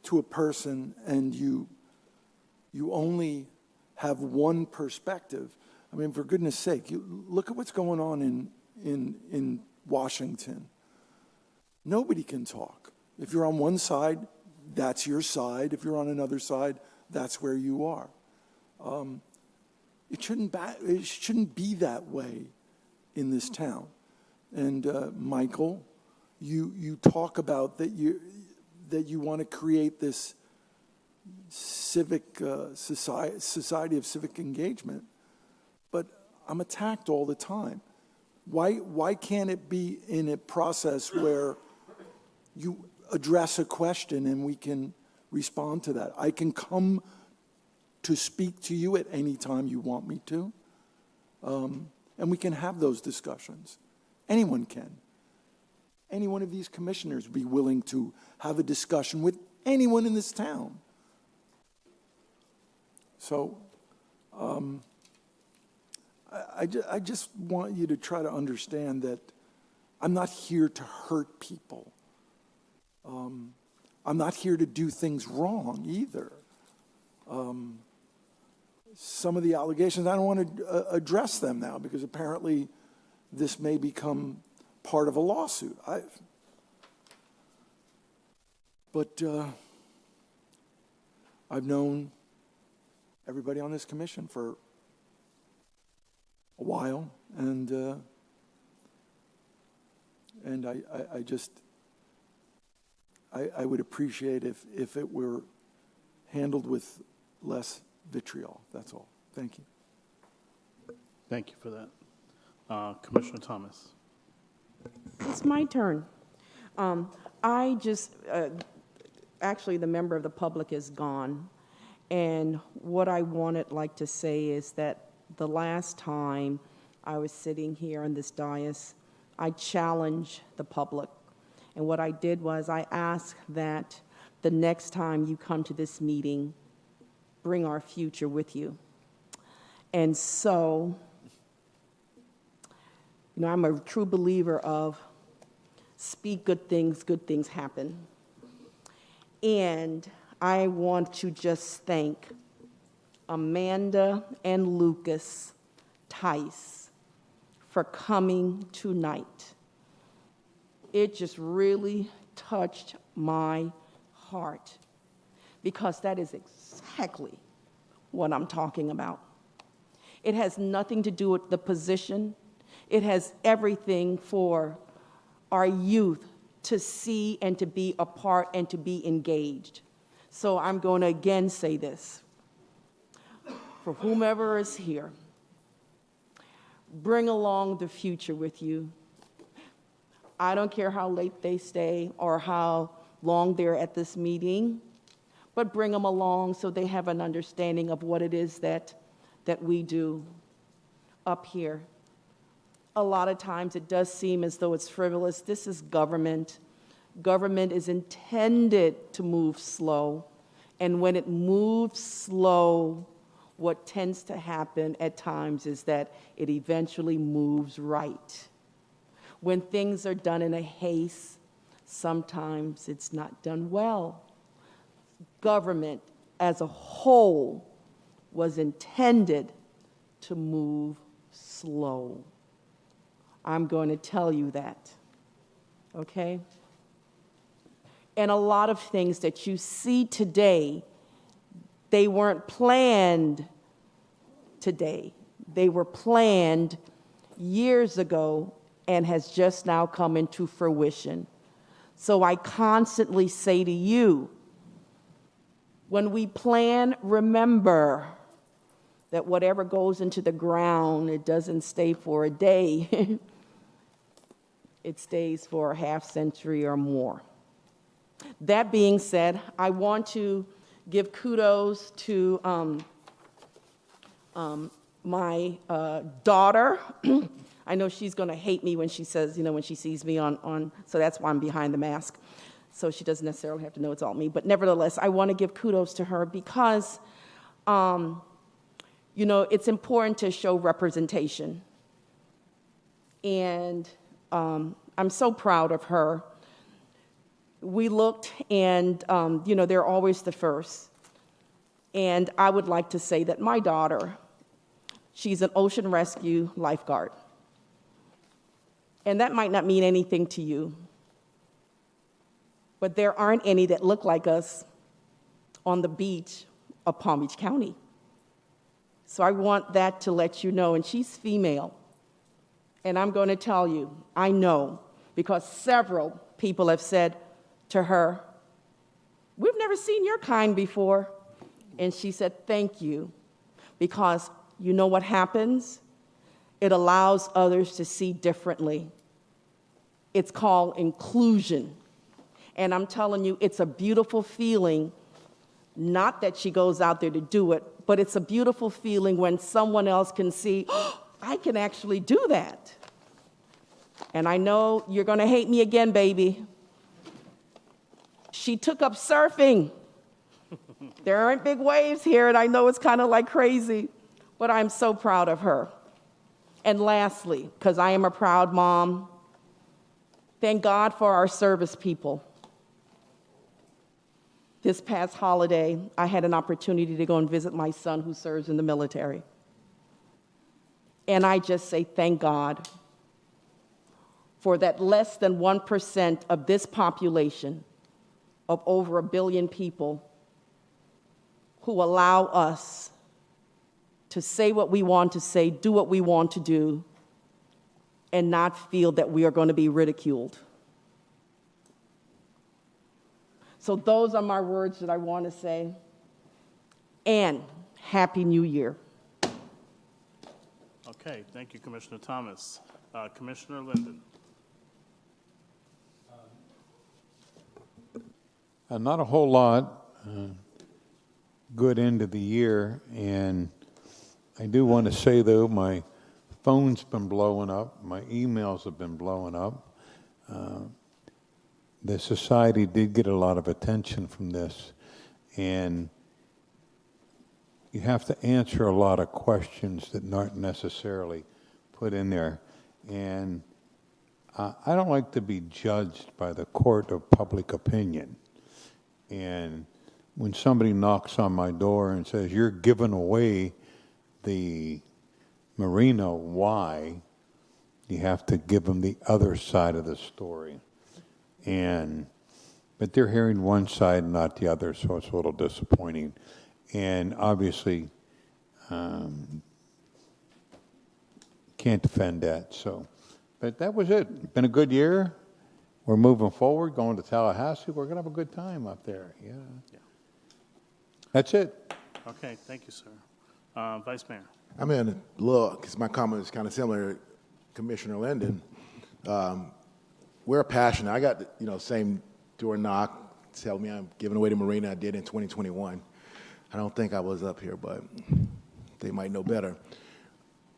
to a person and you only have one perspective, I mean, for goodness sake, look at what's going on in Washington. Nobody can talk. If you're on one side, that's your side. If you're on another side, that's where you are. It shouldn't be that way in this town. And Michael, you talk about that you want to create this civic society of civic engagement, but I'm attacked all the time. Why can't it be in a process where you address a question and we can respond to that? I can come to speak to you at any time you want me to, and we can have those discussions. Anyone can. Any one of these commissioners would be willing to have a discussion with anyone in this town. So I just want you to try to understand that I'm not here to hurt people. I'm not here to do things wrong either. Some of the allegations, I don't want to address them now because apparently this may become part of a lawsuit. But I've known everybody on this commission for a while, and I would appreciate if it were handled with less vitriol. That's all. Thank you. Thank you for that. Commissioner Thomas. It's my turn. Actually, the member of the public is gone. And what I wanted like to say is that the last time I was sitting here on this dais, I challenged the public. And what I did was I asked that the next time you come to this meeting, bring our future with you. And so, I'm a true believer of speak good things happen. And I want to just thank Amanda and Lucas Tice for coming tonight. It just really touched my heart because that is exactly what I'm talking about. It has nothing to do with the position. It has everything for our youth to see and to be a part and to be engaged. So I'm going to again say this. For whomever is here, bring along the future with you. I don't care how late they stay or how long they're at this meeting, but bring them along so they have an understanding of what it is that we do up here. A lot of times it does seem as though it's frivolous. This is government. Government is intended to move slow. And when it moves slow, what tends to happen at times is that it eventually moves right. When things are done in a haste, sometimes it's not done well. Government as a whole was intended to move slow. I'm going to tell you that, okay? And a lot of things that you see today, they weren't planned today. They were planned years ago and has just now come into fruition. So I constantly say to you, when we plan, remember that whatever goes into the ground, it doesn't stay for a day. It stays for a half century or more. That being said, I want to give kudos to my daughter. I know she's going to hate me when she says, when she sees me on, so that's why I'm behind the mask. So she doesn't necessarily have to know it's all me. But nevertheless, I want to give kudos to her because, it's important to show representation. And I'm so proud of her. We looked, and, they're always the first. And I would like to say that my daughter, she's an ocean rescue lifeguard. And that might not mean anything to you, but there aren't any that look like us on the beach of Palm Beach County. So I want that to let you know, and she's female. And I'm going to tell you, I know, because several people have said to her, "We've never seen your kind before." And she said, "Thank you," because you know what happens? It allows others to see differently. It's called inclusion. And I'm telling you, it's a beautiful feeling, not that she goes out there to do it, but it's a beautiful feeling when someone else can see, "Oh, I can actually do that." And I know you're going to hate me again, baby. She took up surfing. There aren't big waves here, and I know it's kind of like crazy, but I'm so proud of her. And lastly, because I am a proud mom, thank God for our service people. This past holiday, I had an opportunity to go and visit my son who serves in the military. And I just say thank God for that less than 1% of this population of over 1 billion people who allow us to say what we want to say, do what we want to do, and not feel that we are going to be ridiculed. So those are my words that I want to say. And Happy New Year. Okay, thank you, Commissioner Thomas. Commissioner Linden. Not a whole lot. Good end of the year, and I do want to say, though, my phone's been blowing up, my emails have been blowing up. The society did get a lot of attention from this, and you have to answer a lot of questions that aren't necessarily put in there. And I don't like to be judged by the court of public opinion. And when somebody knocks on my door and says, "You're giving away the marina," why? You have to give them the other side of the story. But they're hearing one side, not the other, so it's a little disappointing. And obviously, can't defend that. So, but that was it. Been a good year. We're moving forward, going to Tallahassee. We're going to have a good time up there. Yeah. That's it. Okay, thank you, sir. Vice Mayor. I mean, look, because my comment is kind of similar to Commissioner Linden. We're passionate. I got, same door knock tell me I'm giving away the marina I did in 2021. I don't think I was up here, but they might know better.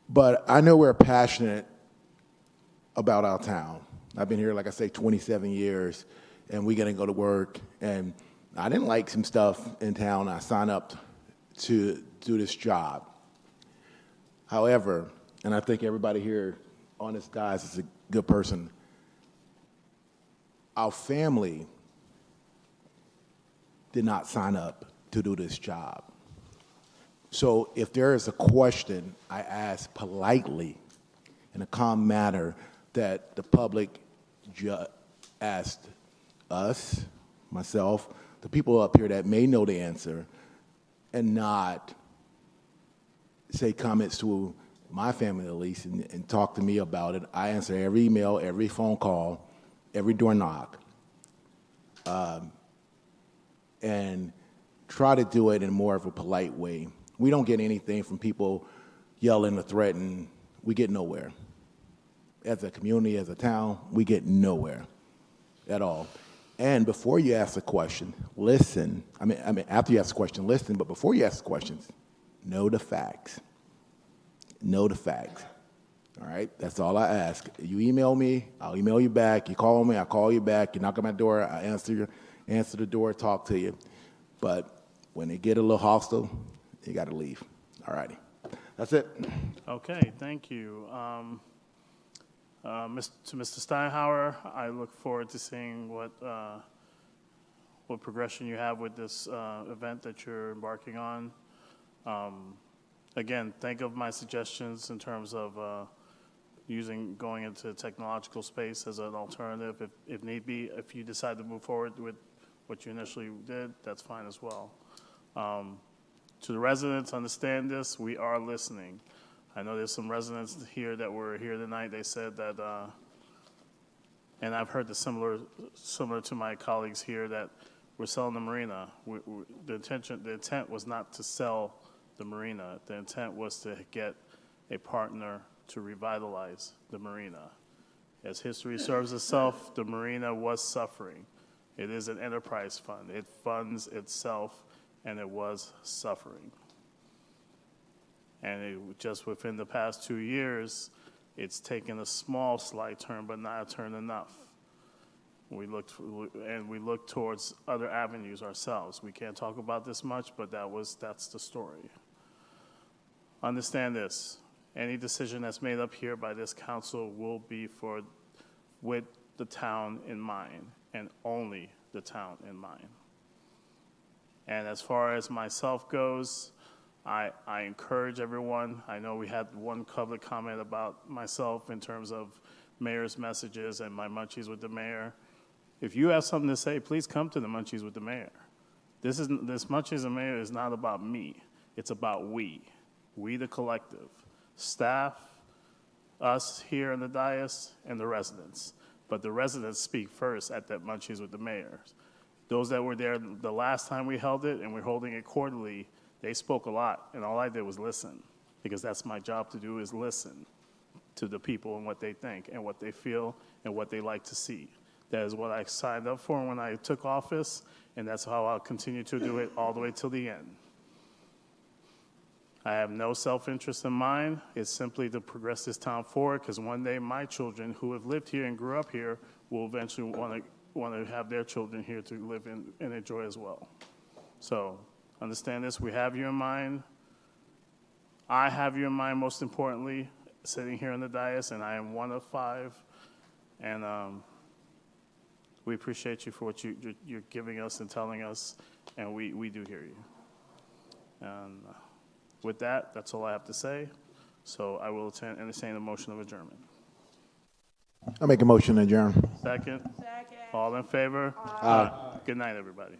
But I know we're passionate about our town. I've been here, like I say, 27 years, and we're going to go to work. And I didn't like some stuff in town. I signed up to do this job. However, and I think everybody here on this dais is a good person, our family did not sign up to do this job. So if there is a question, I ask politely in a calm manner that the public asked us, myself, the people up here that may know the answer, and not say comments to my family at least and talk to me about it. I answer every email, every phone call, every door knock, and try to do it in more of a polite way. We don't get anything from people yelling or threatening. We get nowhere. As a community, as a town, we get nowhere at all. And before you ask a question, listen. I mean, after you ask a question, listen, but before you ask questions, know the facts. Know the facts. All right? That's all I ask. You email me, I'll email you back. You call me, I'll call you back. You knock on my door, I answer the door, talk to you. But when they get a little hostile, you got to leave. All righty. That's it. Okay, thank you. To Mr. Steinhauer, I look forward to seeing what progression you have with this event that you're embarking on. Again, think of my suggestions in terms of going into technological space as an alternative. If need be, if you decide to move forward with what you initially did, that's fine as well. To the residents, understand this, we are listening. I know there's some residents here that were here tonight. They said that, and I've heard the similar to my colleagues here, that we're selling the marina. The intent was not to sell the marina. The intent was to get a partner to revitalize the marina. As history serves itself, the marina was suffering. It is an enterprise fund. It funds itself, and it was suffering. And just within the past 2 years, it's taken a small slight turn, but not a turn enough. We look towards other avenues ourselves. We can't talk about this much, but that's the story. Understand this: any decision that's made up here by this council will be with the town in mind, and only the town in mind. And as far as myself goes, I encourage everyone. I know we had one public comment about myself in terms of mayor's messages and my Munchies with the Mayor. If you have something to say, please come to the Munchies with the Mayor. This Munchies with the Mayor is not about me. It's about we the collective, staff, us here in the dais, and the residents. But the residents speak first at that Munchies with the Mayor. Those that were there the last time we held it, and we're holding it quarterly, they spoke a lot, and all I did was listen, because that's my job to do, is listen to the people and what they think and what they feel and what they like to see. That is what I signed up for when I took office, and that's how I'll continue to do it all the way till the end. I have no self-interest in mind. It's simply to progress this town forward, because one day my children who have lived here and grew up here will eventually want to have their children here to live in and enjoy as well. So understand this, we have you in mind. I have you in mind, most importantly, sitting here in the dais, and I am one of 5. And we appreciate you for what you're giving us and telling us, and we do hear you. And with that, that's all I have to say. So I will entertain a motion of adjournment. I'll make a motion to adjourn. Second? All in favor? Aye. Good night, everybody.